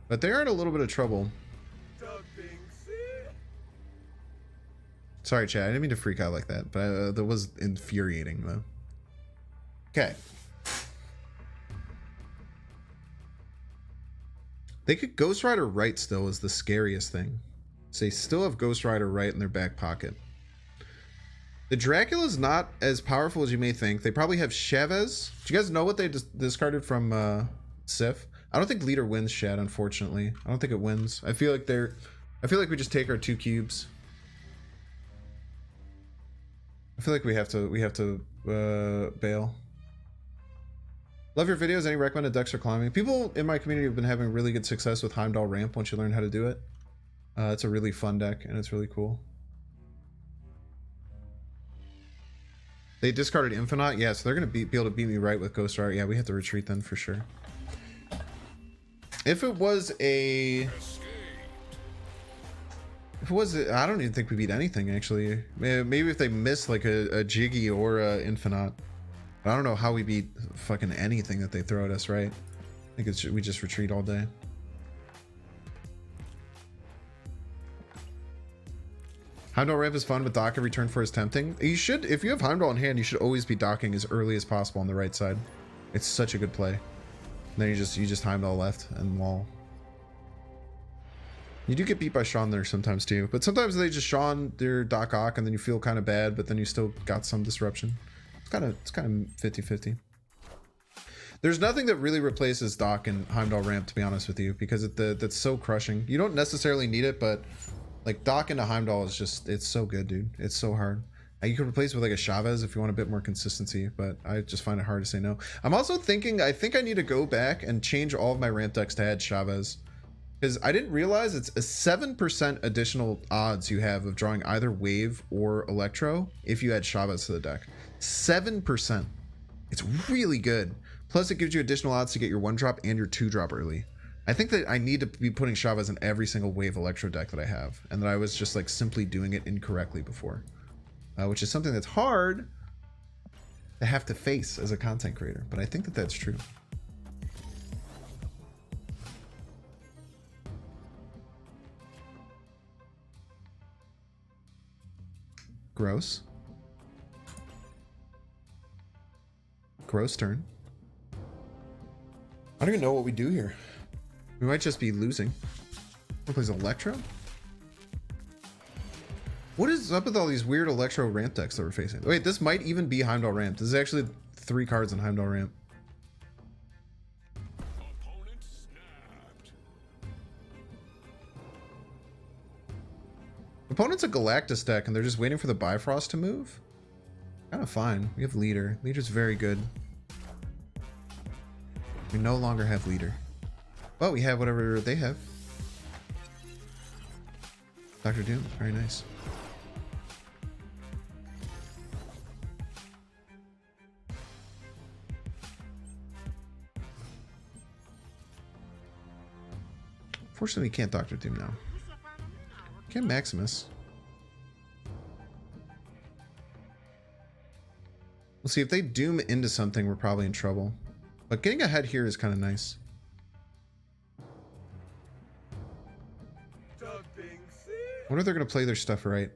but they are in a little bit of trouble. Sorry, chat. I didn't mean to freak out like that, but that was infuriating, though. Okay. They could Ghost Rider right still is the scariest thing. So they still have Ghost Rider right in their back pocket. The Dracula's not as powerful as you may think. They probably have Chavez. Do you guys know what they discarded from Sif? I don't think leader wins, Shad, unfortunately. I don't think it wins. I feel like we just take our 2 cubes. I feel like we have to bail. Love your videos. Any recommended decks for climbing? People in my community have been having really good success with Heimdall Ramp once you learn how to do it. It's a really fun deck and it's really cool. They discarded Infinite. Yeah, so they're going to be able to beat me right with Ghost Rider. Yeah, we have to retreat then for sure. If it was a... I don't even think we beat anything, actually. Maybe if they missed like a Jiggy or a Infinite. But I don't know how we beat fucking anything that they throw at us, right? I think we just retreat all day. Heimdall Ramp is fun, but dock every turn for is tempting. You should, if you have Heimdall in hand, you should always be docking as early as possible on the right side. It's such a good play. And then you just Heimdall left and wall. You do get beat by Sean there sometimes too, but sometimes they just Sean their Doc Ock and then you feel kind of bad, but then you still got some disruption. It's kind of 50-50. There's nothing that really replaces Dock and Heimdall ramp, to be honest with you, because that's so crushing. You don't necessarily need it, but like Dock into Heimdall is just, it's so good, dude. It's so hard. You could replace it with like a Chavez if you want a bit more consistency, but I just find it hard to say no. I'm also thinking, I think I need to go back and change all of my ramp decks to add Chavez. Because I didn't realize it's a 7% additional odds you have of drawing either Wave or Electro if you add Chavez to the deck. 7%. It's really good. Plus it gives you additional odds to get your 1-drop and your 2-drop early. I think that I need to be putting Chavez in every single Wave Electro deck that I have, and that I was just like simply doing it incorrectly before. Which is something that's hard to have to face as a content creator, but I think that that's true. Gross. Gross turn. I don't even know what we do here. We might just be losing. Who plays Electro? What is up with all these weird Electro ramp decks that we're facing? Wait, this might even be Heimdall ramp. This is actually 3 cards in Heimdall ramp. Opponent snapped. Opponent's a Galactus deck and they're just waiting for the Bifrost to move? Kind of fine. We have Leader. Leader's very good. We no longer have Leader. Well, we have whatever they have. Dr. Doom. Very nice. Fortunately, we can't Dr. Doom now. Can Maximus. We'll see if they Doom into something, we're probably in trouble. But getting ahead here is kind of nice. I wonder if they're going to play their stuff right.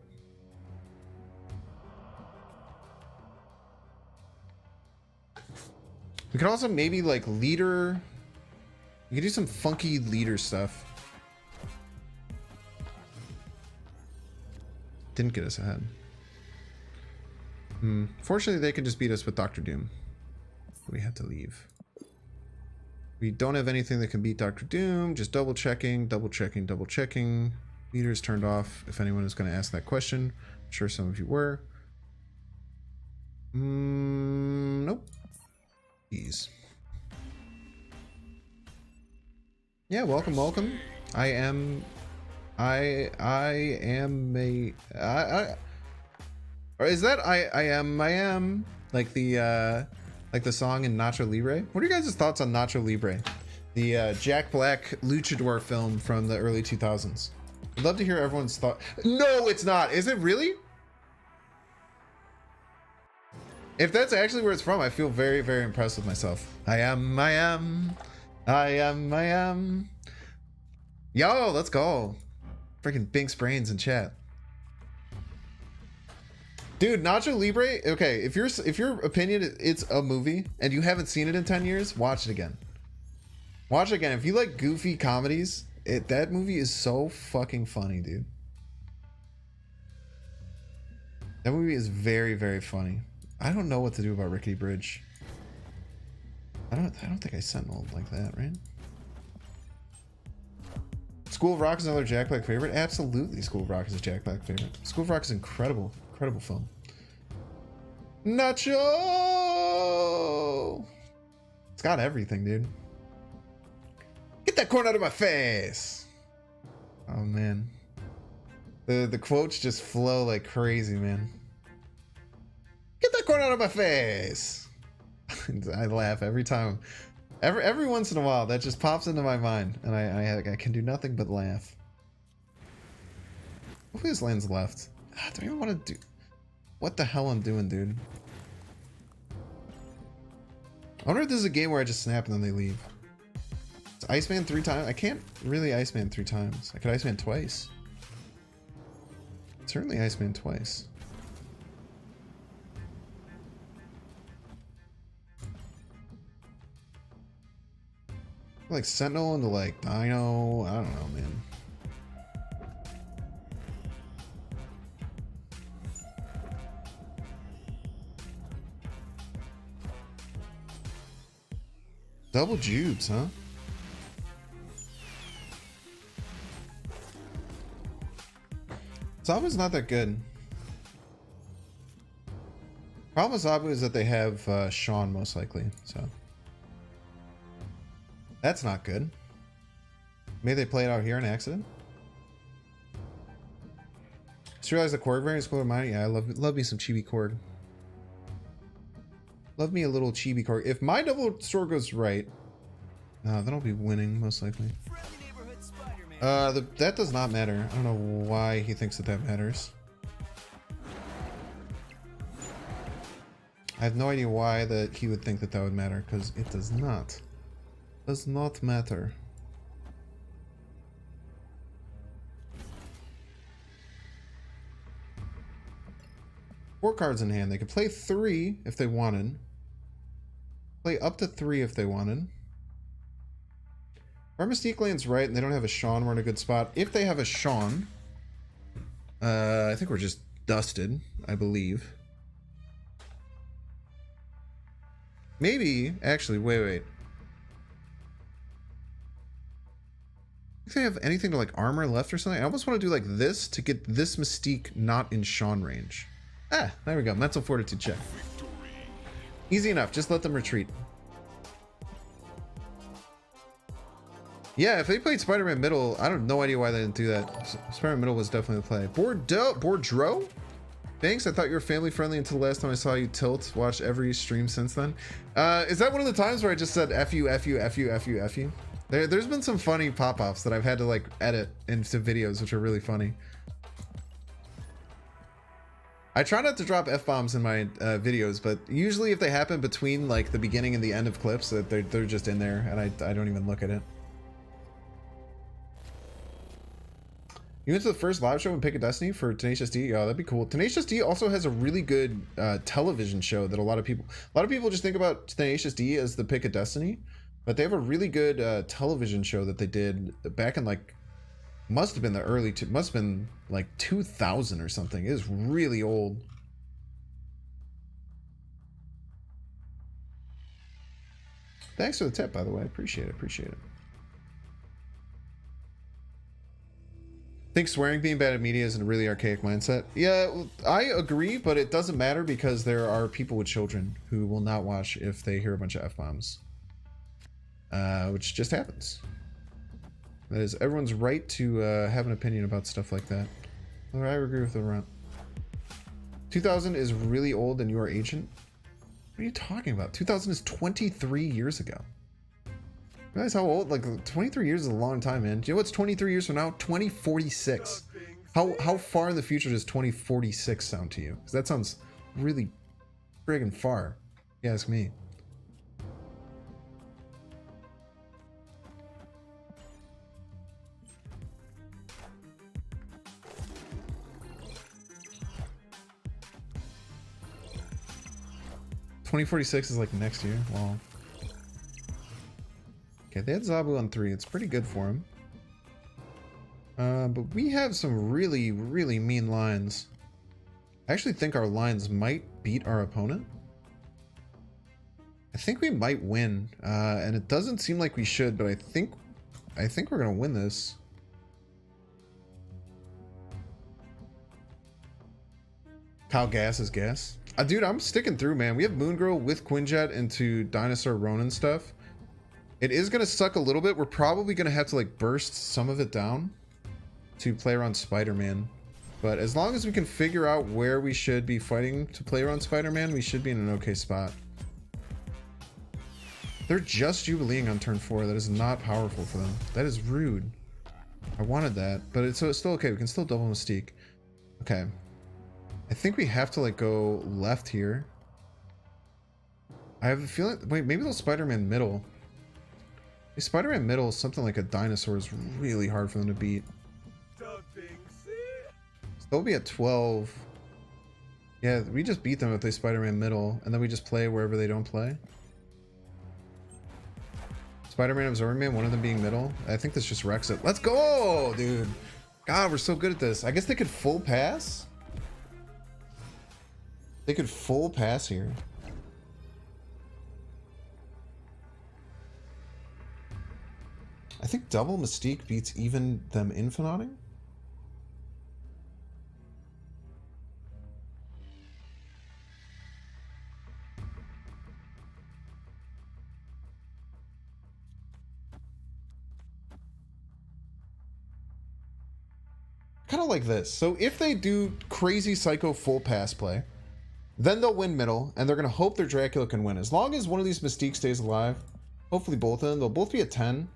We could also maybe like Leader. You could do some funky Leader stuff. Didn't get us ahead. Fortunately, they can just beat us with Dr. Doom. We have to leave. We don't have anything that can beat Dr. Doom. Just double checking, double checking, double checking. Leader's turned off if anyone is going to ask that question. I'm sure some of you were. Nope. Jeez. Yeah, welcome, welcome. I am a or is that I am like the song in Nacho Libre? What are you guys' thoughts on Nacho Libre? The Jack Black luchador film from the early 2000s. I'd love to hear everyone's thought. No, it's not. Is it really? If that's actually where it's from, I feel very, very impressed with myself. I am. Yo, let's go. Freaking Bink's brains in chat. Dude, Nacho Libre, okay, if your opinion it's a movie and you haven't seen it in 10 years, watch it again. Watch it again. If you like goofy comedies, that movie is so fucking funny, dude. That movie is very, very funny. I don't know what to do about Rickety Bridge. I don't think I sentineled like that, right? School of Rock is another Jack Black favorite. Absolutely, School of Rock is a Jack Black favorite. School of Rock is incredible, incredible film. Nacho! It's got everything, dude. Get that corn out of my face! Oh man, the quotes just flow like crazy, man. Get that corn out of my face! I laugh every time. Every once in a while, that just pops into my mind, and I can do nothing but laugh. Hopefully this lands left. I don't even want to do... What the hell I'm doing, dude? I wonder if this is a game where I just snap and then they leave. It's Iceman 3 times? I can't really Iceman 3 times. I could Iceman twice. Certainly Iceman twice. Like Sentinel into like Dino. I don't know, man. Double jubes, huh? Zabu's not that good. Problem with Zabu is that they have Sean most likely, so that's not good. Maybe they play it out here on accident. Just realized the Korg variant is cooler than mine. Yeah, I love me some Chibi Korg. Love me a little Chibi Korg. If my double store goes right, no, then I'll be winning most likely. That does not matter. I don't know why he thinks that that matters. I have no idea why that he would think that that would matter, because it does not. Does not matter. Four cards in hand. They could play 3 if they wanted. Play up to 3 if they wanted. Our Mystique lands right and they don't have a Sean, we're in a good spot. If they have a Sean, I think we're just dusted, I believe. Maybe, actually, wait. If they have anything to like armor left or something, I almost want to do like this to get this Mystique not in Sean range. Ah, there we go. Mental fortitude check. Easy enough. Just let them retreat. Yeah, if they played Spider-Man middle, I don't no idea why they didn't do that. Spider-Man middle was definitely the play. Bordro? Thanks. I thought you were family friendly until the last time I saw you tilt. Watched every stream since then. Is that one of the times where I just said F you, F you, F you, F you, F you? There's been some funny pop-offs that I've had to like edit into videos, which are really funny. I try not to drop F-bombs in my videos, but usually if they happen between like the beginning and the end of clips, they're just in there and I don't even look at it. You went to the first live show in Pick a Destiny for Tenacious D? Oh, that'd be cool. Tenacious D also has a really good television show that a lot of people just think about Tenacious D as the Pick a Destiny, but they have a really good television show that they did back in like, must have been the early, must have been like 2000 or something. It is really old. Thanks for the tip, by the way. Appreciate it. I think swearing being bad at media is a really archaic mindset. Yeah, I agree, but it doesn't matter because there are people with children who will not watch if they hear a bunch of F-bombs. Which just happens. That is everyone's right to have an opinion about stuff like that. I agree with the run. 2000 is really old and you are ancient? What are you talking about? 2000 is 23 years ago. You realize how old? Like 23 years is a long time, man. Do you know what's 23 years from now? 2046. How far in the future does 2046 sound to you? Because that sounds really friggin' far, if you ask me. $2046 is like next year. Wow. Okay, they had Zabu on 3. It's pretty good for him. But we have some really, really mean lines. I actually think our lines might beat our opponent. I think we might win. And it doesn't seem like we should, but I think we're gonna win this. How gas is gas. Dude, I'm sticking through, man. We have Moon Girl with Quinjet into Dinosaur Ronin stuff. It is going to suck a little bit. We're probably going to have to like burst some of it down to play around Spider-Man. But as long as we can figure out where we should be fighting to play around Spider-Man, we should be in an okay spot. They're just Jubileeing on turn 4. That is not powerful for them. That is rude. I wanted that, but it's still okay. We can still double Mystique. Okay. I think we have to like go left here. I have a feeling, wait, maybe they'll Spider-Man middle. Spider-Man middle is something like a dinosaur is really hard for them to beat. So they'll be at 12. Yeah, we just beat them if they Spider-Man middle, and then we just play wherever they don't play. Spider-Man Absorbing Man, one of them being middle. I think this just wrecks it. Let's go, dude. God, we're so good at this. I guess they could full pass. They could full pass here. I think double Mystique beats even them Infinauting. Kind of like this. So if they do crazy psycho full pass play, then they'll win middle, and they're going to hope their Dracula can win. As long as one of these Mystique stays alive, hopefully both of them, they'll both be at 10.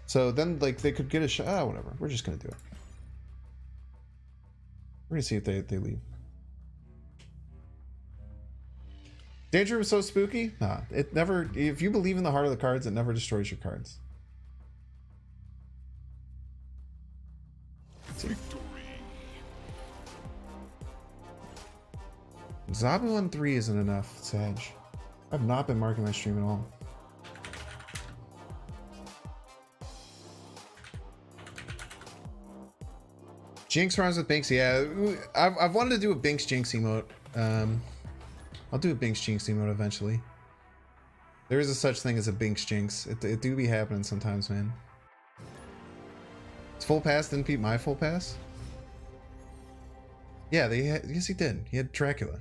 So then, like, they could get a shot. Ah, whatever. We're just going to do it. We're going to see if they leave. Danger Room is so spooky? Nah, it never... If you believe in the heart of the cards, it never destroys your cards. Zabu on 3 isn't enough, Sag. I've not been marking my stream at all. Jinx rhymes with Binks, yeah. I've wanted to do a Binks Jinx emote. I'll do a Binks Jinx emote eventually. There is a such thing as a Binks Jinx. It do be happening sometimes, man. His full pass didn't beat my full pass? Yeah, yes he did. He had Dracula.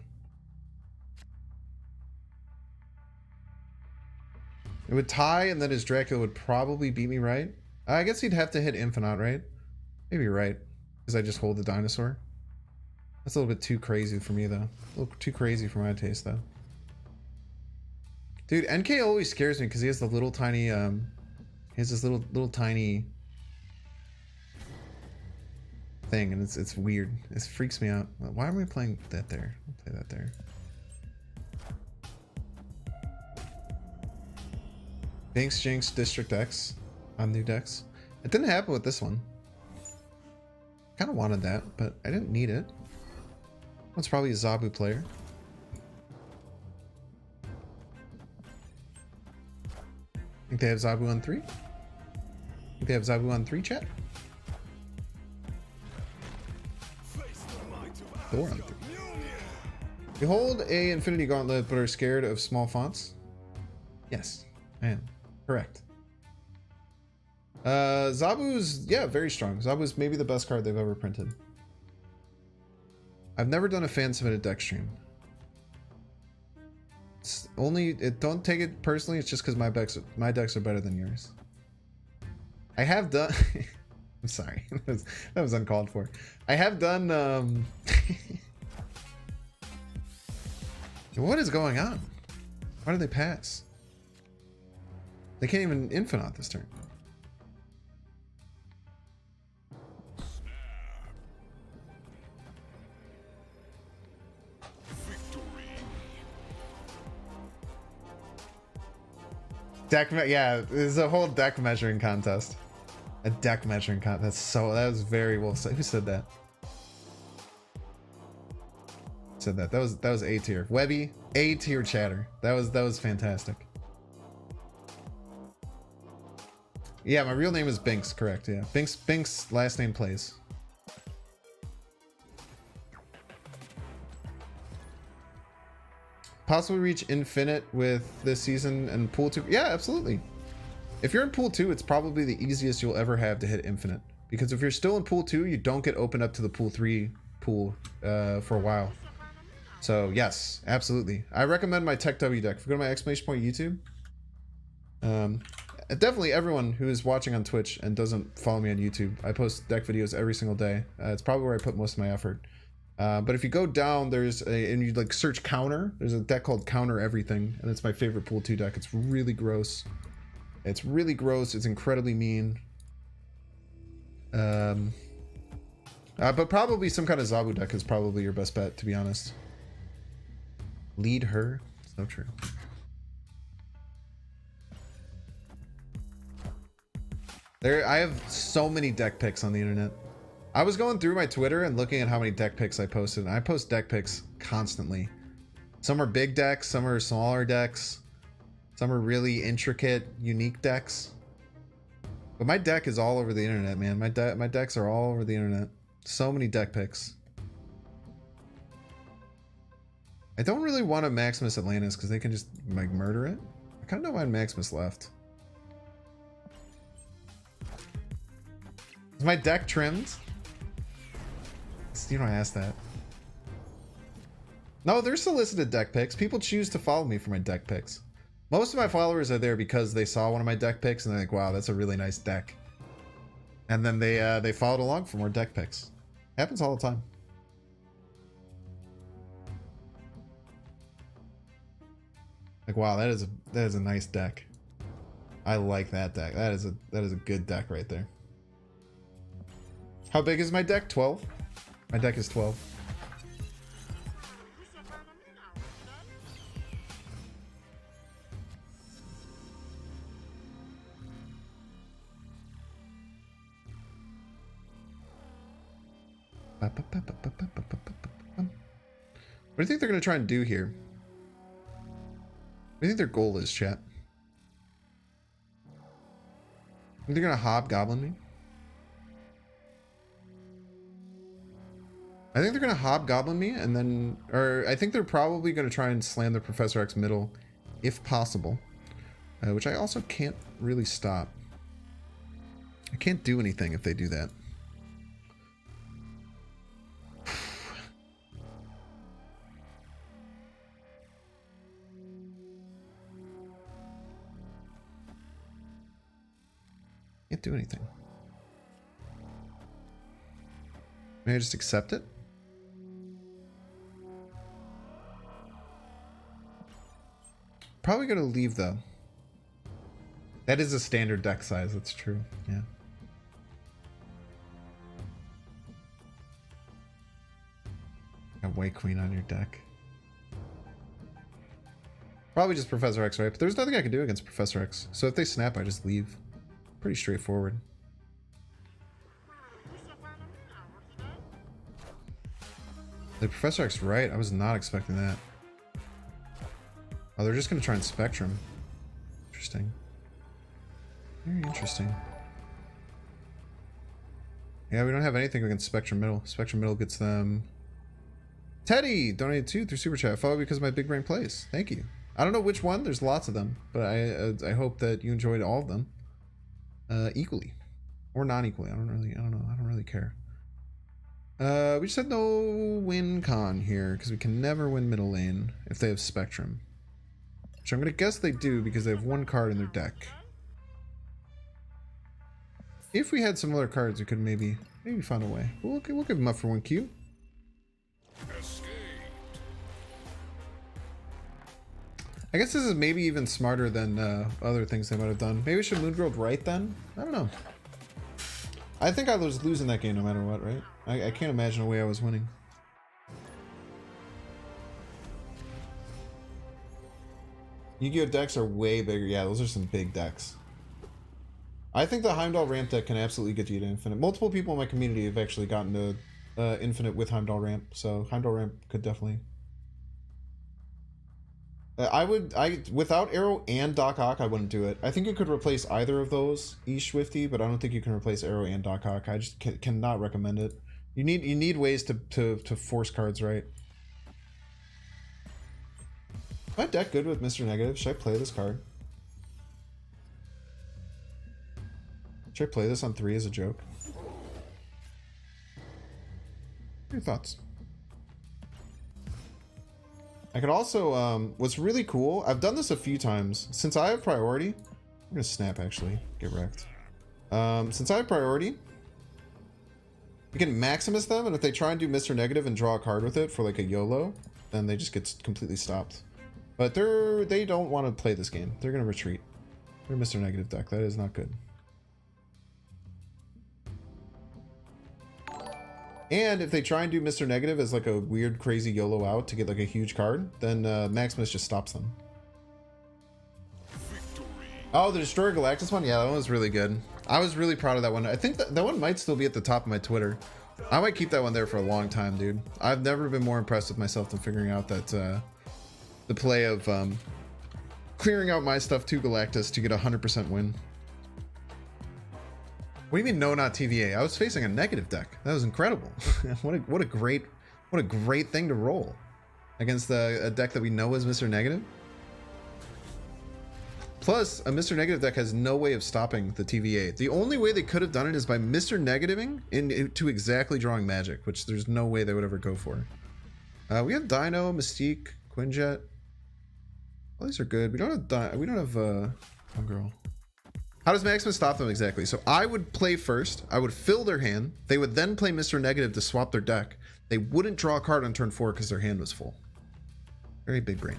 It would tie, and then his Dracula would probably beat me, right? I guess he'd have to hit Infinite, right? Maybe you're right. Because I just hold the dinosaur. That's a little bit too crazy for me, though. A little too crazy for my taste, though. Dude, NK always scares me because he has the little tiny, he has this little tiny thing, and it's weird. It freaks me out. Why am I playing that there? I'll play that there. Binks Jinx District X on new decks. It didn't happen with this one. Kind of wanted that, but I didn't need it. That's probably a Zabu player. Think they have Zabu on 3? Think they have Zabu on 3, chat? 4 on 3. You hold a Infinity Gauntlet but are scared of small fonts? Yes, I am. Correct. Zabu's, yeah, very strong. Zabu's maybe the best card they've ever printed. I've never done a fan submitted deck stream. It's only, don't take it personally, it's just because my decks are better than yours. I have done I'm sorry, that was uncalled for. I have done what is going on? Why did they pass? They can't even Infinite this turn. Deck, yeah, there's a whole deck measuring contest. A deck measuring contest. That was very well said. Who said that? Said that. That was A tier. Webby, A tier chatter. That was fantastic. Yeah, my real name is Binks, correct, yeah. Binks last name plays. Possibly reach Infinite with this season and Pool 2. Yeah, absolutely. If you're in Pool 2, it's probably the easiest you'll ever have to hit Infinite. Because if you're still in Pool 2, you don't get opened up to the Pool 3 pool for a while. So, yes, absolutely. I recommend my Tech W deck. If you go to my exclamation point YouTube, definitely everyone who is watching on Twitch and doesn't follow me on YouTube, I post deck videos every single day. It's probably where I put most of my effort. But if you go down, and you like search Counter, there's a deck called Counter Everything, and it's my favorite Pool 2 deck. It's really gross. It's really gross. It's incredibly mean. But probably some kind of Zabu deck is probably your best bet, to be honest. Lead her. So true. I have so many deck picks on the internet. I was going through my Twitter and looking at how many deck picks I posted, and I post deck picks constantly. Some are big decks, some are smaller decks, some are really intricate, unique decks. But my deck is all over the internet, man. My decks are all over the internet. So many deck picks. I don't really want a Maximus Atlantis because they can just like murder it. I kind of don't mind Maximus left. Is my deck trimmed? You don't ask that. No, they're solicited deck picks. People choose to follow me for my deck picks. Most of my followers are there because they saw one of my deck picks and they're like, wow, that's a really nice deck. And then they followed along for more deck picks. Happens all the time. Like, wow, that is a nice deck. I like that deck. That is a good deck right there. How big is my deck? 12? My deck is 12. What do you think they're going to try and do here? What do you think their goal is, chat? Think they're going to hobgoblin me? I think they're going to hobgoblin me and then... Or I think they're probably going to try and slam the Professor X middle, if possible. Which I also can't really stop. I can't do anything if they do that. Can't do anything. May I just accept it? Probably gonna leave though. That is a standard deck size, that's true. Yeah. Got White Queen on your deck. Probably just Professor X, right? But there's nothing I can do against Professor X. So if they snap, I just leave. Pretty straightforward. The Professor X, right? I was not expecting that. Oh, they're just going to try and Spectrum. Interesting. Very interesting. Yeah, we don't have anything against Spectrum Middle. Spectrum Middle gets them... Teddy donated 2 through Super Chat. Follow because of my Big Brain plays. Thank you. I don't know which one. There's lots of them. But I hope that you enjoyed all of them. Equally. Or non-equally. I don't know. I don't really care. We just had no win con here because we can never win middle lane if they have Spectrum. Which I'm going to guess they do because they have one card in their deck. If we had some other cards, we could maybe find a way. We'll give them up for 1Q. I guess this is maybe even smarter than other things they might have done. Maybe we should Moongrove right then? I don't know. I think I was losing that game no matter what, right? I can't imagine a way I was winning. Yu-Gi-Oh! Decks are way bigger. Yeah, those are some big decks. I think the Heimdall ramp deck can absolutely get you to Infinite. Multiple people in my community have actually gotten to Infinite with Heimdall ramp, so Heimdall ramp could definitely... without Arrow and Doc Ock, I wouldn't do it. I think you could replace either of those, Swifty, but I don't think you can replace Arrow and Doc Ock. I just cannot recommend it. You need ways to force cards right. Is my deck good with Mr. Negative? Should I play this card? Should I play this on 3 as a joke? What are your thoughts? I could also, what's really cool, I've done this a few times. Since I have priority, I'm gonna snap actually, get wrecked. Since I have priority, you can Maximus them, and if they try and do Mr. Negative and draw a card with it for like a YOLO, then they just get completely stopped. But they don't want to play this game. They're gonna retreat. They're Mr. Negative deck, that is not good. And if they try and do Mr. Negative as like a weird, crazy YOLO out to get like a huge card, then Maximus just stops them. Victory. Oh, the Destroyer Galactus one? Yeah, that one was really good. I was really proud of that one. I think that one might still be at the top of my Twitter. I might keep that one there for a long time, dude. I've never been more impressed with myself than figuring out that the play of clearing out my stuff to Galactus to get a 100% win. What do you mean no, not TVA? I was facing a negative deck. That was incredible. what a great thing to roll against a deck that we know is Mr. Negative. Plus, a Mr. Negative deck has no way of stopping the TVA. The only way they could have done it is by Mr. Negativing into exactly drawing magic, which there's no way they would ever go for. We have Dino, Mystique, Quinjet. All these are good. We don't have oh girl. How does Maximus stop them exactly? So I would play first. I would fill their hand. They would then play Mr. Negative to swap their deck. They wouldn't draw a card on turn 4 because their hand was full. Very big brain.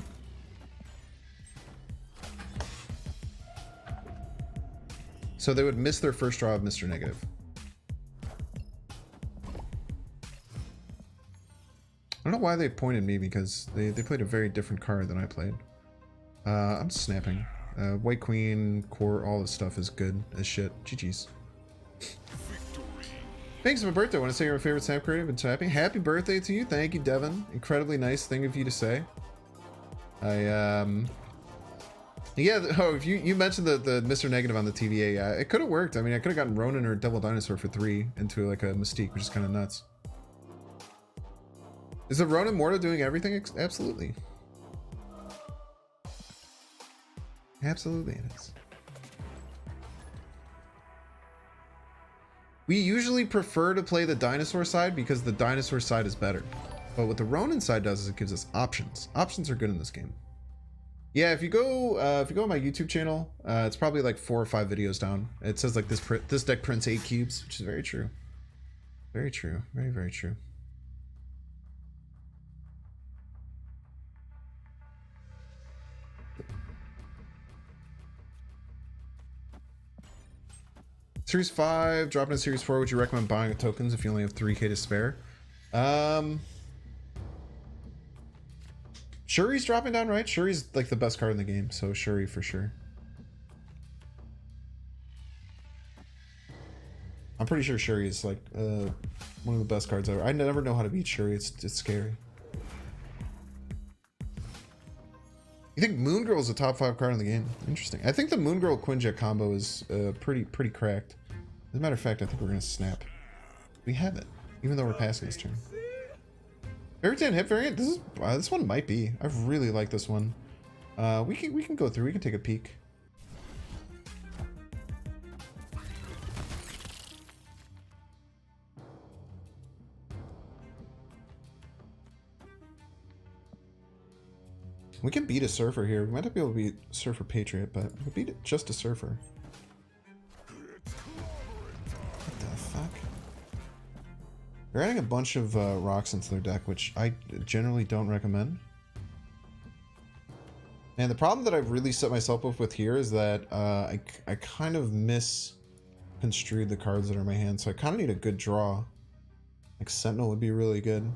So they would miss their first draw of Mr. Negative. I don't know why they pointed me, because they played a very different card than I played. I'm snapping. White Queen, core, all this stuff is good as shit. GG's. Thanks for my birthday. I want to say you're my favorite Snap creative and tapping. Happy birthday to you. Thank you, Devin. Incredibly nice thing of you to say. Yeah, oh, if you mentioned the Mr. Negative on the TVA, yeah, it could have worked. I mean, I could have gotten Ronan or Devil Dinosaur for 3 into like a Mystique, which is kind of nuts. Is the Ronan Morta doing everything? Absolutely. Absolutely it is. We usually prefer to play the dinosaur side because the dinosaur side is better. But what the Ronan side does is it gives us options. Options are good in this game. Yeah, if you go on my YouTube channel, it's probably like 4 or 5 videos down. It says like this deck prints 8 cubes, which is very true. Very true. Very, very true. Series 5, dropping in Series 4, would you recommend buying tokens if you only have 3k to spare? Shuri's dropping down, right? Shuri's like the best card in the game, so Shuri for sure. I'm pretty sure Shuri is like one of the best cards ever. I never know how to beat Shuri. It's scary. You think Moon Girl is a top 5 card in the game? Interesting. I think the Moon Girl Quinjet combo is pretty cracked. As a matter of fact, I think we're gonna snap. We have it, even though we're passing this turn. Fairy hip variant. This one might be. I really like this one. We can go through. We can take a peek. We can beat a Surfer here. We might not be able to beat Surfer Patriot, but we'll beat it just a Surfer. What the fuck? They're adding a bunch of rocks into their deck, which I generally don't recommend. And the problem that I've really set myself up with here is that I kind of misconstrued the cards that are in my hand, so I kind of need a good draw. Like Sentinel would be really good.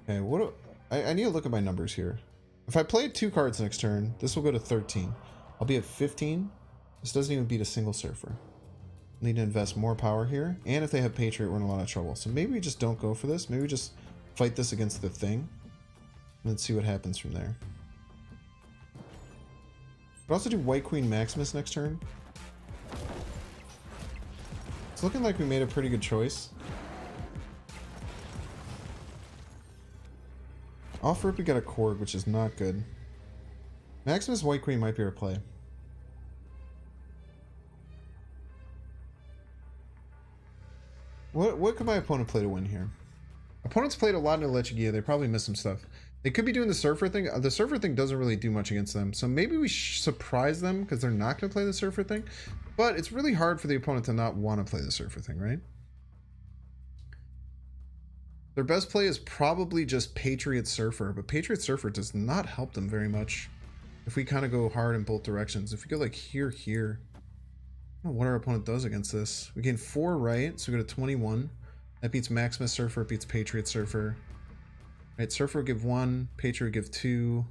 Okay, I need to look at my numbers here. If I played 2 cards next turn, this will go to 13. I'll be at 15. This doesn't even beat a single Surfer. Need to invest more power here. And if they have Patriot, we're in a lot of trouble. So maybe we just don't go for this. Maybe we just fight this against the thing. And then see what happens from there. But also do White Queen Maximus next turn. It's looking like we made a pretty good choice. Off rip, we got a Cord, which is not good. Maximus White Queen might be our play. What could my opponent play to win here? Opponents played a lot in Lechigia. They probably missed some stuff. They could be doing the Surfer thing. The Surfer thing doesn't really do much against them. So maybe we surprise them because they're not going to play the Surfer thing. But it's really hard for the opponent to not want to play the Surfer thing, right? Their best play is probably just Patriot Surfer, but Patriot Surfer does not help them very much if we kind of go hard in both directions. If we go like here, I don't know what our opponent does against this. We gain 4 right, so we go to 21. That beats Maximus Surfer, beats Patriot Surfer. Right, Surfer would give 1, Patriot would give 2.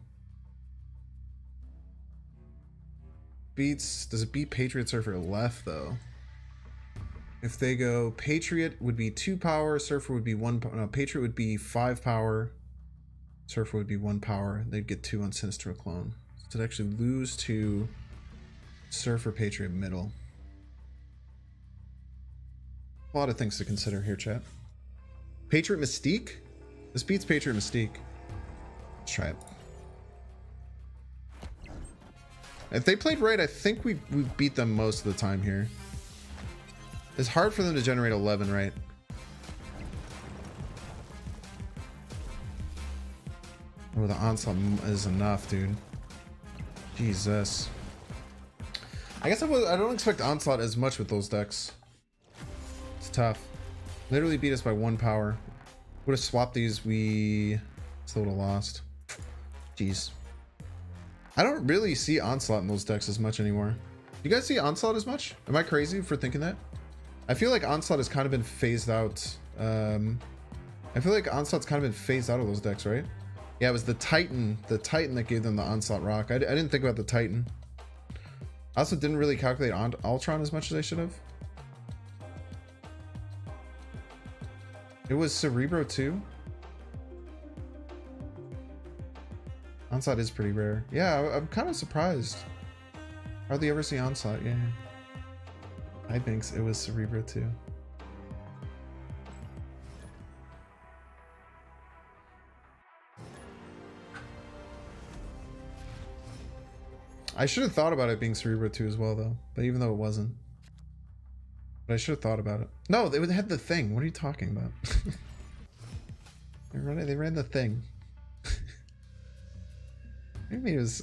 Does it beat Patriot Surfer left though? If they go, Patriot would be 2 power, Surfer would be 1, no, Patriot would be 5 power, Surfer would be 1 power, they'd get 2 on Sinister Clone. So they'd actually lose to Surfer, Patriot, middle. A lot of things to consider here, chat. Patriot Mystique? This beats Patriot Mystique. Let's try it. If they played right, I think we beat them most of the time here. It's hard for them to generate 11, right? Oh, the onslaught is enough, dude. Jesus. I guess I don't expect onslaught as much with those decks. It's tough. Literally beat us by 1 power. Would have swapped these, we still would have lost. Jeez. I don't really see onslaught in those decks as much anymore. You guys see onslaught as much? Am I crazy for thinking that? I feel like onslaught has kind of been phased out. I feel like onslaught's kind of been phased out of those decks, right? Yeah, it was the Titan that gave them the onslaught rock. I didn't think about the Titan. I also didn't really calculate on Ultron as much as I should have. It was Cerebro too. Onslaught is pretty rare. Yeah, I'm kind of surprised. Hardly ever see onslaught. Yeah. Hi Binks, it was Cerebro too. I should have thought about it being Cerebro 2 as well, though. But even though it wasn't. But I should have thought about it. No, they had the thing. What are you talking about? They ran the thing. Maybe it was...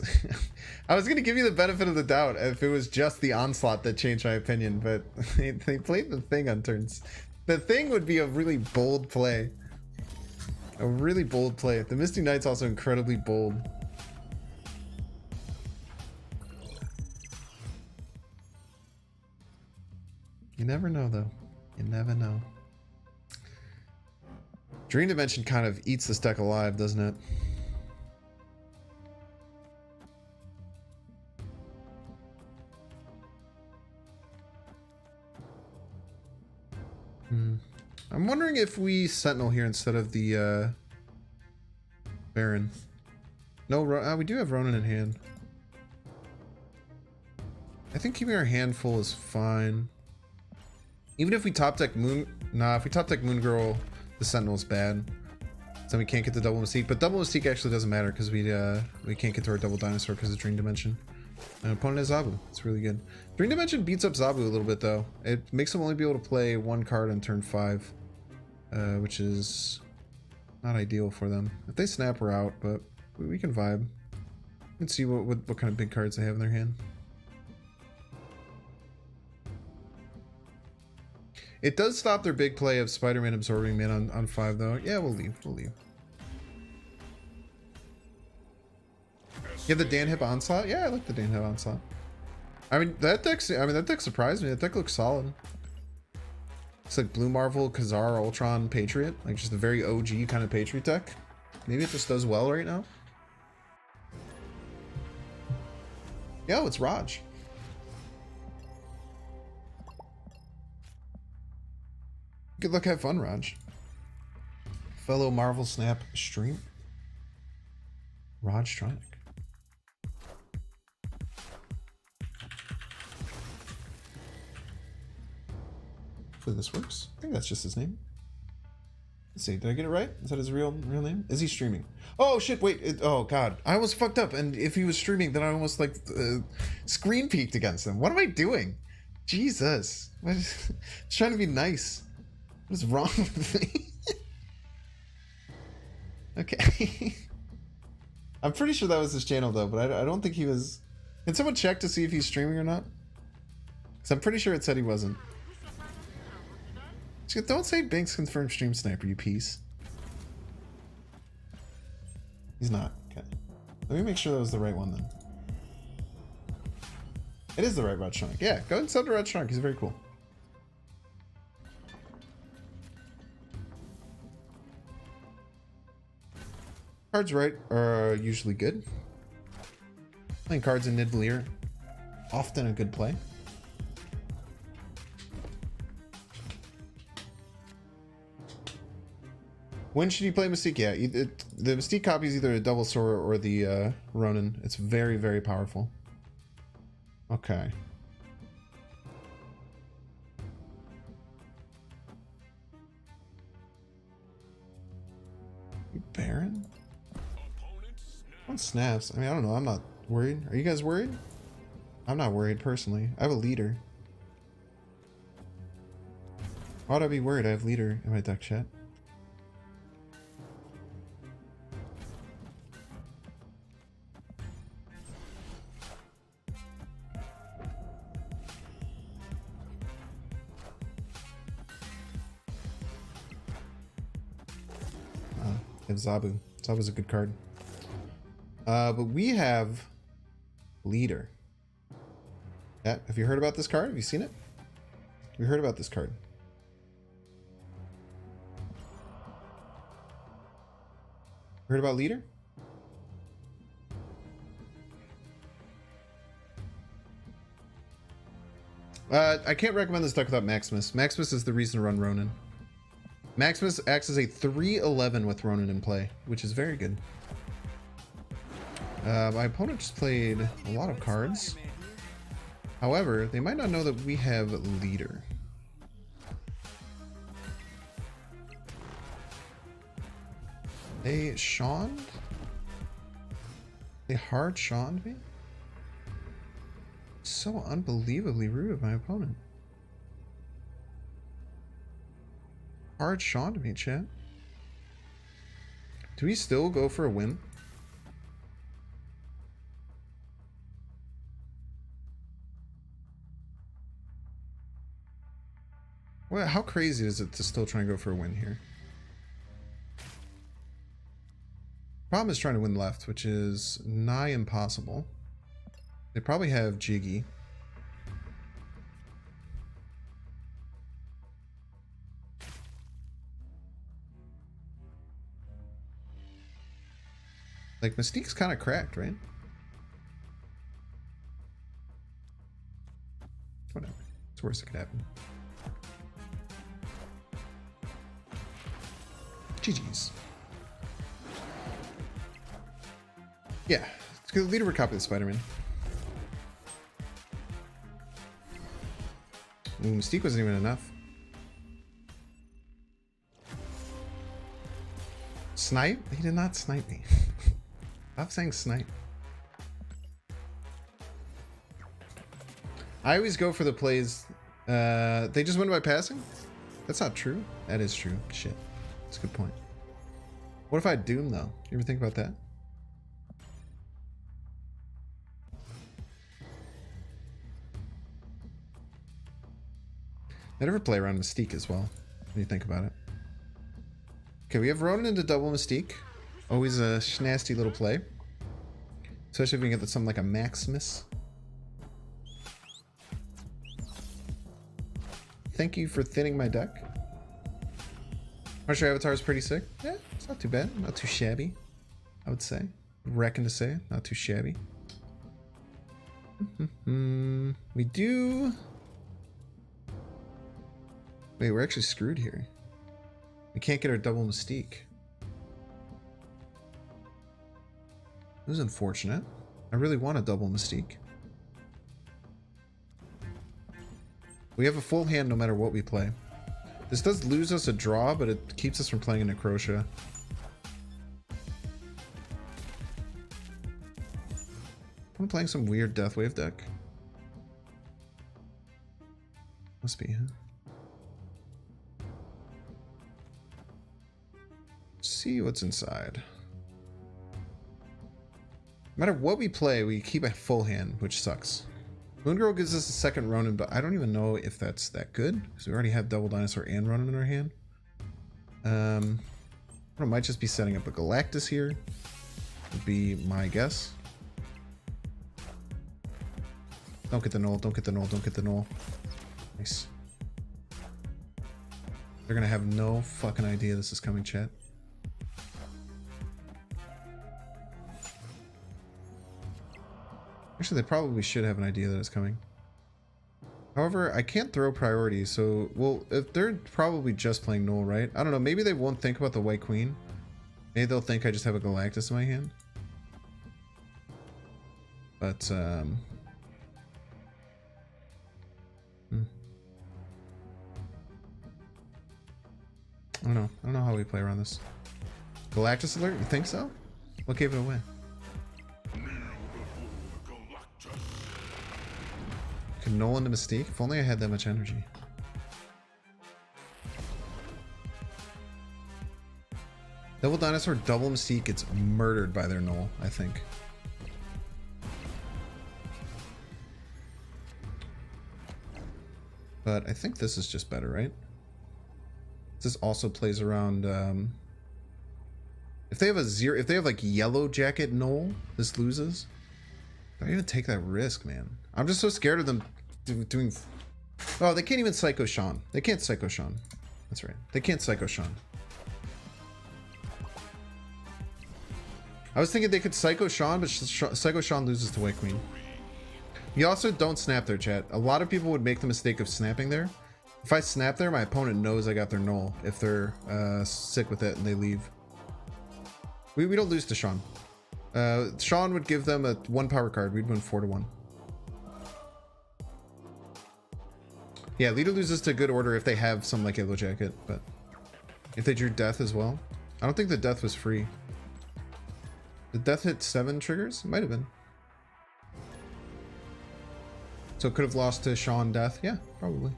I was going to give you the benefit of the doubt if it was just the onslaught that changed my opinion, but they played the thing on turns. The thing would be a really bold play. A really bold play. The Misty Knight's also incredibly bold. You never know, though. You never know. Dream Dimension kind of eats this deck alive, doesn't it? I'm wondering if we Sentinel here instead of the Baron. No, we do have Ronan in hand. I think keeping our hand full is fine. Even if we top deck Moon... Nah, if we top deck Moon Girl, the Sentinel's bad. So we can't get the Double Mystique. But Double Mystique actually doesn't matter because we can't get to our Double Dinosaur because of Dream Dimension. And opponent is Zabu. It's really good. Dream Dimension beats up Zabu a little bit though. It makes him only be able to play 1 card on turn 5. Which is not ideal for them. If they snap, we're out, but we can vibe. We can see what kind of big cards they have in their hand. It does stop their big play of Spider-Man absorbing man on 5 though. Yeah, we'll leave. You have the Dan Hip Onslaught? Yeah, I like the Dan Hip Onslaught. I mean that deck surprised me. That deck looks solid. It's like Blue Marvel, Khazar, Ultron, Patriot. Like just a very OG kind of Patriot deck. Maybe it just does well right now. Yo, it's Raj. Good luck, have fun, Raj. Fellow Marvel Snap stream. Raj Tronic. Hopefully this works. I think that's just his name. Let's see, did I get it right? Is that his real name? Is he streaming? Oh shit, wait, oh god. I almost fucked up, and if he was streaming, then I almost like screen peeked against him. What am I doing? Jesus. Just trying to be nice. What is wrong with me? Okay. I'm pretty sure that was his channel though, but I don't think he was... Can someone check to see if he's streaming or not? Because I'm pretty sure it said he wasn't. Don't say Binks confirmed stream sniper, you piece. He's not. Okay. Let me make sure that was the right one then. It is the right Red Shrunk. Yeah, go ahead and sub to Red Shrunk. He's very cool. Cards right are usually good. Playing cards in Nidavellir, often a good play. When should you play Mystique? Yeah, the Mystique copy is either a Double Sword or the Ronin. It's very, very powerful. Okay. Baron? On snaps. I mean, I don't know. I'm not worried. Are you guys worried? I'm not worried personally. I have a leader. Why would I be worried? I have leader in my deck, chat. I have Zabu. Zabu's a good card. But we have leader. Yeah, have you heard about this card? Have you seen it? Have you heard about this card? Heard about leader? I can't recommend this deck without Maximus. Maximus is the reason to run Ronan. Maximus acts as a 3/11 with Ronan in play, which is very good. My opponent just played a lot of cards. However, they might not know that we have leader. They Shawned? They hard Shawned me? So unbelievably rude of my opponent. Hard Shawned me, chat. Do we still go for a win? Well, how crazy is it to still try and go for a win here? Problem is trying to win left, which is nigh impossible. They probably have Jiggy. Like, Mystique's kind of cracked, right? Whatever. It's worse that could happen. GG's. Yeah, it's because the leader would copy the Spider-Man. Ooh, Mystique wasn't even enough. Snipe? He did not snipe me. Stop saying snipe. I always go for the plays. They just win by passing? That's not true. That is true. Shit. That's a good point. What if I Doom, though? You ever think about that? I never play around Mystique as well, when you think about it. Okay, we have Ronan into double Mystique. Always a nasty little play. Especially if we can get something like a Maximus. Thank you for thinning my deck. Martial Avatar is pretty sick. Yeah, it's not too bad. Not too shabby, I would say. Reckon to say. Not too shabby. We do... Wait, we're actually screwed here. We can't get our double Mystique. It was unfortunate. I really want a double Mystique. We have a full hand no matter what we play. This does lose us a draw, but it keeps us from playing a Necrotia. I'm playing some weird Deathwave deck. Must be, huh? See what's inside. No matter what we play, we keep a full hand, which sucks. Moongirl gives us a second Ronan, but I don't even know if that's that good, because we already have Double Dinosaur and Ronan in our hand. I might just be setting up a Galactus here, would be my guess. Don't get the null, don't get the null, don't get the null. Nice. They're gonna have no fucking idea this is coming, chat. Actually, they probably should have an idea that it's coming. However, I can't throw priorities, so... Well, if they're probably just playing null, right? I don't know, maybe they won't think about the White Queen. Maybe they'll think I just have a Galactus in my hand. But, I don't know. I don't know how we play around this. Galactus alert? You think so? What gave it away? Null into Mystique. If only I had that much energy. Double Dinosaur, double Mystique gets murdered by their Null, I think. But I think this is just better, right? This also plays around, if they have a zero, if they have like Yellow Jacket Null, this loses. Don't even take that risk, man. I'm just so scared of them doing... Oh, they can't even Psycho Sean. They can't Psycho Sean. That's right. They can't Psycho Sean. I was thinking they could Psycho Sean, but Psycho Sean loses to White Queen. You also don't snap there, chat. A lot of people would make the mistake of snapping there. If I snap there, my opponent knows I got their Null if they're sick with it and they leave. We don't lose to Sean. Sean would give them a 1 power card. We'd win 4-1. Yeah, leader loses to good order if they have some like Yellow Jacket, but if they drew death as well. I don't think the death was free. Did death hit 7 triggers? It might have been. So it could have lost to Sean death. Yeah, probably.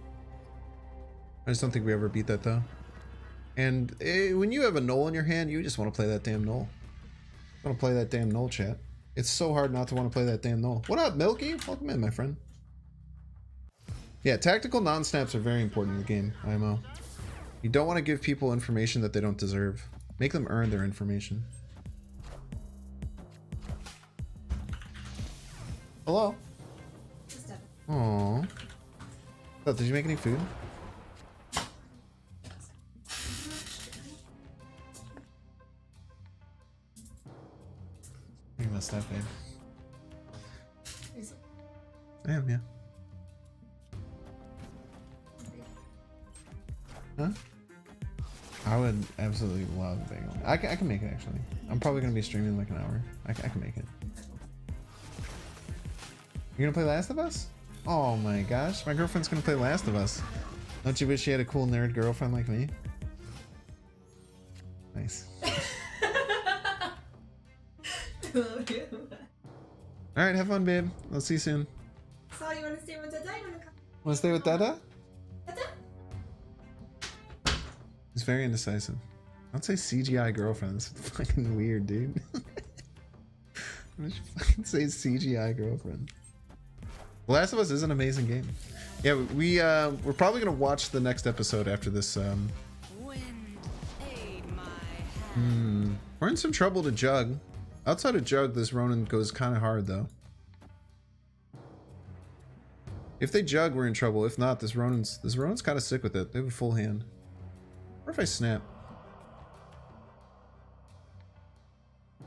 I just don't think we ever beat that though. And when you have a Null in your hand, you just want to play that damn Null. You want to play that damn Null, chat. It's so hard not to want to play that damn Null. What up, Milky? Welcome in, my friend. Yeah, tactical non-snaps are very important in the game, IMO. You don't want to give people information that they don't deserve. Make them earn their information. Hello? Aww. Oh, did you make any food? You must have, babe. I am, yeah. Huh? I would absolutely love bagel. I can make it actually. I'm probably gonna be streaming in like an hour. I can make it. You're gonna play Last of Us? Oh my gosh, my girlfriend's gonna play Last of Us. Don't you wish she had a cool nerd girlfriend like me? Nice. Alright, have fun, babe. I'll see you soon. So you wanna stay with Dada? You wanna come? Wanna stay with Dada? Dada? He's very indecisive. I'd say CGI girlfriend. That's fucking weird, dude. Why should fucking say CGI girlfriend? The Last of Us is an amazing game. Yeah, we're probably gonna watch the next episode after this. We're in some trouble to jug. Outside of jug, this Ronan goes kind of hard though. If they jug, we're in trouble. If not, this Ronan's kind of sick with it. They have a full hand. Or if I snap. I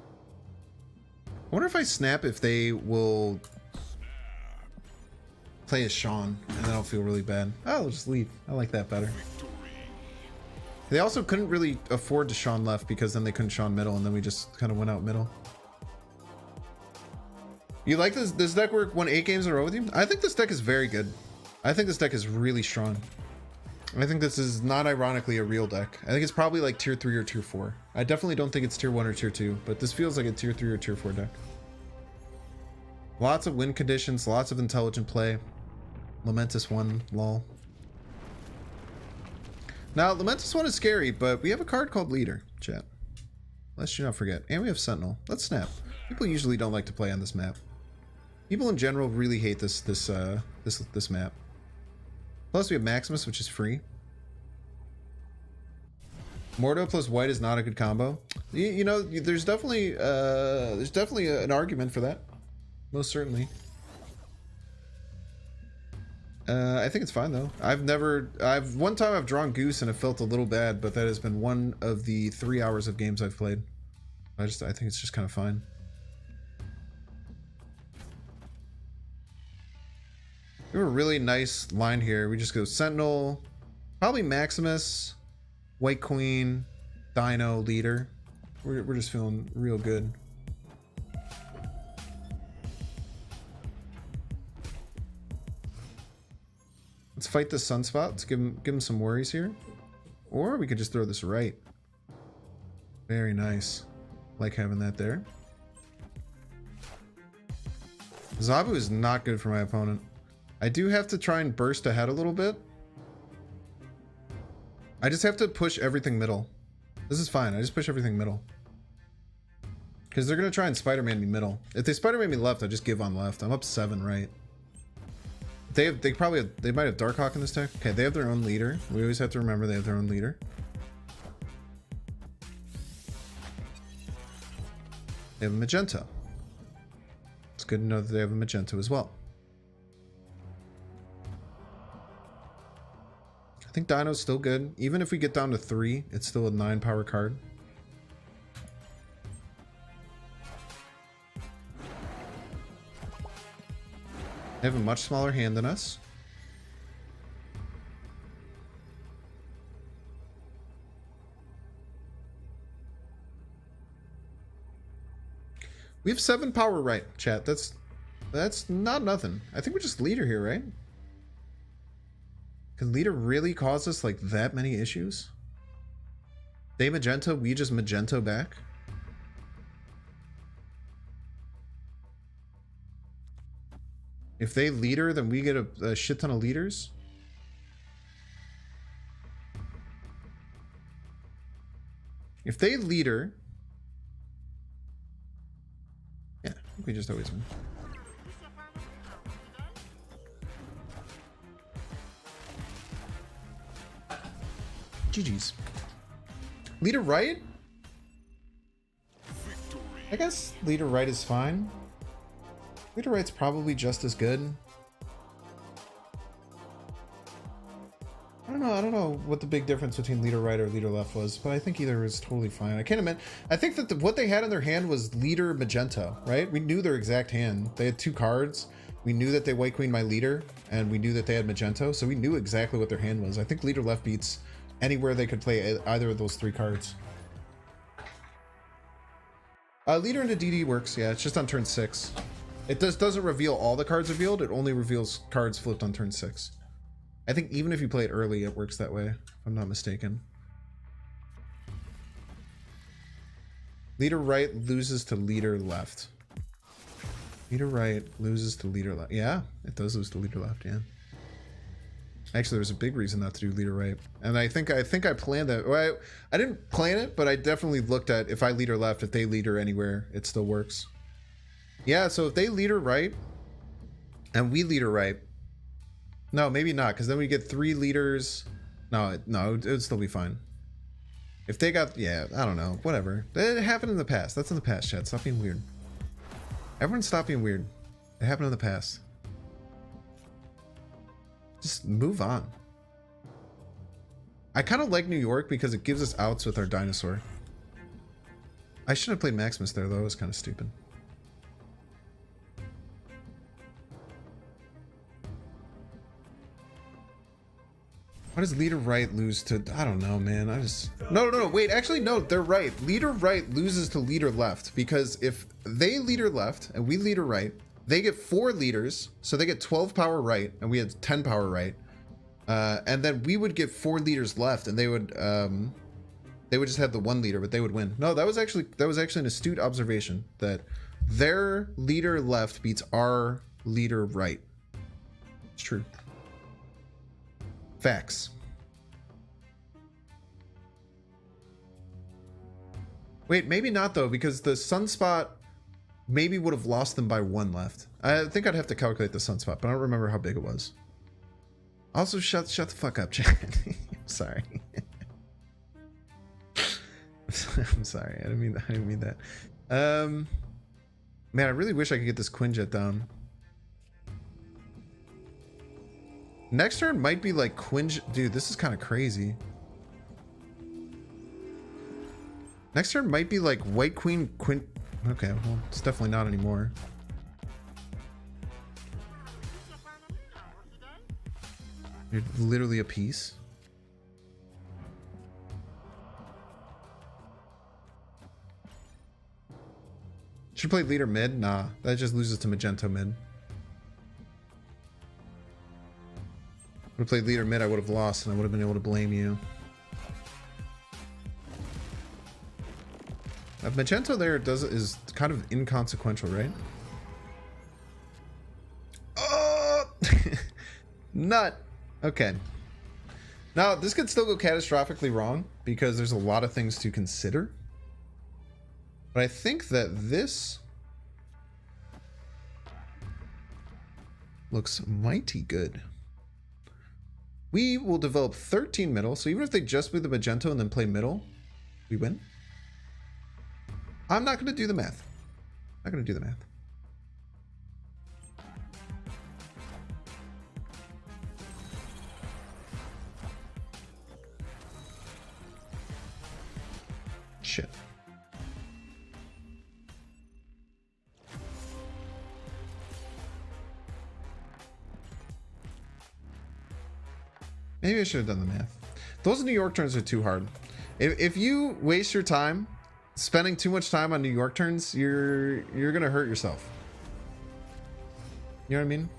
wonder if I snap if they will play as Sean, and then I'll feel really bad. Oh, I'll just leave. I like that better. They also couldn't really afford to Sean left because then they couldn't Sean middle, and then we just kind of went out middle. You like this deck work won 8 games in a row with you? I think this deck is very good. I think this deck is really strong. I think this is not ironically a real deck. I think it's probably like tier 3 or tier 4. I definitely don't think it's tier 1 or tier 2, but this feels like a tier 3 or tier 4 deck. Lots of win conditions, lots of intelligent play. Lamentus 1, lol. Now, Lamentus 1 is scary, but we have a card called Leader, chat. Lest you not forget. And we have Sentinel. Let's snap. People usually don't like to play on this map. People in general really hate this map. Plus we have Maximus, which is free. Mordo plus white is not a good combo. You know, there's definitely an argument for that. Most certainly. I think it's fine though. One time I've drawn Goose and it felt a little bad, but that has been one of the 3 hours of games I've played. I think it's just kind of fine. We have a really nice line here. We just go Sentinel, probably Maximus, White Queen, Dino, Leader. We're just feeling real good. Let's fight this Sunspot. Let's give him some worries here. Or we could just throw this right. Very nice. Like having that there. Zabu is not good for my opponent. I do have to try and burst ahead a little bit. I just have to push everything middle. This is fine. I just push everything middle. Because they're going to try and Spider-Man me middle. If they Spider-Man me left, I just give on left. I'm up 7 right. They might have Darkhawk in this deck. Okay, they have their own leader. We always have to remember they have their own leader. They have a Magento. It's good to know that they have a Magento as well. I think Dino's still good. Even if we get down to 3, it's still a 9 power card. They have a much smaller hand than us. We have 7 power right, chat. That's not nothing. I think we're just leader here, right? Can leader really cause us like that many issues? They Magento, we just Magento back? If they leader, then we get a shit ton of leaders? If they leader... Yeah, I think we just always win. GG's. Leader right? I guess leader right is fine. Leader right's probably just as good. I don't know what the big difference between leader right or leader left was, but I think either was totally fine. I can't imagine. I think that what they had in their hand was leader Magento, right? We knew their exact hand. They had 2 cards. We knew that they white queen my leader, and we knew that they had Magento, so we knew exactly what their hand was. I think leader left beats anywhere they could play either of those 3 cards. Leader into DD works, yeah, it's just on turn 6. It doesn't reveal all the cards revealed, it only reveals cards flipped on turn 6. I think even if you play it early, it works that way, if I'm not mistaken. Leader right loses to leader left. Leader right loses to leader left. Yeah, it does lose to leader left, yeah. Actually, there was a big reason not to do leader right. And I think I planned that. Well, I didn't plan it, but I definitely looked at if I leader left, if they leader anywhere, it still works. Yeah, so if they leader right and we leader right, no, maybe not, because then we get 3 leaders. No, it would still be fine. If they got, yeah, I don't know, whatever. It happened in the past. That's in the past, chat. Stop being weird. Everyone stop being weird. It happened in the past. Just move on. I kind of like New York because it gives us outs with our dinosaur. I should have played Maximus there, though. It was kind of stupid. Why does leader right lose to... I don't know, man. I just... No. Wait, actually, no. They're right. Leader right loses to leader left because if they leader left and we leader right, they get 4 leaders, so they get 12 power right, and we had 10 power right. And then we would get 4 leaders left, and they would just have the 1 leader, but they would win. No, that was actually an astute observation that their leader left beats our leader right. It's true. Facts. Wait, maybe not though, because the sunspot maybe would have lost them by 1 left. I think I'd have to calculate the sunspot, but I don't remember how big it was. Also, shut the fuck up, Chad. I'm sorry. I'm sorry. I didn't mean that. Man, I really wish I could get this Quinjet down. Next turn might be like Quinjet. Dude, this is kind of crazy. Next turn might be like White Queen, Okay, well, it's definitely not anymore. You're literally a piece. Should play leader mid? Nah, that just loses to Magento mid. Would have played leader mid, I would have lost, and I would have been able to blame you. Magento there is kind of inconsequential, right? Oh! Nut. Okay. Now, this could still go catastrophically wrong because there's a lot of things to consider. But I think that this looks mighty good. We will develop 13 middle, so even if they just move the magenta and then play middle, we win. I'm not going to do the math. Not going to do the math. Shit. Maybe I should have done the math. Those New York turns are too hard. If you waste your time spending too much time on New York turns, you're gonna hurt yourself. You know what I mean?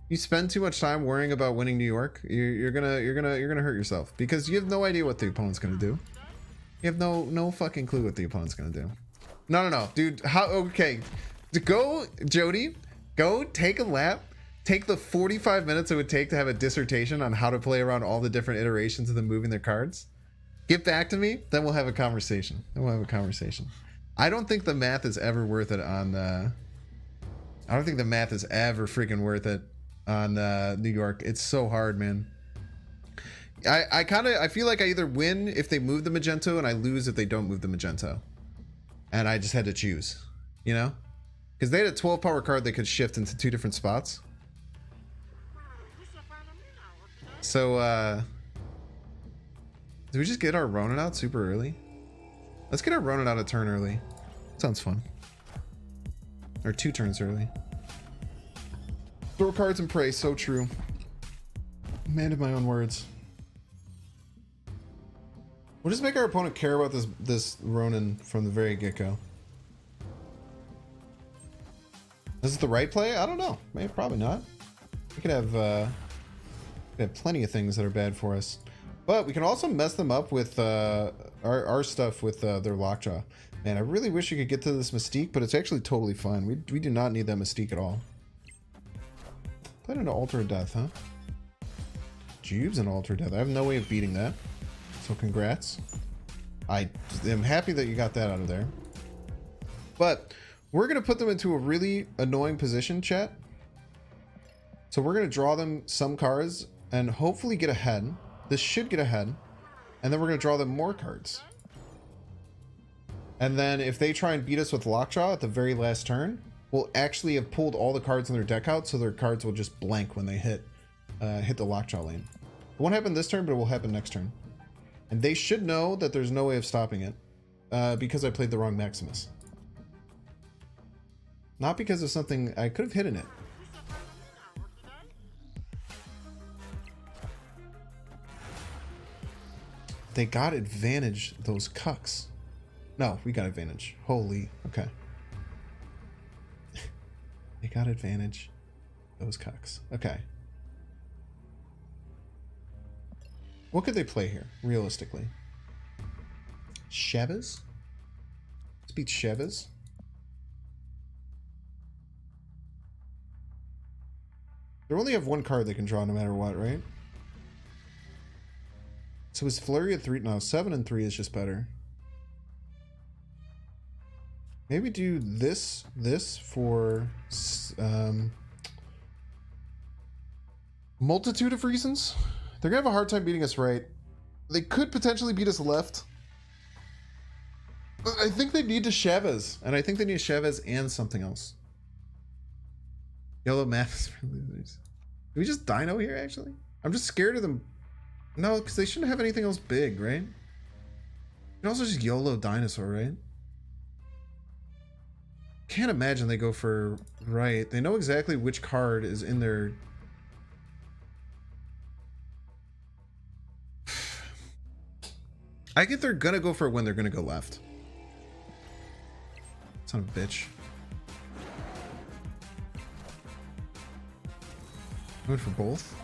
You spend too much time worrying about winning New York, you're gonna hurt yourself because you have no idea what the opponent's gonna do. You have no fucking clue what the opponent's gonna do. No, dude. How? Okay, go, Jody. Go take a lap. Take the 45 minutes it would take to have a dissertation on how to play around all the different iterations of them moving their cards. Get back to me, then we'll have a conversation. I don't think the math is ever worth it on. I don't think the math is ever freaking worth it on New York. It's so hard, man. I feel like I either win if they move the magento and I lose if they don't move the magento. And I just had to choose, you know? Because they had a 12 power card they could shift into 2 different spots. So, did we just get our Ronan out super early? Let's get our Ronan out a turn early. Sounds fun. Or 2 turns early. Throw cards and pray, so true. Man of my own words. We'll just make our opponent care about this Ronan from the very get-go. Is it the right play? I don't know. Maybe, probably not. We could have plenty of things that are bad for us. But we can also mess them up with our stuff with their lockjaw. Man, I really wish you could get to this Mystique, but it's actually totally fine. We do not need that Mystique at all. Played into Altar of Death, huh? Jube's an Altar of Death. I have no way of beating that. So congrats. I am happy that you got that out of there. But we're going to put them into a really annoying position, chat. So we're going to draw them some cards and hopefully get ahead. This should get ahead. And then we're going to draw them more cards. And then if they try and beat us with Lockjaw at the very last turn, we'll actually have pulled all the cards in their deck out, so their cards will just blank when they hit the Lockjaw lane. It won't happen this turn, but it will happen next turn. And they should know that there's no way of stopping it because I played the wrong Maximus. Not because of something I could have hidden it. They got advantage, those cucks. No, we got advantage. Holy, okay. They got advantage, those cucks. Okay. What could they play here, realistically? Chavez? Let's beat Chavez. They only have 1 card they can draw no matter what, right? So is Flurry at 3? No, 7 and 3 is just better. Maybe do this for multitude of reasons. They're gonna have a hard time beating us right. They could potentially beat us left. But I think they need to Chavez, and I think they need Chavez and something else. Yellow math is for losers. Do we just dino here, actually? I'm just scared of them. No, because they shouldn't have anything else big, right? You can also just YOLO dinosaur, right? Can't imagine they go for right. They know exactly which card is in their... I think they're gonna go for it when they're gonna go left. Son of a bitch. Going for both?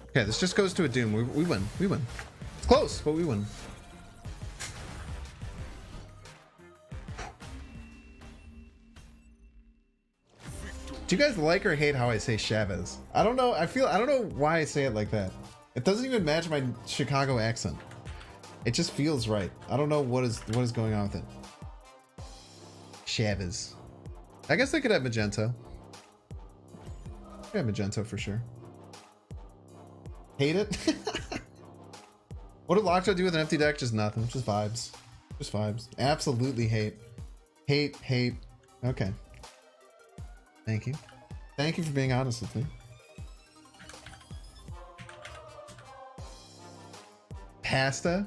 Okay, this just goes to a doom. We win. We win. It's close, but we win. Do you guys like or hate how I say Chavez? I don't know. I don't know why I say it like that. It doesn't even match my Chicago accent. It just feels right. I don't know what is going on with it. Chavez. I guess they could have Magento. Yeah, Magento for sure. Hate it? What did Lockjaw do with an empty deck? Just nothing. Just vibes. Just vibes. Absolutely hate. Hate. Okay. Thank you. Thank you for being honest with me. Pasta.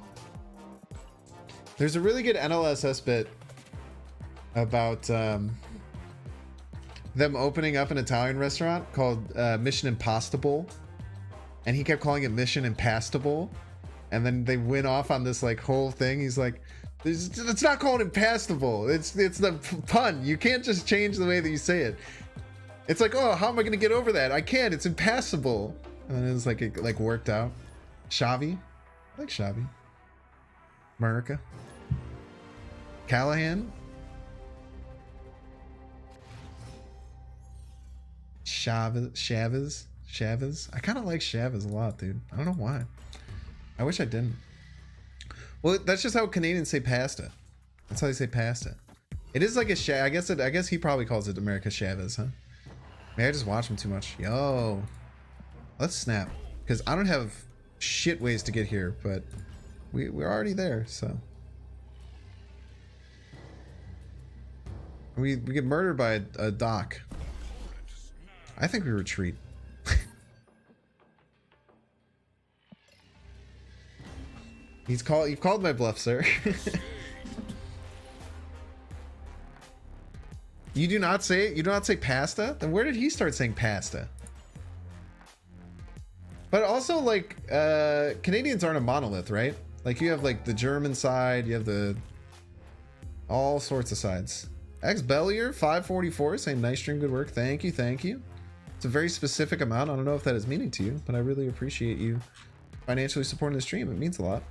There's a really good NLSS bit about them opening up an Italian restaurant called Mission Impossible, and he kept calling it Mission Impastable, and then they went off on this like whole thing. He's like, it's not called Impastable. It's the pun. You can't just change the way that you say it. It's like, oh, how am I gonna get over that? I can't. It's impassable. And then it's like it like worked out. Xavi, I like Xavi. America. Callahan. Chavez. I kind of like Chavez a lot, dude. I don't know why. I wish I didn't. Well, that's just how Canadians say pasta. That's how they say pasta. It is like a I guess he probably calls it America Chavez, huh? Maybe I just watch him too much. Yo, let's snap, because I don't have shit ways to get here, but we're already there, so we get murdered by a doc. I think we retreat. You've called my bluff, sir. You do not say it? You do not say pasta? Then where did he start saying pasta? But also, like, Canadians aren't a monolith, right? Like, you have, like, the German side, you have the... all sorts of sides. X-Bellier, 544, saying nice stream, good work. Thank you, thank you. It's a very specific amount. I don't know if that is meaning to you, but I really appreciate you financially supporting the stream. It means a lot.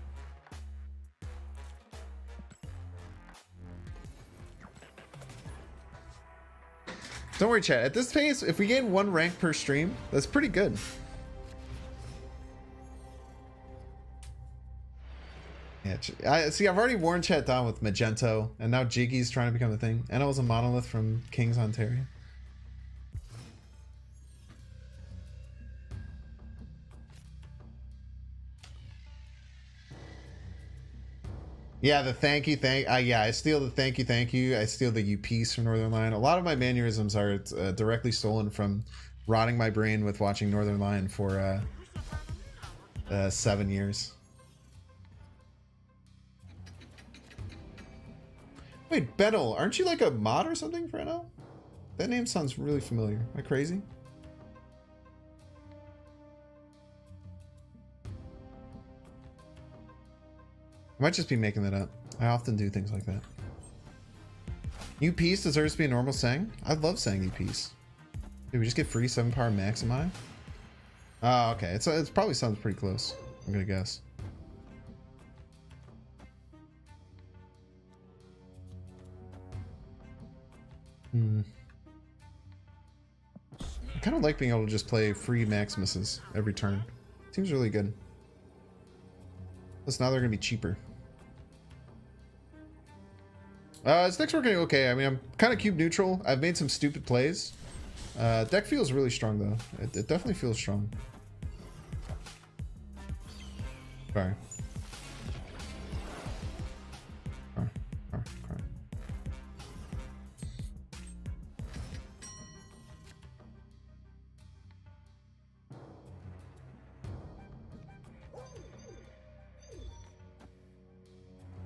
Don't worry, chat. At this pace, if we gain 1 rank per stream, that's pretty good. Yeah, see, I've already worn chat down with Magento, and now Jiggy's trying to become a thing. And I was a monolith from Kings, Ontario. Yeah, the thank you. Yeah, I steal the thank you. I steal the piece from Northern Lion. A lot of my mannerisms are directly stolen from rotting my brain with watching Northern Lion for 7 years. Wait, Benel, aren't you like a mod or something for NL? That name sounds really familiar. Am I crazy? I might just be making that up. I often do things like that. New piece deserves to be a normal Sang. I love Sang new piece. Did we just get free 7 power Maximi? Oh, okay. It's probably sounds pretty close. I'm gonna guess. I kind of like being able to just play free Maximuses every turn. Seems really good. Plus now they're gonna be cheaper. This deck's working okay. I mean, I'm kind of cube neutral. I've made some stupid plays. Deck feels really strong though. It definitely feels strong. Sorry.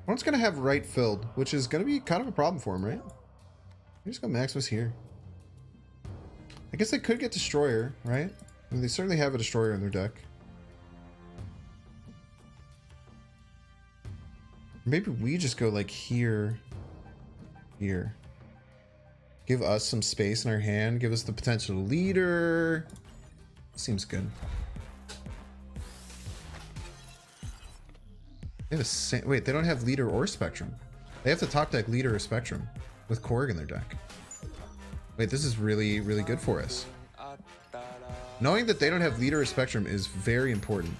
One's gonna have right filled, which is gonna be kind of a problem for him, right? I just got Maximus here. I guess they could get Destroyer, right? I mean, they certainly have a Destroyer in their deck. Maybe we just go like here. Give us some space in our hand. Give us the potential leader. Seems good. They have wait, they don't have leader or spectrum. They have to top deck leader or spectrum with Korg in their deck. Wait, this is really, really good for us. Knowing that they don't have leader or spectrum is very important.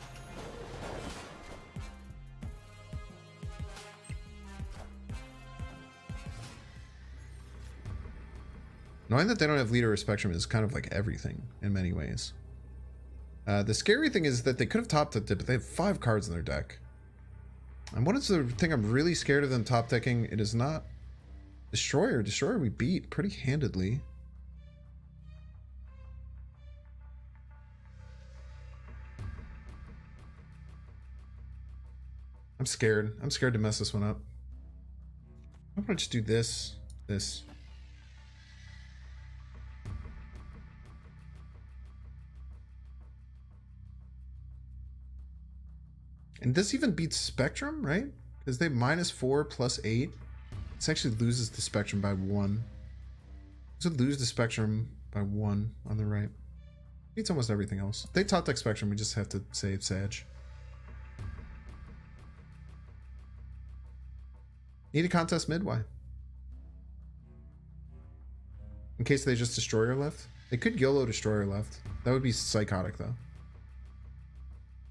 Knowing that they don't have leader or spectrum is kind of like everything in many ways. The scary thing is that they could have top decked it, but they have 5 cards in their deck. And what is the thing I'm really scared of them top decking? It is not Destroyer. Destroyer we beat pretty handedly. I'm scared. I'm scared to mess this one up. I'm gonna just do this. And this even beats Spectrum, right? Because they have -4 + 8. This actually loses the Spectrum by 1. This would lose the Spectrum by 1 on the right. Beats almost everything else. They top deck Spectrum, we just have to save Sag. Need a contest mid? Why? In case they just Destroyer left? They could YOLO Destroyer left. That would be psychotic though.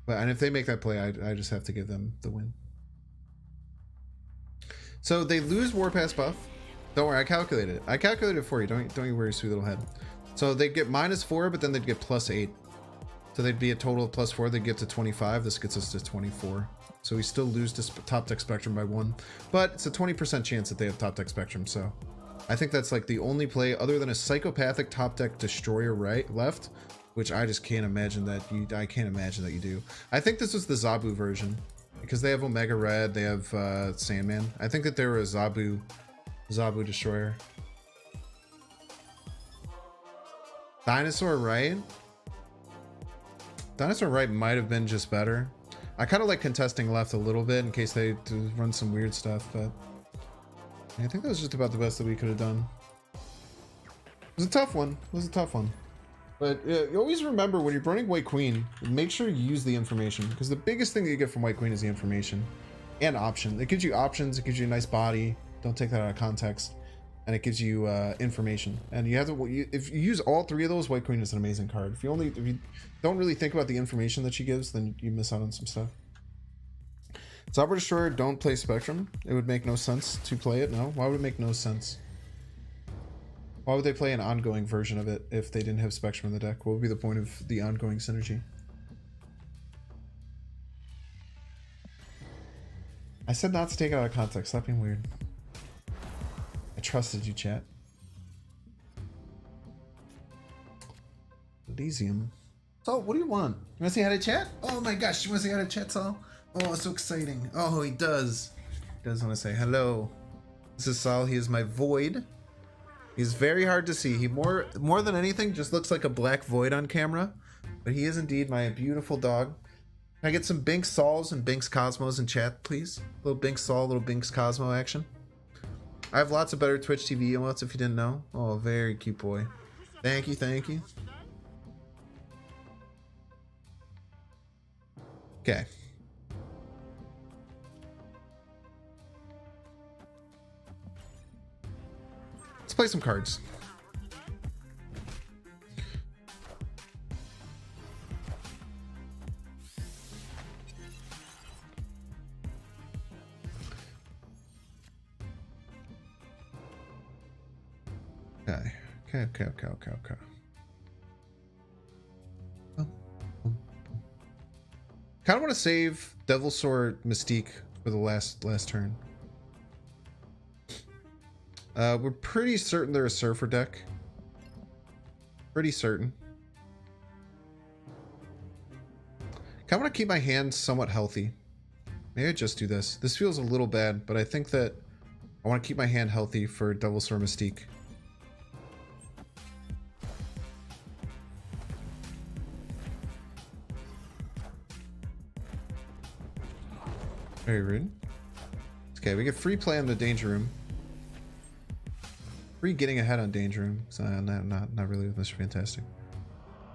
But and if they make that play, I just have to give them the win. So they lose Warpass buff. Don't worry, I calculated it. I calculated it for you. Don't you worry, sweet little head. So they get -4, but then they'd get +8. So they'd be a total of +4. They'd get to 25. This gets us to 24. So we still lose to top deck Spectrum by 1. But it's a 20% chance that they have top deck Spectrum. So I think that's like the only play other than a psychopathic top deck Destroyer left, which I just can't imagine that I can't imagine that you do. I think this was the Zabu version because they have Omega Red, they have Sandman. I think that they were a Zabu Destroyer. Dinosaur Right? Dinosaur Right might have been just better. I kind of like contesting left a little bit in case they run some weird stuff, but I think that was just about the best that we could have done. It was a tough one. It was a tough one. But you always remember when you're running White Queen, make sure you use the information, because the biggest thing that you get from White Queen is the information and option. It gives you options, it gives you a nice body. Don't take that out of context. And it gives you information. And you have to, if you use all 3 of those, White Queen is an amazing card. If you don't really think about the information that she gives, then you miss out on some stuff. Zabu Destroyer, don't play Spectrum. It would make no sense to play it. No, why would it make no sense? Why would they play an ongoing version of it if they didn't have Spectrum in the deck? What would be the point of the ongoing synergy? I said not to take it out of context. Stop being weird. I trusted you, chat. Elysium. So, what do you want? You want to say hi to chat? Oh my gosh, you want to say hi to chat, Saul? Oh, it's so exciting. Oh, he does. He does want to say hello. This is Saul. He is my void. He's very hard to see. He more than anything just looks like a black void on camera. But he is indeed my beautiful dog. Can I get some Binks Sauls and Binks Cosmos in chat, please? Little Binks Saul, little Binks Cosmo action. I have lots of better Twitch TV emotes if you didn't know. Oh, very cute boy. Thank you, thank you. Okay. Let's play some cards. Okay. Kind of want to save Devilsaur Mystique for the last turn. We're pretty certain they're a Surfer deck. Pretty certain. Kind of want to keep my hand somewhat healthy. Maybe I just do this. This feels a little bad, but I think that I want to keep my hand healthy for Devilsaur Mystique. Very rude. Okay, we get free play on the Danger Room. Free getting ahead on Danger Room. So not really with Mr. Fantastic.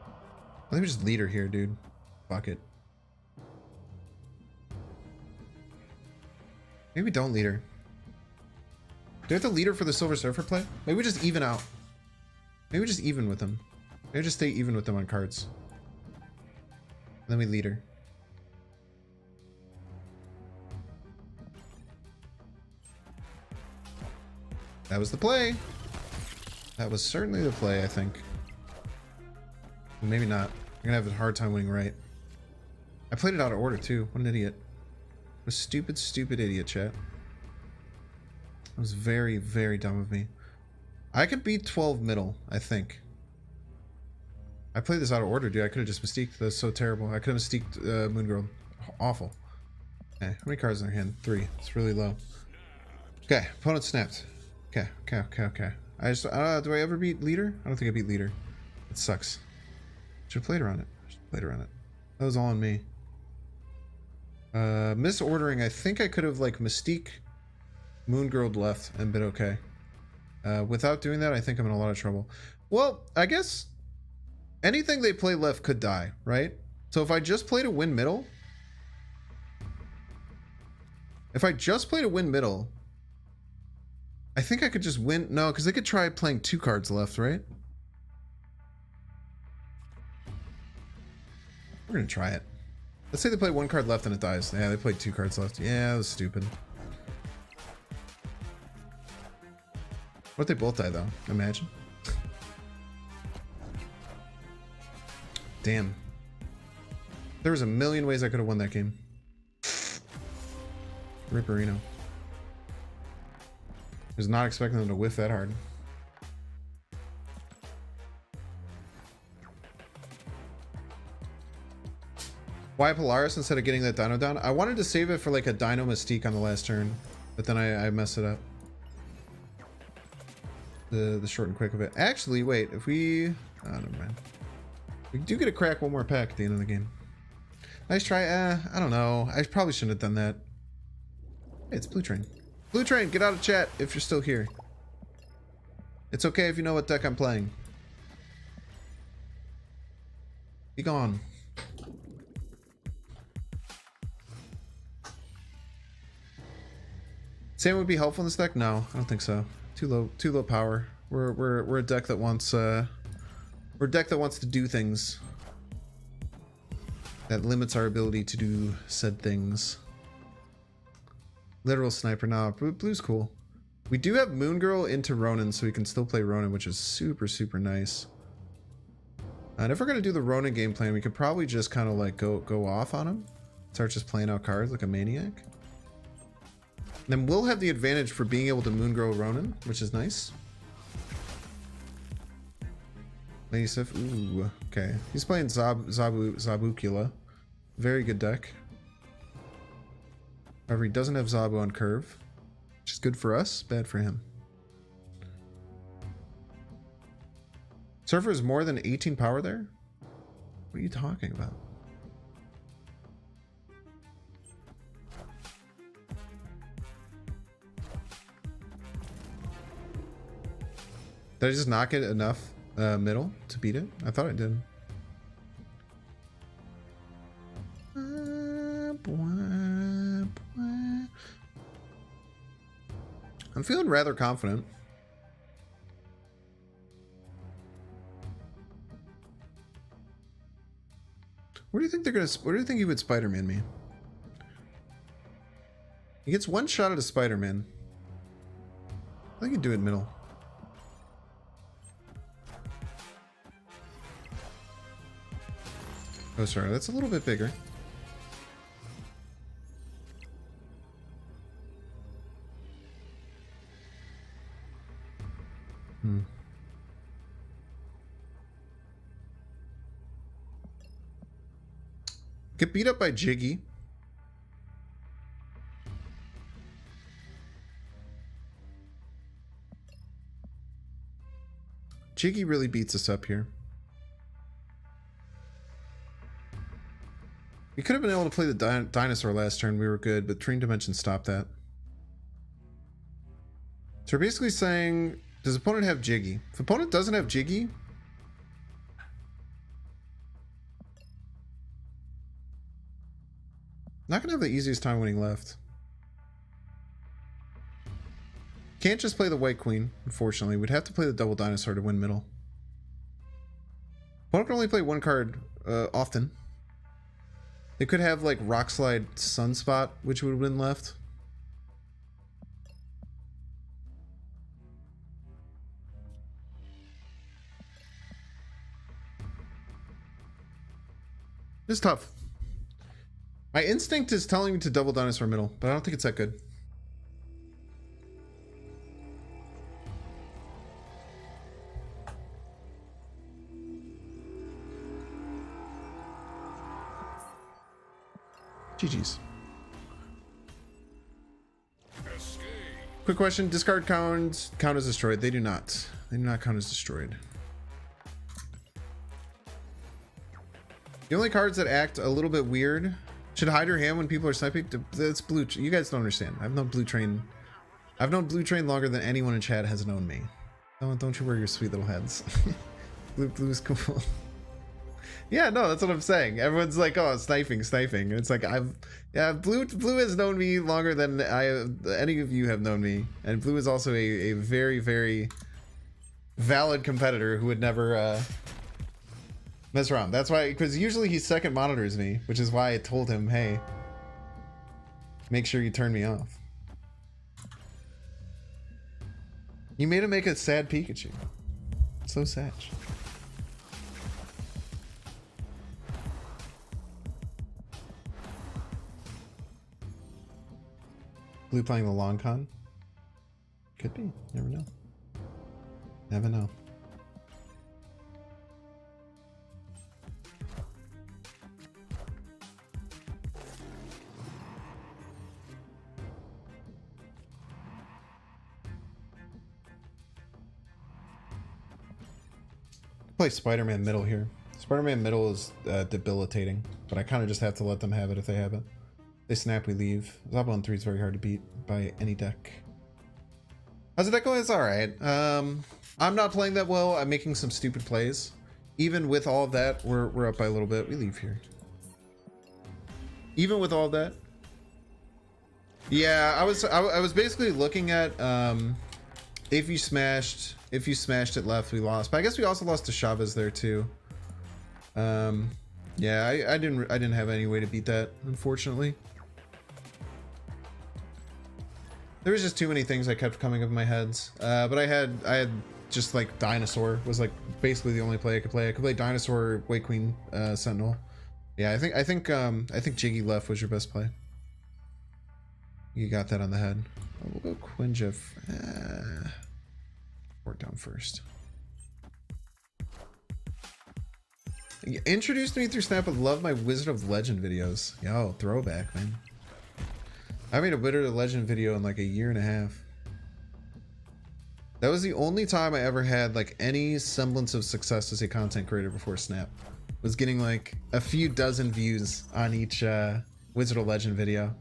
I think we just leader here, dude. Fuck it. Maybe we don't leader. Do we have to leader for the Silver Surfer play? Maybe we just even out. Maybe just even with them. Maybe just stay even with them on cards. Then we lead her. That was the play. That was certainly the play, I think. Maybe not. I'm gonna have a hard time winning right. I played it out of order too. What an idiot. What a stupid, stupid idiot, chat. That was very, very dumb of me. I could beat 12 middle, I think. I played this out of order, dude. I could have just mystique. That's so terrible. I could have mystique Moon Girl. Awful. Okay, how many cards in their hand? 3. It's really low. Okay, opponent snapped. Okay. I just, do I ever beat leader? I don't think I beat leader. It sucks. Should have played around it. That was all on me. Misordering. I think I could have like Mystique, Moon Girl left and been okay. Without doing that, I think I'm in a lot of trouble. Well, I guess anything they play left could die, right? So if I just play to win middle, I think I could just win. No, because they could try playing 2 cards left, right? We're gonna try it. Let's say they play 1 card left and it dies. Yeah, they played 2 cards left. Yeah, that was stupid. What if they both die though? Imagine. Damn. There was a million ways I could have won that game. Ripperino. Was not expecting them to whiff that hard. Why Polaris instead of getting that Dino down? I wanted to save it for like a Dino Mystique on the last turn, but then I messed it up. The short and quick of it. Actually, wait, if we... Oh, never mind. We do get to crack 1 more pack at the end of the game. Nice try. I don't know. I probably shouldn't have done that. Hey, it's Blue Train. Blue Train, get out of chat if you're still here. It's okay if you know what deck I'm playing. Be gone. Sam would be helpful in this deck? No, I don't think so. Too low power. We're a deck that wants we're a deck that wants to do things. That limits our ability to do said things. Literal sniper. Nah, blue's cool. We do have Moon Girl into Ronan, so we can still play Ronan, which is super, super nice. And if we're gonna do the Ronan game plan, we could probably just kind of like go off on him. Start just playing out cards like a maniac. Then we'll have the advantage for being able to Moon Girl Ronan, which is nice. Lady Sif, ooh, okay. He's playing Zabucula. Very good deck. However, he doesn't have Zabu on curve, which is good for us, bad for him. Surfer is more than 18 power there? What are you talking about? Did I just not get enough middle to beat it? I thought I did. I'm feeling rather confident. What do you think they're gonna? What do you think he would Spider-Man me? He gets 1 shot at a Spider-Man. I think he'd do it middle. Oh, sorry, that's a little bit bigger. Get beat up by Jiggy. Jiggy really beats us up here. We could have been able to play the dinosaur last turn. We were good, but Dream Dimension stopped that. So we're basically saying, does opponent have Jiggy? If opponent doesn't have Jiggy, not gonna have the easiest time winning left. Can't just play the White Queen, unfortunately. We'd have to play the double dinosaur to win middle. Opponent can only play one card often. They could have like Rock Slide Sunspot, which would have been left. It's tough. My instinct is telling me to double Dinosaur middle, but I don't think it's that good. GG's. Escape. Quick question, discard count as destroyed. They do not. They do not count as destroyed. The only cards that act a little bit weird. Should hide your hand when people are sniping. That's blue. You guys don't understand. I've known Blue Train. I've known Blue Train longer than anyone in chat has known me. Don't you wear your sweet little heads. Blue is cool. Yeah, no, that's what I'm saying. Everyone's like, oh, sniping. It's like Blue has known me longer than any of you have known me, and Blue is also a very, very valid competitor who would never mess around. That's why, because usually he second monitors me, which is why I told him, hey, make sure you turn me off. You made him make a sad Pikachu. So sad. Blue playing the long con? Could be. Never know. Never know. Play Spider-Man middle here. Spider-Man middle is debilitating, but I kind of just have to let them have it if they have it. They snap, we leave. Zobon 3 is very hard to beat by any deck. How's the deck going? It's alright. I'm not playing that well. I'm making some stupid plays. Even with all of that, we're up by a little bit. We leave here. Even with all of that. Yeah, I was basically looking at if you smashed it left, we lost. But I guess we also lost to Chavez there too. Yeah, I didn't have any way to beat that, unfortunately. There was just too many things that kept coming up in my heads. But I had just like Dinosaur was like basically the only play I could play. I could play Dinosaur, White Queen, Sentinel. Yeah, I think Jiggy left was your best play. You got that on the head. Oh, we'll go Quinja. Work down first. You introduced me through Snap. I love my Wizard of Legend videos. Yo, throwback, man. I made a Wizard of Legend video in like a year and a half. That was the only time I ever had like any semblance of success as a content creator before Snap. Was getting like a few dozen views on each Wizard of Legend video.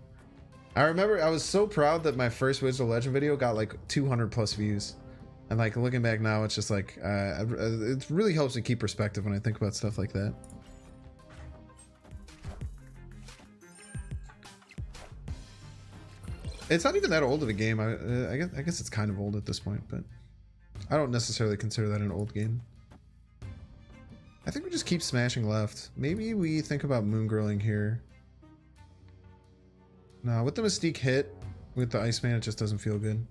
I remember I was so proud that my first Wizard of Legend video got like 200 plus views. And like looking back now, it's just like, it really helps me keep perspective when I think about stuff like that. It's not even that old of a game. I guess it's kind of old at this point, but I don't necessarily consider that an old game. I think we just keep smashing left. Maybe we think about moon grilling here. No, with the Mystique hit, with the Iceman, it just doesn't feel good.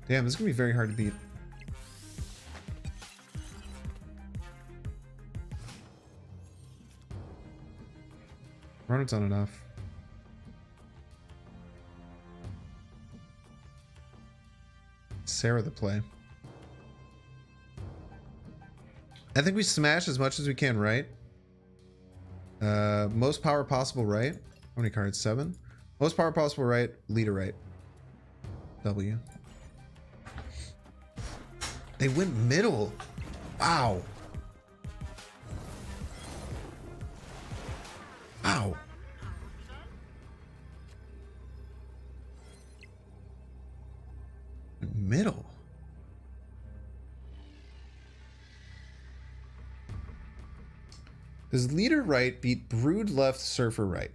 Damn, this is gonna be very hard to beat. Runner's not enough. Sarah the play. I think we smash as much as we can, right? Most power possible, right? How many cards? 7? Most power possible, right? Leader, right? W. They went middle. Wow. Wow. Middle. Does leader right beat brood left, surfer right?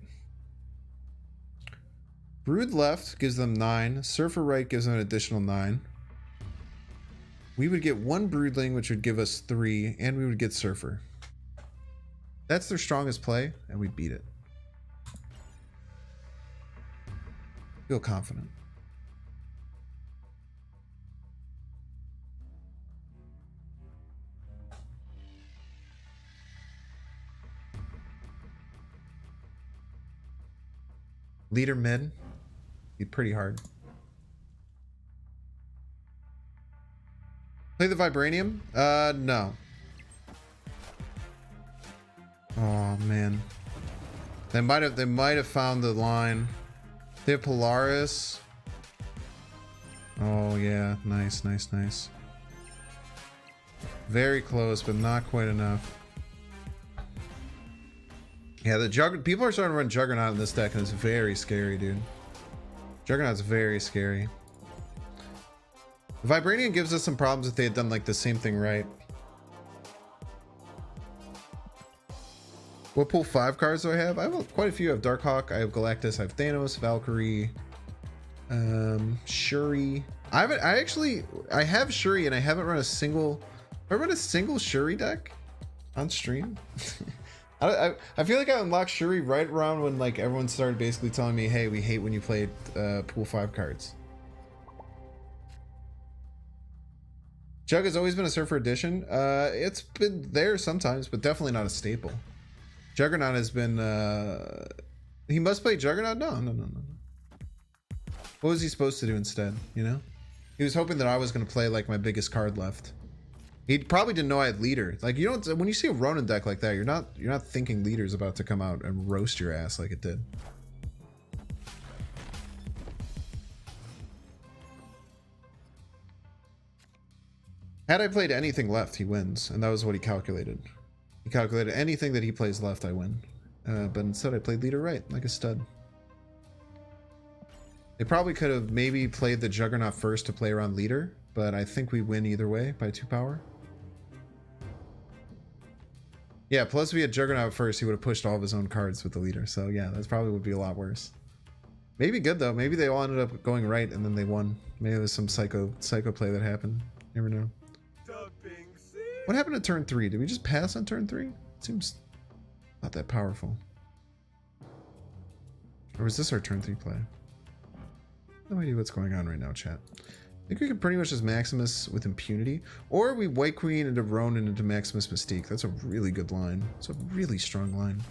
Brood left gives them 9. Surfer right gives them an additional 9. We would get 1 Broodling, which would give us 3, and we would get Surfer. That's their strongest play, and we'd beat it. Feel confident. Leader mid. Be pretty hard. Play the Vibranium? No. Oh man. They might have found the line. They have Polaris. Oh yeah, nice, nice, nice. Very close, but not quite enough. Yeah, the people are starting to run Juggernaut in this deck, and it's very scary, dude. Juggernaut's very scary. Vibranium gives us some problems if they had done like the same thing right. What pool 5 cards do I have? I have quite a few. I have Darkhawk, I have Galactus, I have Thanos, Valkyrie, Shuri. I have Shuri and I haven't run a single. Have I run a single Shuri deck on stream? I feel like I unlocked Shuri right around when like everyone started basically telling me, hey, we hate when you played pool 5 cards. Jug has always been a Surfer edition. It's been there sometimes, but definitely not a staple. Juggernaut has been he must play Juggernaut? No. What was he supposed to do instead, you know? He was hoping that I was gonna play like my biggest card left. He probably didn't know I had leader. Like, you don't, when you see a Ronin deck like that, you're not thinking leader's about to come out and roast your ass like it did. Had I played anything left, he wins, and that was what he calculated. He calculated anything that he plays left, I win. But instead I played leader right, like a stud. They probably could have maybe played the Juggernaut first to play around leader, but I think we win either way by 2 power. Yeah, plus if he had Juggernaut first, he would have pushed all of his own cards with the leader. So yeah, that probably would be a lot worse. Maybe good though. Maybe they all ended up going right and then they won. Maybe it was some psycho play that happened. You never know. What happened to turn 3? Did we just pass on turn 3? Seems not that powerful. Or was this our turn 3 play? No idea what's going on right now, chat. I think we could pretty much just Maximus with impunity. Or we White Queen into Ronin into Maximus Mystique. That's a really good line. It's a really strong line.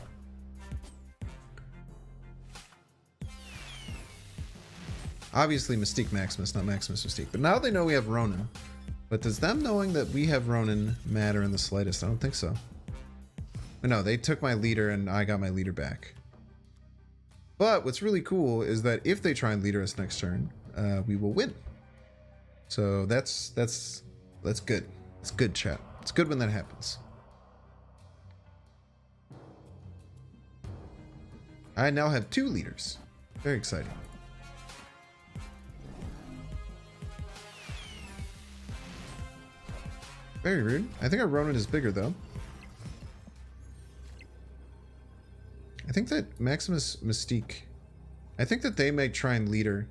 Obviously Mystique Maximus, not Maximus Mystique. But now they know we have Ronin. But does them knowing that we have Ronin matter in the slightest? I don't think so. But no, they took my leader and I got my leader back. But what's really cool is that if they try and leader us next turn, we will win. So that's good. It's good, chat. It's good when that happens. I now have 2 leaders. Very exciting. Very rude. I think our Ronin is bigger though. I think that Maximus Mystique, I think that they may try and leader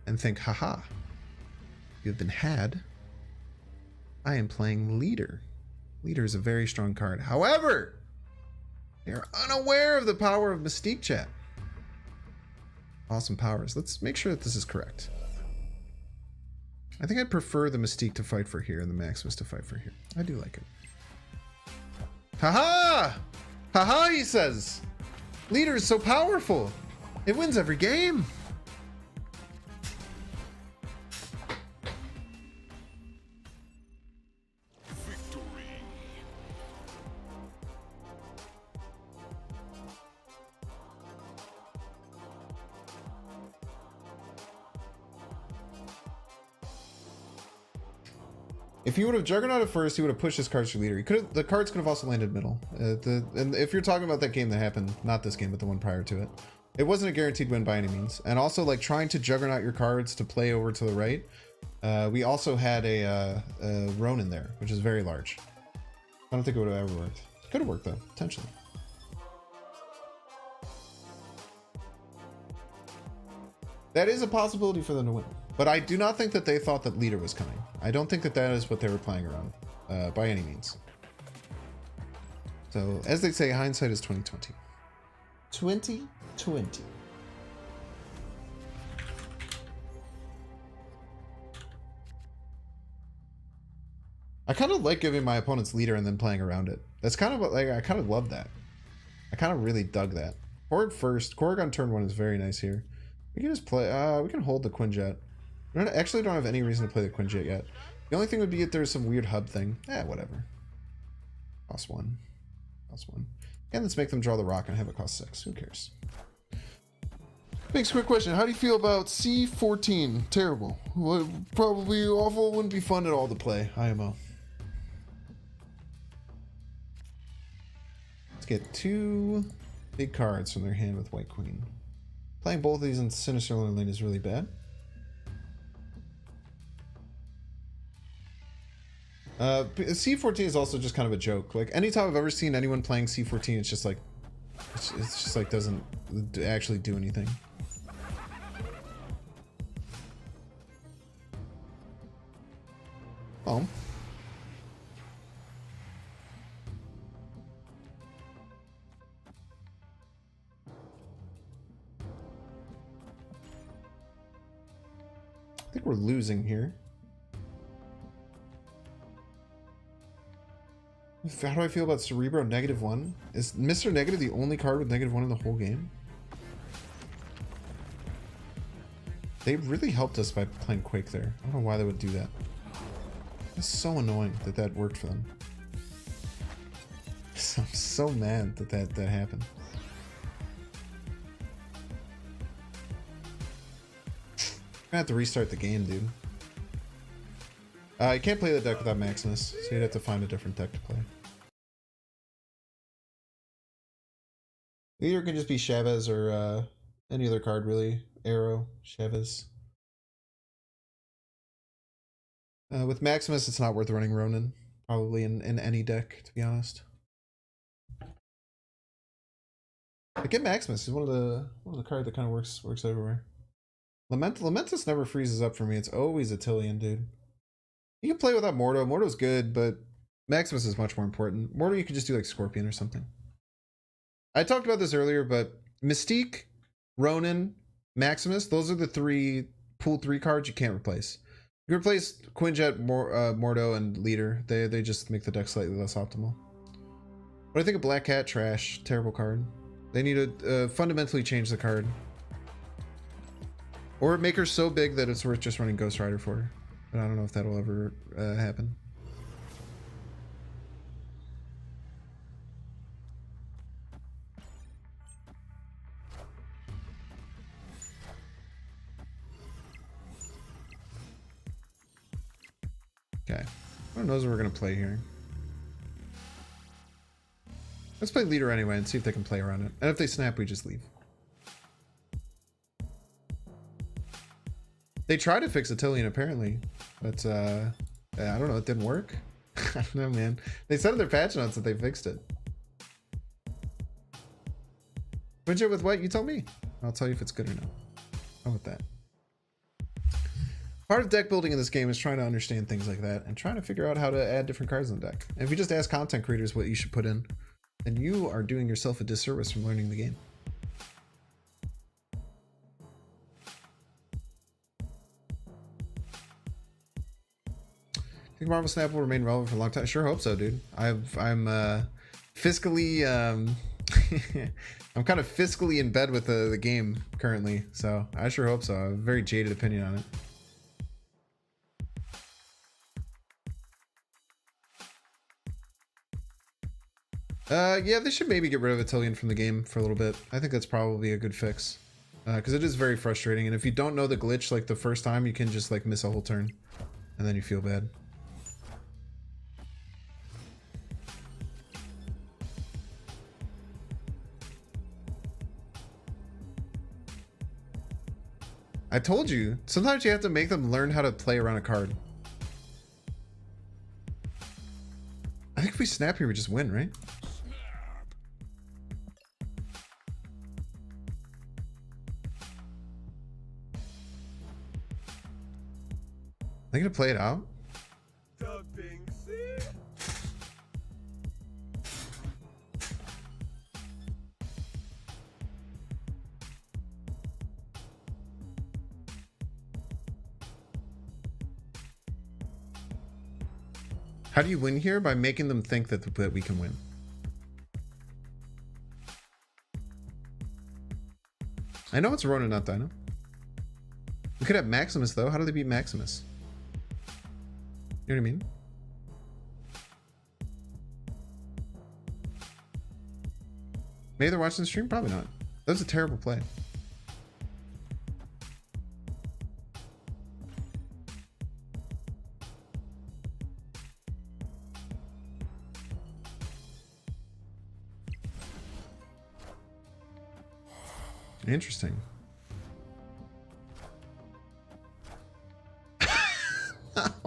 and think, haha, you've been had. I am playing leader. Leader is a very strong card. However, they are unaware of the power of Mystique, chat. Awesome powers. Let's make sure that this is correct. I think I'd prefer the Mystique to fight for here and the Maximus to fight for here. I do like it. Haha! Haha, he says! Leader is so powerful! It wins every game! If he would have Juggernaut at first, he would have pushed his cards to leader. He could have, the cards could have also landed middle. And if you're talking about that game that happened, not this game, but the one prior to it, it wasn't a guaranteed win by any means. And also, like, trying to Juggernaut your cards to play over to the right, we also had a Ronin there, which is very large. I don't think it would have ever worked. Could have worked though, potentially. That is a possibility for them to win. But I do not think that they thought that leader was coming. I don't think that that is what they were playing around by any means. So, as they say, hindsight is 2020. 2020. I kind of like giving my opponent's leader and then playing around it. That's kind of like, I kind of love that. I kind of really dug that. Horde first. Korg on turn 1 is very nice here. We can just play, we can hold the Quinjet. We actually don't have any reason to play the Quinjet yet. The only thing would be if there's some weird hub thing. Whatever. Cost 1. Cost 1. And let's make them draw the rock and have it cost 6. Who cares? Thanks, quick question. How do you feel about C14? Terrible. Probably awful. Wouldn't be fun at all to play. IMO. Let's get 2 big cards from their hand with White Queen. Playing both of these in Sinister Lane is really bad. C14 is also just kind of a joke. Like, anytime I've ever seen anyone playing C14, it's just like, it's just like doesn't actually do anything. Oh. I think we're losing here. How do I feel about Cerebro -1? Is Mr. Negative the only card with -1 in the whole game? They really helped us by playing Quake there. I don't know why they would do that. It's so annoying that that worked for them. I'm so mad that that happened. I'm gonna have to restart the game, dude. You can't play the deck without Maximus, so you'd have to find a different deck to play. Either it can just be Chavez or any other card, really. Arrow, Chavez. With Maximus, it's not worth running Ronan, probably in any deck, to be honest. But get Maximus is one of the cards that kind of works everywhere. Lamentus never freezes up for me. It's always a Tillian, dude. You can play without Mordo. Mordo's good, but Maximus is much more important. Mordo, you could just do like Scorpion or something. I talked about this earlier, but Mystique, Ronan, Maximus, those are the 3 pool 3 cards you can't replace. You can replace Quinjet, Mordo, and Leader. They just make the deck slightly less optimal. But I think a Black Cat, trash, terrible card. They need to fundamentally change the card. Or make her so big that it's worth just running Ghost Rider for her. But I don't know if that'll ever happen. Okay. Who knows what we're going to play here? Let's play Leader anyway and see if they can play around it. And if they snap, we just leave. They tried to fix Attilian apparently, but I don't know, it didn't work. I don't know, man. They said in their patch notes that they fixed it. Quinjet with what? You tell me. I'll tell you if it's good or not. How about that? Part of deck building in this game is trying to understand things like that and trying to figure out how to add different cards in the deck. And if you just ask content creators what you should put in, then you are doing yourself a disservice from learning the game. I think Marvel Snap will remain relevant for a long time. I sure hope so, dude. I'm fiscally I'm kind of fiscally in bed with the game currently, so I sure hope so. I have a very jaded opinion on it. Yeah, they should maybe get rid of Attilian from the game for a little bit. I think that's probably a good fix. Because it is very frustrating, and if you don't know the glitch like the first time, you can just like miss a whole turn, and then you feel bad. I told you, sometimes you have to make them learn how to play around a card. I think if we snap here, we just win, right? They gonna play it out? How do you win here? By making them think that we can win. I know it's Ronan, not Dino. We could have Maximus though. How do they beat Maximus? You know what I mean? Maybe they're watching the stream? Probably not. That was a terrible play. Interesting.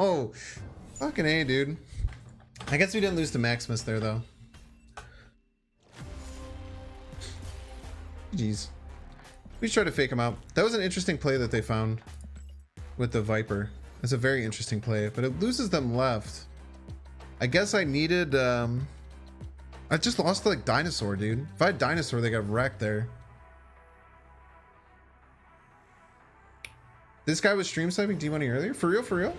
Oh, fucking A, dude. I guess we didn't lose to Maximus there, though. Jeez. We tried to fake him out. That was an interesting play that they found with the Viper. It's a very interesting play, but it loses them left. I guess I needed... I just lost to, like, Dinosaur, dude. If I had Dinosaur, they got wrecked there. This guy was stream sniping D-Money earlier? For real? For real?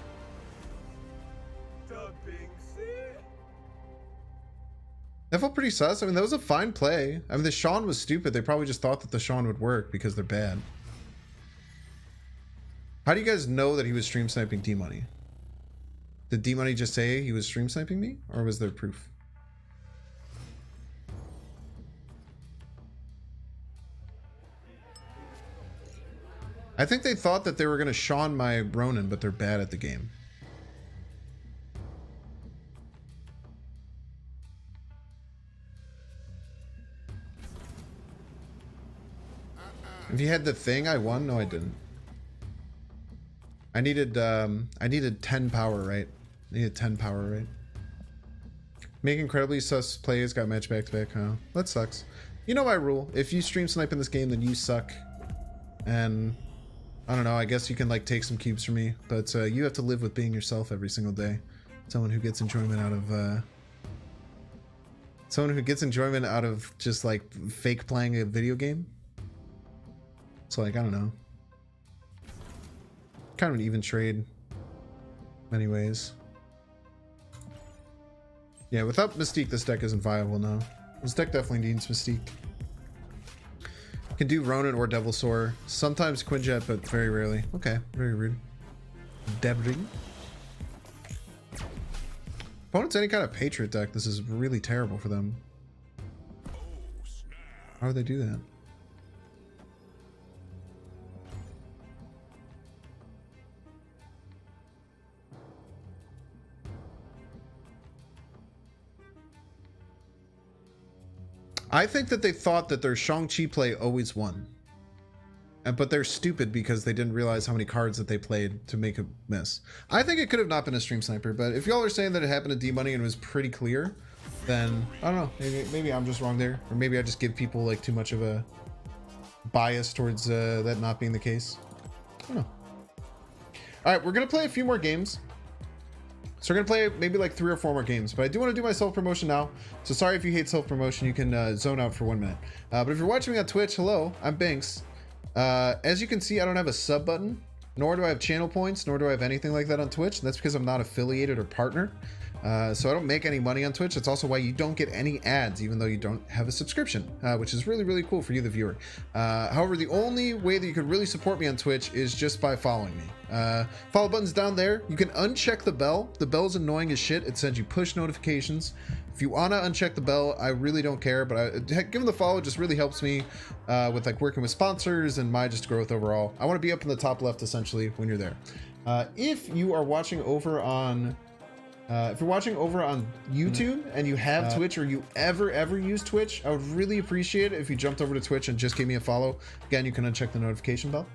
That felt pretty sus. I mean, that was a fine play. I mean, the Sean was stupid. They probably just thought that the Sean would work because they're bad. How do you guys know that he was stream sniping D-Money? Did D-Money just say he was stream sniping me? Or was there proof? I think they thought that they were going to Sean my Ronin, but they're bad at the game. If you had the thing, I won. No, I didn't. I needed 10 power, right? I needed 10 power, right? Make incredibly sus plays, got match back to back, huh? That sucks. You know my rule. If you stream snipe in this game, then you suck. And I don't know, I guess you can like take some cubes from me, but you have to live with being yourself every single day. Someone who gets enjoyment out of just like fake playing a video game. So like, I don't know. Kind of an even trade. Many ways. Yeah, without Mystique, this deck isn't viable now. This deck definitely needs Mystique. Can do Ronin or Devilsaur. Sometimes Quinjet, but very rarely. Okay, very rude. Debris. Opponent's any kind of Patriot deck. This is really terrible for them. How would they do that? I think that they thought that their Shang-Chi play always won. But they're stupid because they didn't realize how many cards that they played to make a miss. I think it could have not been a stream sniper, but if y'all are saying that it happened to D-Money and it was pretty clear, then I don't know. Maybe I'm just wrong there. Or maybe I just give people like too much of a bias towards that not being the case. I don't know. All right, we're going to play a few more games. So we're going to play maybe like 3 or 4 more games, but I do want to do my self-promotion now. So sorry if you hate self-promotion, you can zone out for 1 minute. But if you're watching me on Twitch, hello, I'm Banks. As you can see, I don't have a sub button, nor do I have channel points, nor do I have anything like that on Twitch. And that's because I'm not affiliated or partner. So I don't make any money on Twitch. That's also why you don't get any ads, even though you don't have a subscription, which is really, really cool for you, the viewer. However, the only way that you can really support me on Twitch is just by following me. Follow button's down there. You can uncheck the bell. The bell's annoying as shit. It sends you push notifications. If you want to uncheck the bell, I really don't care, but giving the follow just really helps me with like working with sponsors and my just growth overall. I want to be up in the top left essentially when you're there. If you are watching over on if you're watching over on YouTube and you have Twitch or you ever use Twitch, I would really appreciate it if you jumped over to Twitch and just gave me a follow. Again, you can uncheck the notification bell.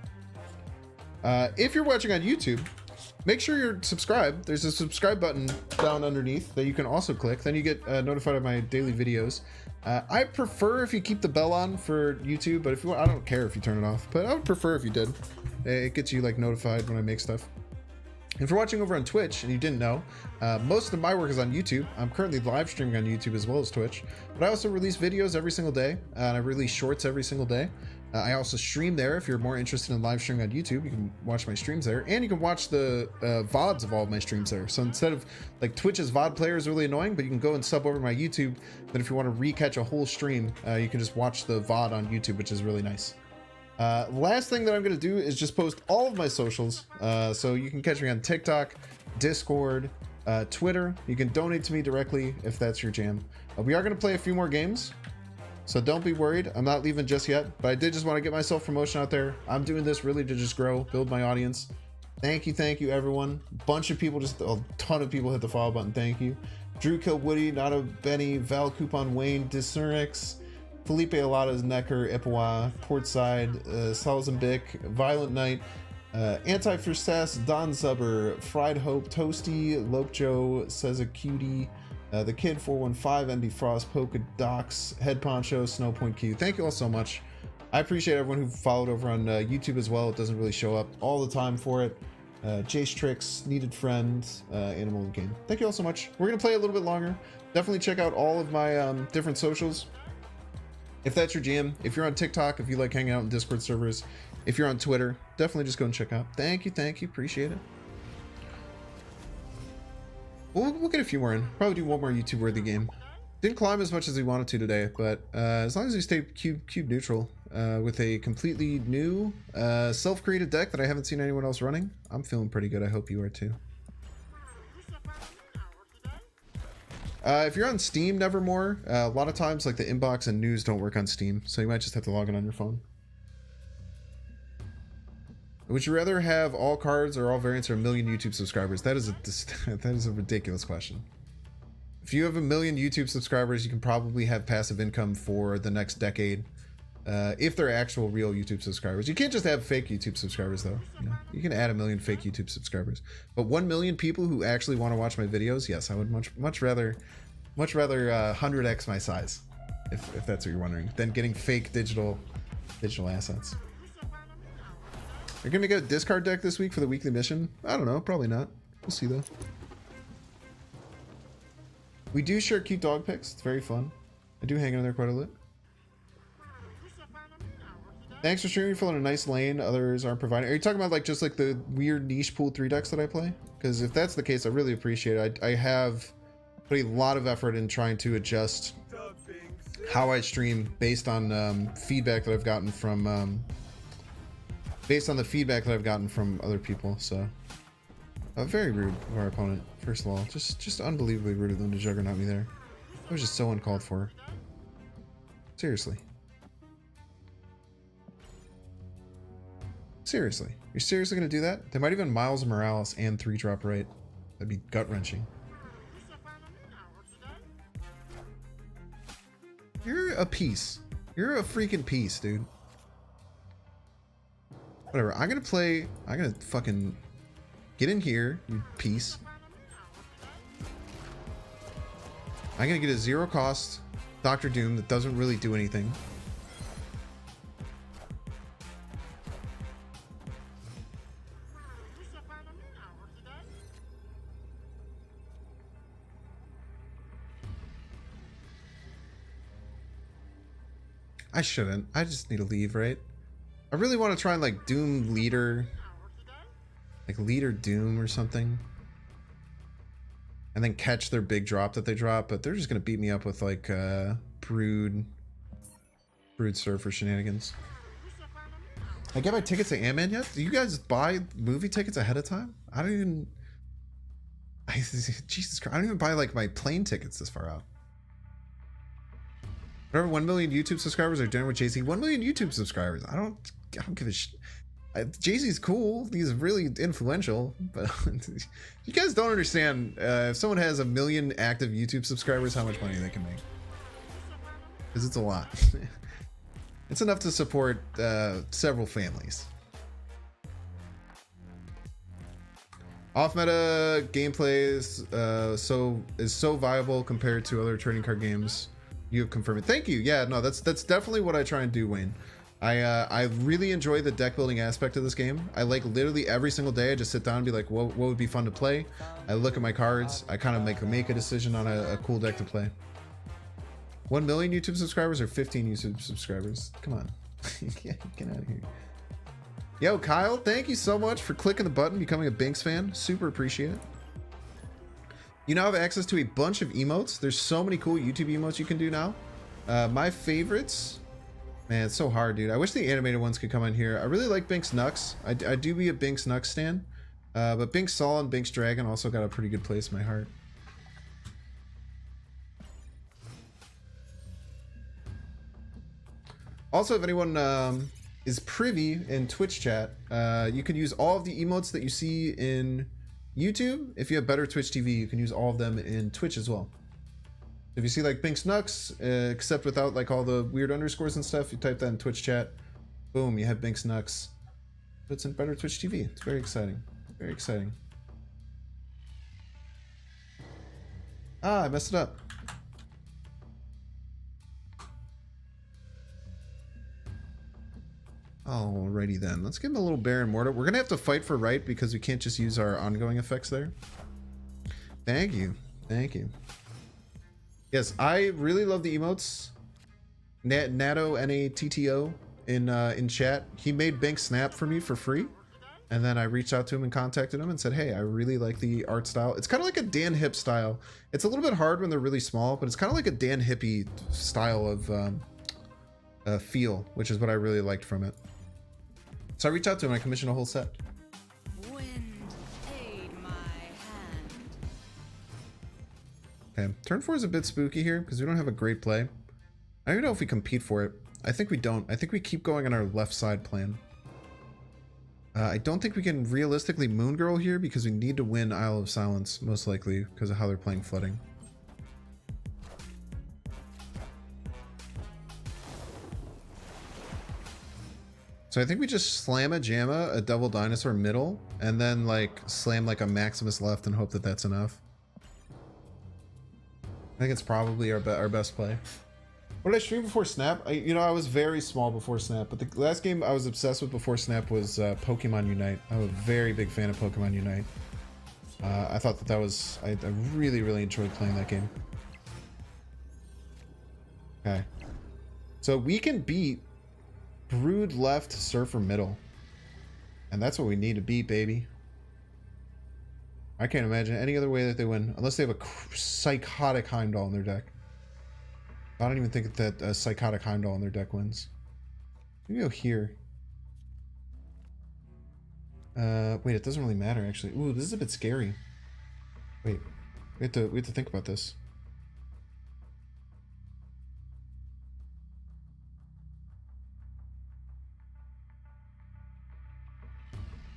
If you're watching on YouTube, make sure you're subscribed. There's a subscribe button down underneath that you can also click. Then you get notified of my daily videos. I prefer if you keep the bell on for YouTube, but if you want, I don't care if you turn it off, but I would prefer if you did. It gets you like notified when I make stuff. If you're watching over on Twitch and you didn't know, most of my work is on YouTube. I'm currently live streaming on YouTube as well as Twitch, but I also release videos every single day, and I release shorts every single day. I also stream there. If you're more interested in live streaming on YouTube, you can watch my streams there, and you can watch the VODs of all of my streams there. So instead of like Twitch's VOD player is really annoying, but you can go and sub over my YouTube. Then if you want to recatch a whole stream, you can just watch the VOD on YouTube, which is really nice. Last thing that I'm going to do is just post all of my socials. So you can catch me on TikTok, Discord, Twitter. You can donate to me directly if that's your jam. We are going to play a few more games, so don't be worried. I'm not leaving just yet, but I did just want to get my self-promotion out there. I'm doing this really to just grow, build my audience. Thank you everyone. Bunch of people, just a ton of people hit the follow button. Thank you. Drew Kill Woody, Nato Benny, Val Coupon Wayne, Disurnix, Felipe Alatas, Necker, Ipawa, Portside, Salzambic, Violent Knight, Anti-Frustess, Don Zubber, Fried Hope, Toasty, Lopejo, Says a Cutie, The Kid 415, NB Frost, Polka Docs, Head Poncho, Snowpoint Q. Thank you all so much. I appreciate everyone who followed over on YouTube as well. It doesn't really show up all the time for it. Jace Tricks, Needed Friend, Animal Game. Thank you all so much. We're going to play a little bit longer. Definitely check out all of my different socials if that's your jam. If you're on TikTok, if you like hanging out in Discord servers, if you're on Twitter, definitely just go and check out. Thank you, appreciate it. We'll get a few more in. Probably do one more YouTube worthy game. Didn't climb as much as we wanted to today, but as long as we stay cube neutral with a completely new self-created deck that I haven't seen anyone else running, I'm feeling pretty good. I hope you are too. If you're on Steam, Nevermore, a lot of times like the inbox and news don't work on Steam, so you might just have to log in on your phone. Would you rather have all cards or all variants or 1 million YouTube subscribers? That is a ridiculous question. If you have 1 million YouTube subscribers, you can probably have passive income for the next decade. If they're actual real YouTube subscribers. You can't just have fake YouTube subscribers though. You can add 1 million fake YouTube subscribers. But 1 million people who actually want to watch my videos, yes, I would much rather 100x my size, if that's what you're wondering, than getting fake digital assets. You're gonna make a discard deck this week for the weekly mission? I don't know, probably not. We'll see though. We do share cute dog pics. It's very fun. I do hang in there quite a bit. Thanks for streaming. You're filling a nice lane others aren't providing. Are you talking about like just like the weird niche pool 3 decks that I play? Because if that's the case, I really appreciate it. I have put a lot of effort in trying to adjust how I stream based on feedback that I've gotten from other people. So very rude of our opponent. First of all, just unbelievably rude of them to juggernaut me there. That was just so uncalled for. Seriously. Seriously, you're seriously gonna do that? They might even Miles Morales and 3-drop right. That'd be gut-wrenching. You're a piece. You're a freaking piece, dude. Whatever. I'm gonna fucking get in here, you piece. I'm gonna get a 0 cost Dr. Doom that doesn't really do anything. I shouldn't. I just need to leave, right? I really want to try and like Doom Leader. Like Leader Doom or something. And then catch their big drop that they drop, but they're just going to beat me up with like Brood Surfer shenanigans. I get my tickets to Ant-Man yet? Do you guys buy movie tickets ahead of time? I don't even... Jesus Christ. I don't even buy like my plane tickets this far out. Whatever 1 million YouTube subscribers are doing with Jay-Z. 1 million YouTube subscribers. I don't give a shit. Jay-Z's cool. He's really influential, but you guys don't understand. If someone has 1 million active YouTube subscribers, how much money they can make. Because it's a lot. It's enough to support several families. Off-meta gameplay is so viable compared to other trading card games. You have confirmed it. Thank you. Yeah, no, that's definitely what I try and do, Wayne. I really enjoy the deck building aspect of this game. I like literally every single day I just sit down and be like, what would be fun to play? I look at my cards. I kind of make a decision on a cool deck to play. 1 million YouTube subscribers or 15 YouTube subscribers? Come on. Get out of here. Yo, Kyle, thank you so much for clicking the button, becoming a Binks fan. Super appreciate it. You now have access to a bunch of emotes. There's so many cool YouTube emotes you can do now. My favorites... Man, it's so hard, dude. I wish the animated ones could come in here. I really like Binks Nux. I do be a Binks Nux stan. But Binks Sol and Binks Dragon also got a pretty good place in my heart. Also, if anyone is privy in Twitch chat, you can use all of the emotes that you see in YouTube. If you have better Twitch TV, you can use all of them in Twitch as well. If you see like Binks Nux, except without like all the weird underscores and stuff, you type that in Twitch chat, boom, you have Binks Nux. But it's in better Twitch TV. It's very exciting. Very exciting. Ah, I messed it up. Alrighty then. Let's give him a little Baron Mortar. We're gonna have to fight for right because we can't just use our ongoing effects there. Thank you. Thank you. Yes, I really love the emotes. Natto, N-A-T-T-O, in chat. He made Binks Snap for me for free. And then I reached out to him and contacted him and said, hey, I really like the art style. It's kind of like a Dan Hip style. It's a little bit hard when they're really small, but it's kind of like a Dan Hippie style of feel, which is what I really liked from it. So I reached out to him and I commissioned a whole set. Okay, turn 4 is a bit spooky here because we don't have a great play. I don't even know if we compete for it. I think we don't. I think we keep going on our left side plan. I don't think we can realistically Moon Girl here because we need to win Isle of Silence, most likely, because of how they're playing Flooding. So I think we just slam a Jamma, a Double Dinosaur middle, and then like slam like a Maximus left and hope that that's enough. I think it's probably our best play. What did I stream before Snap? I was very small before Snap, but the last game I was obsessed with before Snap was Pokemon Unite. I'm a very big fan of Pokemon Unite. I thought that was... I really, really enjoyed playing that game. Okay. So we can beat Brood left, Surfer middle. And that's what we need to beat, baby. I can't imagine any other way that they win, unless they have a psychotic Heimdall in their deck. I don't even think that a psychotic Heimdall in their deck wins. Maybe go here. Wait, it doesn't really matter actually. Ooh, this is a bit scary. Wait, we have to think about this.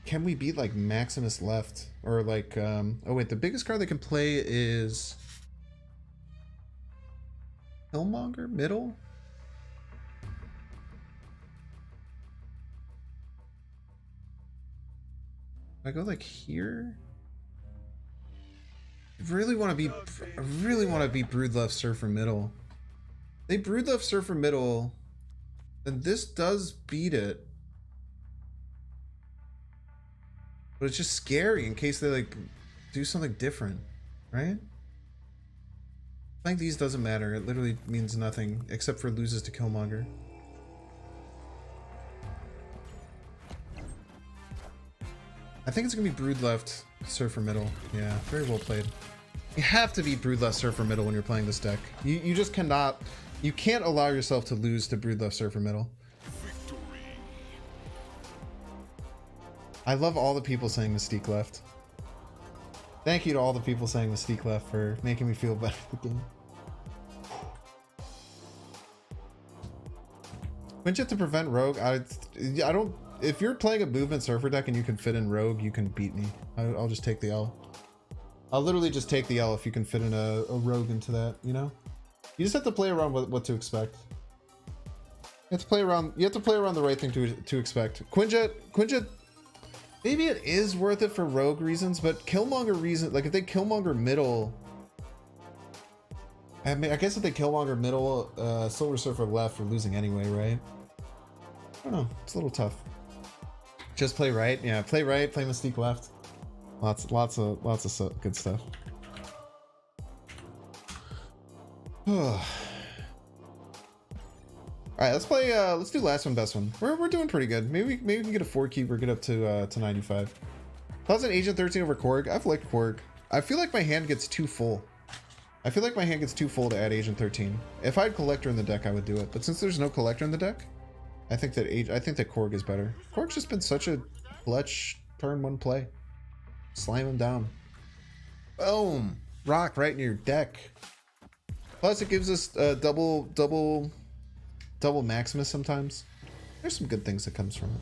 Can we beat like Maximus left or like oh wait, the biggest card they can play is Killmonger middle? I go like here? I really want to be Brood left, Surfer middle. They Brood left, Surfer middle, then this does beat it. But it's just scary in case they like do something different, right? I think these doesn't matter. It literally means nothing except for loses to Killmonger. I think it's gonna be Brood left, Surfer middle. Yeah, very well played. You have to be Brood left, Surfer middle when you're playing this deck. You just cannot. You can't allow yourself to lose to Brood left, Surfer middle. I love all the people saying Mystique left. Thank you to all the people saying Mystique left for making me feel better at the game. Quinjet to prevent Rogue. I don't. If you're playing a movement Surfer deck and you can fit in Rogue, you can beat me. I'll just take the L. I'll literally just take the L if you can fit in a Rogue into that, you know? You just have to play around with what to expect. You have to play around the right thing to expect. Quinjet, maybe it is worth it for Rogue reasons, but Killmonger reason, like if they Killmonger middle, I mean, I guess if they Killmonger middle, Silver Surfer left, we're losing anyway, right? don't know. It's a little tough. Just play right. Yeah, play right. Play Mystique left. Lots of good stuff. All right, let's play. Let's do last one, best one. We're doing pretty good. Maybe we can get a 4-keeper, get up to 95. How's an Agent 13 over Korg? I've liked Korg. I feel like my hand gets too full. I feel like my hand gets too full to add Agent 13. If I had Collector in the deck, I would do it. But since there's no Collector in the deck, I think that Korg is better. Korg's just been such a clutch turn one play. Slam him down. Boom! Rock right in your deck. Plus, it gives us double Maximus sometimes. There's some good things that comes from it.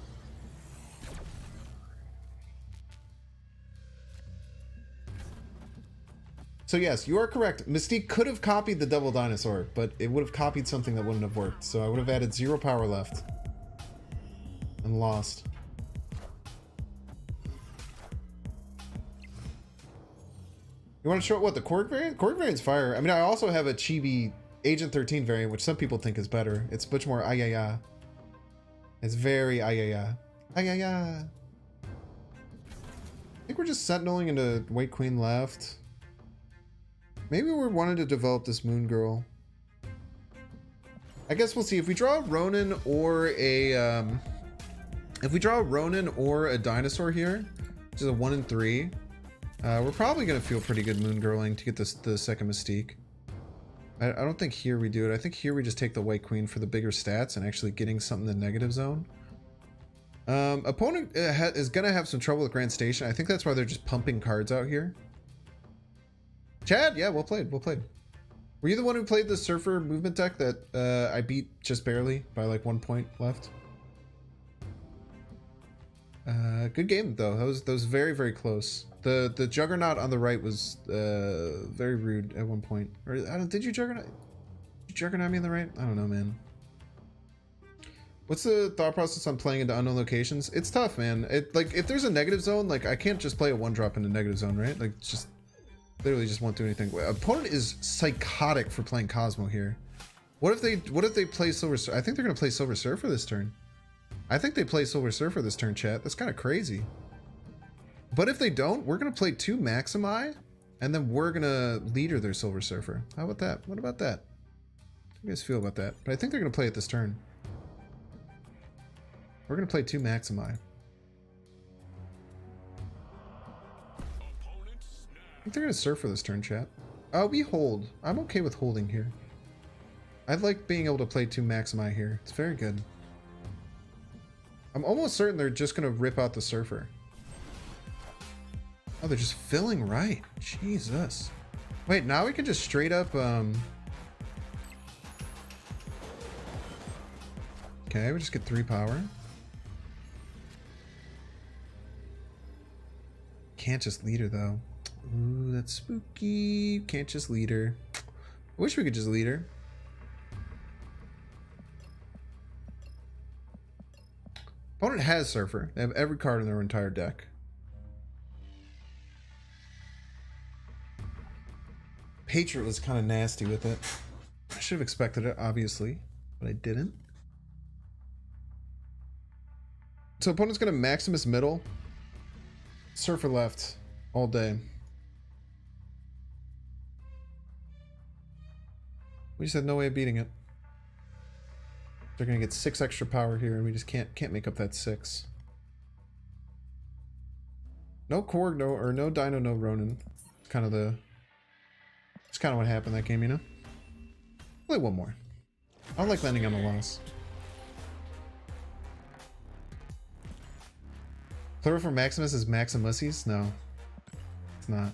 So yes, you are correct. Mystique could have copied the double dinosaur, but it would have copied something that wouldn't have worked. So I would have added 0 power left. And lost. You want to show what the Korg variant? Korg variant's fire. I mean, I also have a Chibi Agent 13 variant, which some people think is better. It's much more ayaya. It's very ayaya. Ayaya. I think we're just sentineling into White Queen left. Maybe we wanted to develop this Moon Girl. I guess we'll see. If we draw a Ronin or a dinosaur here, which is a 1 and 3, we're probably gonna feel pretty good Moon Girling to get the second Mystique. I don't think here we do it. I think here we just take the White Queen for the bigger stats and actually getting something in the negative zone. Opponent is gonna have some trouble with Grand Station. I think that's why they're just pumping cards out here. Chad, yeah, well played, well played. Were you the one who played the Surfer movement deck that I beat just barely by like 1 point left? Good game though. That was very, very close. The Juggernaut on the right was very rude at one point. Or did you Juggernaut? Did you Juggernaut me on the right? I don't know, man. What's the thought process on playing into unknown locations? It's tough, man. Like if there's a negative zone, like I can't just play a 1-drop into negative zone, right? Like just literally just won't do anything. Opponent is psychotic for playing Cosmo here. What if they play Silver Surfer? I think they're gonna play Silver Surfer this turn. I think they play Silver Surfer this turn, chat. That's kind of crazy. But if they don't, we're gonna play 2 Maximi, and then we're gonna leader their Silver Surfer. How about that? What about that? How do you guys feel about that? But I think they're gonna play it this turn. We're gonna play 2 Maximi. I think they're gonna Surfer this turn, chat. We hold. I'm okay with holding here. I'd like being able to play 2 Maximi here. It's very good. I'm almost certain they're just gonna rip out the Surfer. Oh, they're just filling right. Jesus. Wait, now we can just straight up, okay, we just get 3 power. Can't just lead her, though. Ooh, that's spooky. Can't just lead her. I wish we could just lead her. Opponent has Surfer. They have every card in their entire deck. Patriot was kind of nasty with it. I should have expected it, obviously, but I didn't. So opponent's gonna Maximus middle, Surfer left all day. We just had no way of beating it. They're gonna get 6 extra power here, and we just can't make up that 6. No Korg, no Dino, no Ronin. It's kind of what happened that game, you know. Play one more. I don't like landing on a loss. Plural for Maximus is Maximussies? No, it's not.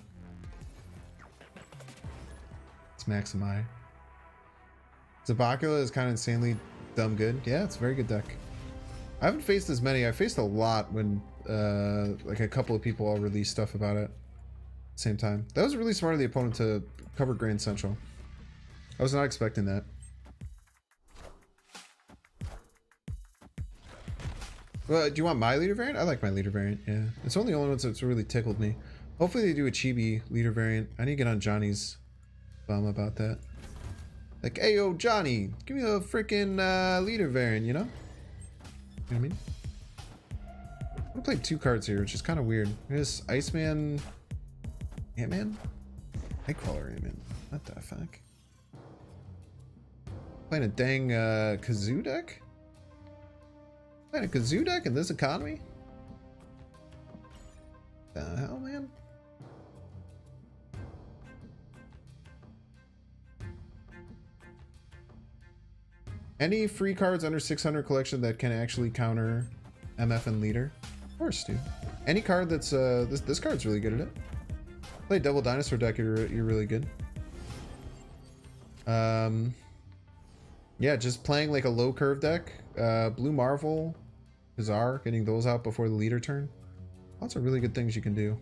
It's Maximi. Zabacula is kind of insanely dumb good. Yeah, it's a very good deck. I haven't faced as many. I faced a lot when like a couple of people all released stuff about it at the same time. That was really smart of the opponent to cover Grand Central. I was not expecting that. Well, do you want my leader variant? I like my leader variant, yeah. It's only the only ones that's really tickled me. Hopefully they do a chibi leader variant. I need to get on Johnny's bum about that. Like, hey, yo, Johnny, give me a freaking leader variant, you know? what I mean? I'm gonna play 2 cards here, which is kind of weird. There's Iceman, Ant-Man, Nightcrawler, Ant-Man. What the fuck? Playing a dang kazoo deck? Playing a kazoo deck in this economy? The hell, man? Any free cards under 600 collection that can actually counter MF and leader? Of course, dude. Any card that's this card's really good at it. Play Devil Dinosaur deck, you're really good. Yeah, just playing like a low curve deck. Blue Marvel, Bizarre, getting those out before the leader turn. Lots of really good things you can do.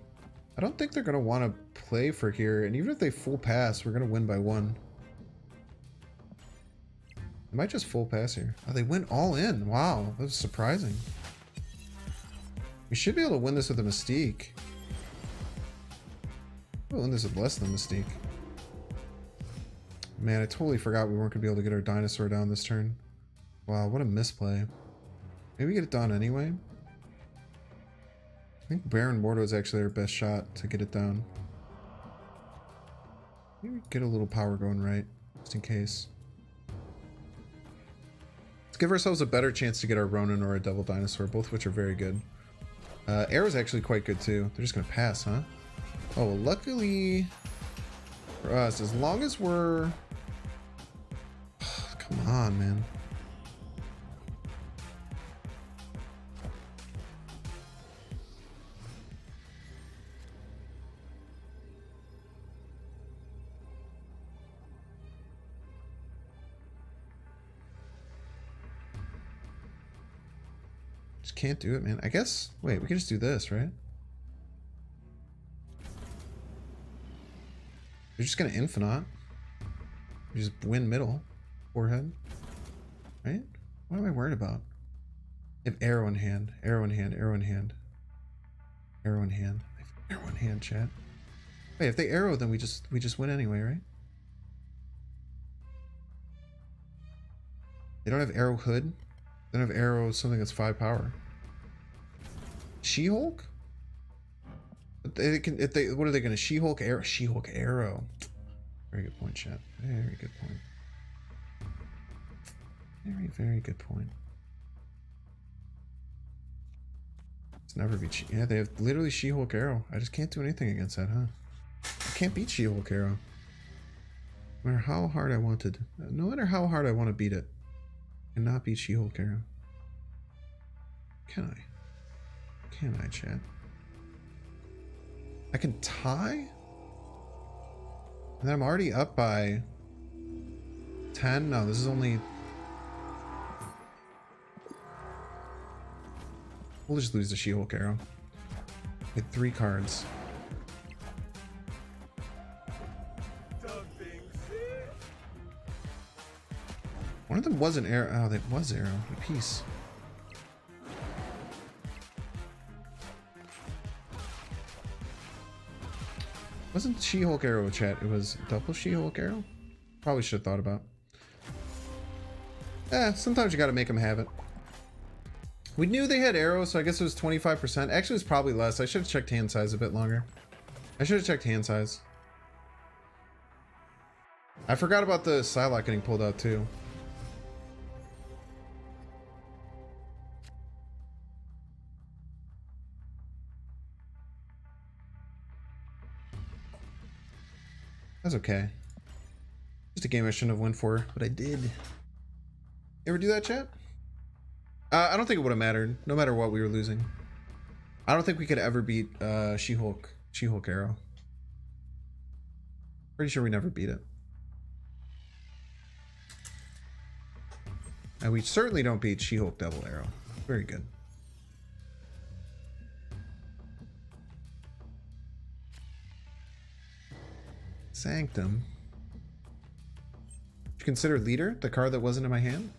I don't think they're gonna want to play for here, and even if they full pass, we're gonna win by 1. They might just full pass here. Oh, they went all in. Wow, that was surprising. We should be able to win this with a Mystique. We'll win this with less than Mystique. Man, I totally forgot we weren't going to be able to get our dinosaur down this turn. Wow, what a misplay. Maybe we get it done anyway. I think Baron Mordo is actually our best shot to get it down. Maybe get a little power going right, just in case. Let's give ourselves a better chance to get our Ronin or a Devil Dinosaur, both which are very good. Arrow's actually quite good too. They're just gonna pass, huh? Oh, well, luckily for us, as long as we're... Come on, man. Just can't do it, man. I guess... Wait, we can just do this, right? We're just gonna Infinite. We just win middle. Forehead. Right? What am I worried about? I have arrow in hand. Arrow in hand. Arrow in hand. Arrow in hand. I have arrow in hand, chat. Wait, if they arrow, then we just win anyway, right? They don't have arrow hood. They don't have arrow something that's 5 power. She-Hulk? But they can, if they, what are they gonna She-Hulk arrow? She-Hulk arrow. Very good point, chat. Very good point. Very, very good point. It's never beat yeah, they have literally She-Hulk arrow. I just can't do anything against that, huh? I can't beat She-Hulk arrow. No matter how hard I wanted. No matter how hard I want to beat it. I cannot beat She-Hulk arrow. Can I? Can I, chat? I can tie? And then I'm already up by 10? No, this is only... We'll just lose the She-Hulk arrow. Get 3 cards. One of them was an arrow. Oh, that was arrow. A piece. Wasn't She-Hulk arrow chat? It was double She-Hulk arrow? Probably should have thought about. Sometimes you gotta make them have it. We knew they had arrow, so I guess it was 25%. Actually, it was probably less. I should have checked hand size a bit longer. I should have checked hand size. I forgot about the Psylocke getting pulled out too. That's okay. Just a game I shouldn't have went for, but I did. You ever do that, chat? I don't think it would have mattered, no matter what we were losing. I don't think we could ever beat She-Hulk arrow. Pretty sure we never beat it. And we certainly don't beat She-Hulk Devil Arrow. Very good. Sanctum. Did you consider Leader, the card that wasn't in my hand?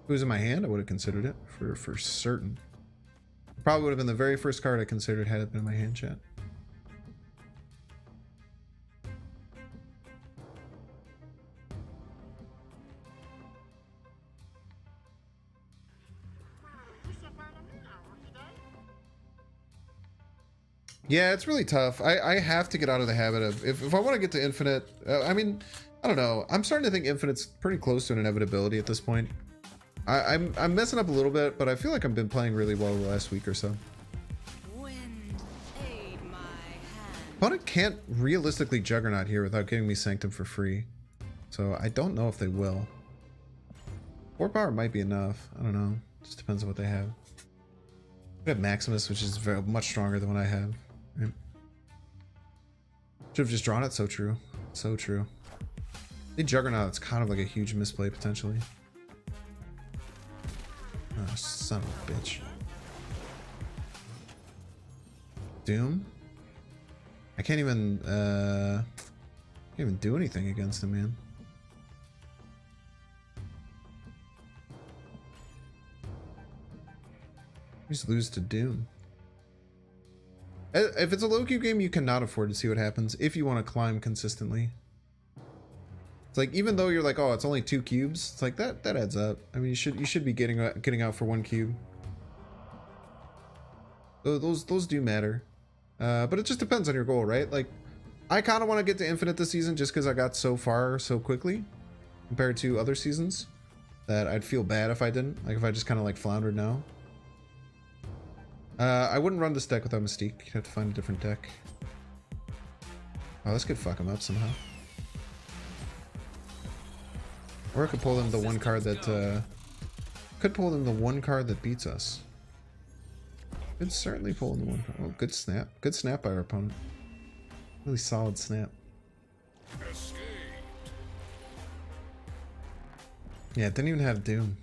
If it was in my hand, I would have considered it for certain. Probably would have been the very first card I considered had it been in my hand, chat. Yeah, it's really tough. I have to get out of the habit of if I want to get to infinite. I mean, I don't know. I'm starting to think infinite's pretty close to an inevitability at this point. I'm messing up a little bit, but I feel like I've been playing really well the last week or so. Wind, aid my hand. Opponent can't realistically Juggernaut here without giving me Sanctum for free, so I don't know if they will. 4 power might be enough. I don't know. Just depends on what they have. I have Maximus, which is very much stronger than what I have. Right? Should have just drawn it. So true. So true. The Juggernaut, it's kind of like a huge misplay potentially. Oh, son of a bitch. Doom? I can't even do anything against him, man. Just lose to Doom. If it's a low cube game, you cannot afford to see what happens if you want to climb consistently. It's like, even though you're like, oh, it's only 2 cubes, it's like that adds up. I mean, you should be getting out for 1 cube. Those do matter. But it just depends on your goal, right? Like, I kind of want to get to infinite this season just because I got so far so quickly compared to other seasons that I'd feel bad if I didn't. Like, if I just kind of like floundered now. I wouldn't run this deck without Mystique. You'd have to find a different deck. Oh, this could fuck him up somehow. Or I could pull them the one card that beats us. Could certainly pull in the one card. Oh, good snap. Good snap by our opponent. Really solid snap. Escaped. Yeah, it didn't even have Doom.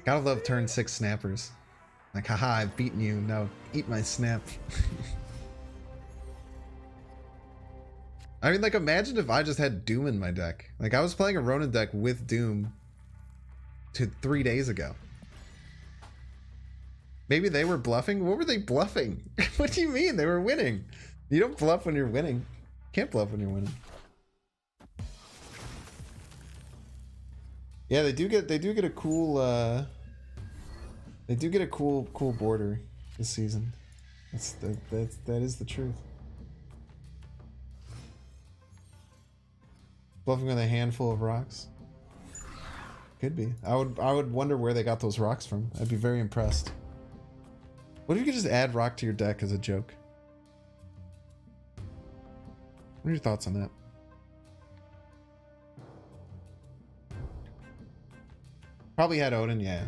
Gotta love turn 6 snappers. Like, haha, I've beaten you. Now eat my snap. I mean, like, imagine if I just had Doom in my deck. Like, I was playing a Ronin deck with Doom 3 days ago. Maybe they were bluffing? What were they bluffing? What do you mean? They were winning. You don't bluff when you're winning. Can't bluff when you're winning. Yeah, they do get a cool cool border this season. That is the truth. Bluffing with a handful of rocks. Could be. I would wonder where they got those rocks from. I'd be very impressed. What if you could just add rock to your deck as a joke? What are your thoughts on that? Probably had Odin, yeah.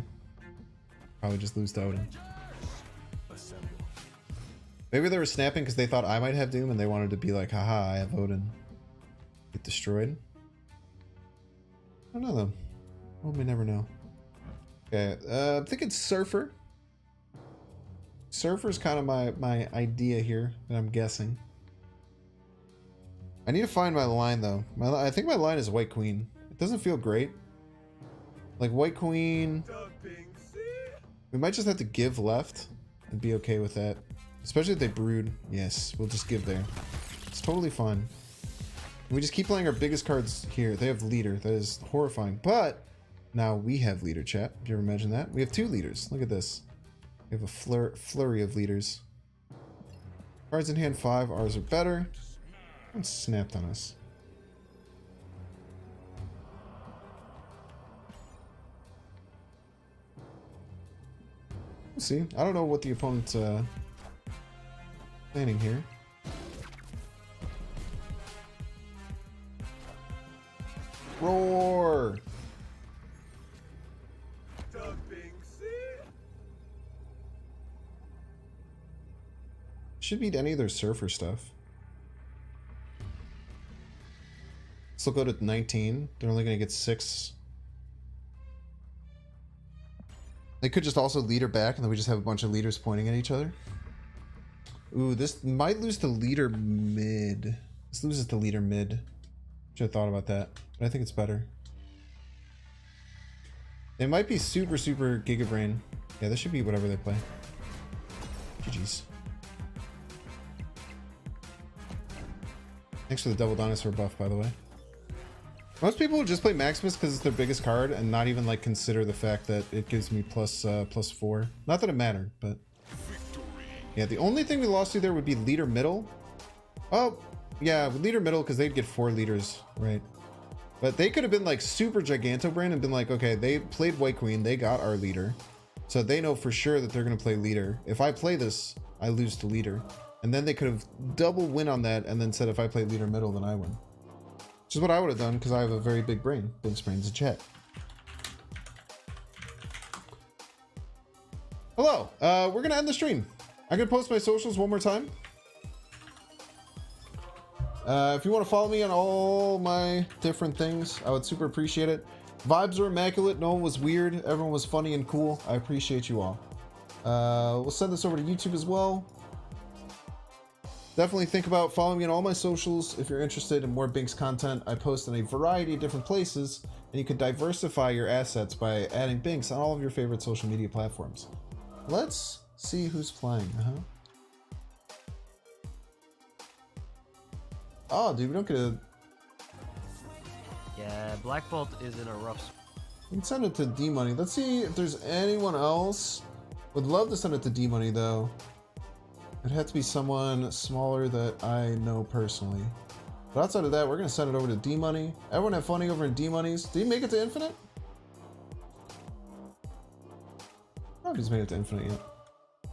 Probably just lose to Odin. Maybe they were snapping because they thought I might have Doom and they wanted to be like, haha, I have Odin. Get destroyed. I don't know though. Well, we never know. Okay, I'm thinking Surfer. Surfer's kind of my idea here that I'm guessing. I need to find my line though. I think my line is White Queen. It doesn't feel great. Like White Queen. We might just have to give left and be okay with that. Especially if they brood. Yes, we'll just give there. It's totally fine. We just keep playing our biggest cards here. They have leader. That is horrifying. But now we have leader, chat. Did you ever imagine that? We have 2 leaders. Look at this. We have a flurry of leaders. Cards in hand 5. Ours are better. And snapped on us. We'll see. I don't know what the opponent's planning here. Roar! Should beat any of their Surfer stuff. This will go to 19. They're only going to get 6. They could just also leader back and then we just have a bunch of leaders pointing at each other. Ooh, this might lose to leader mid. This loses to leader mid. Should have thought about that, but I think it's better. They might be super Giga Brain. Yeah, this should be whatever they play. GG's. Thanks for the double dinosaur buff, by the way. Most people would just play Maximus because it's their biggest card and not even like consider the fact that it gives me +4. Not that it mattered, but yeah, the only thing we lost to there would be leader middle. Oh, yeah, with leader middle because they'd get 4 leaders, right? But they could have been like super giganto brain and been like, okay, they played White Queen, they got our leader, so they know for sure that they're gonna play leader. If I play this, I lose to leader, and then they could have double win on that, and then said if I play leader middle, then I win. Which is what I would have done because I have a very big brain. Big brains in chat. Hello. We're gonna end the stream. I'm gonna post my socials one more time. If you want to follow me on all my different things, I would super appreciate it. Vibes are immaculate. No one was weird. Everyone was funny and cool. I appreciate you all. We'll send this over to YouTube as well. Definitely think about following me on all my socials if you're interested in more Binks content. I post in a variety of different places, and you can diversify your assets by adding Binks on all of your favorite social media platforms. Let's see who's playing. Oh, dude, we don't get a... Yeah, Black Bolt is in a rough... We can send it to D-Money. Let's see if there's anyone else. Would love to send it to D-Money, though. It'd have to be someone smaller that I know personally. But outside of that, we're going to send it over to D-Money. Everyone have fun over in D-Money's. Did he make it to Infinite? I don't know if he's made it to Infinite yet.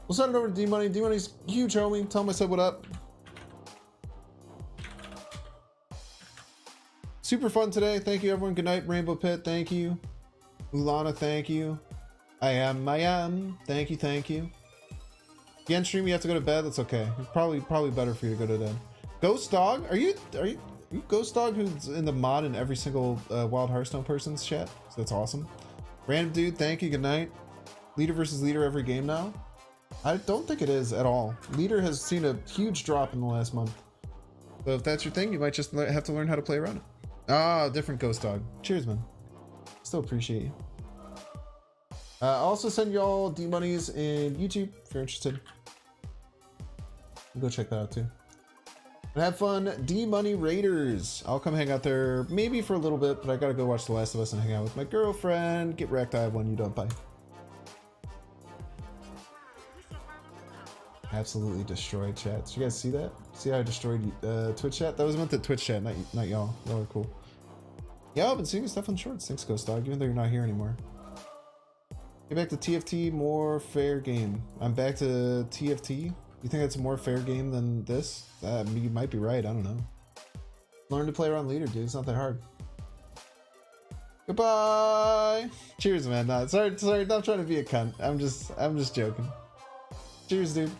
We'll send it over to D-Money. D-Money's huge, homie. Tell him I said what up. Super fun today. Thank you, everyone. Good night, Rainbow Pit. Thank you. Ulana, thank you. I am. Thank you, thank you. Again, stream, you have to go to bed. That's okay. It's probably better for you to go to bed. Ghost Dog, are you Ghost Dog who's in the mod in every single Wild Hearthstone person's chat? So that's awesome. Random dude, thank you. Good night. Leader versus leader every game now. I don't think it is at all. Leader has seen a huge drop in the last month. So if that's your thing, you might just have to learn how to play around it. Ah, different Ghost Dog. Cheers, man. Still appreciate you. I'll also send you all D-Monies in YouTube if you're interested. Go check that out too. And have fun, D-Money Raiders. I'll come hang out there maybe for a little bit, but I gotta go watch The Last of Us and hang out with my girlfriend. Get wrecked, I have one, you don't. Bye. Absolutely destroyed chat. Did you guys see that? See how I destroyed Twitch chat? That was meant to Twitch chat, not y'all. Y'all are cool. Yeah, I've been seeing stuff on shorts. Thanks, Ghost Dog, even though you're not here anymore. Get back to TFT, more fair game. I'm back to TFT. You think that's a more fair game than this? You might be right, I don't know. Learn to play around leader, dude. It's not that hard. Goodbye! Cheers, man. Sorry, not trying to be a cunt. I'm just joking. Cheers, dude.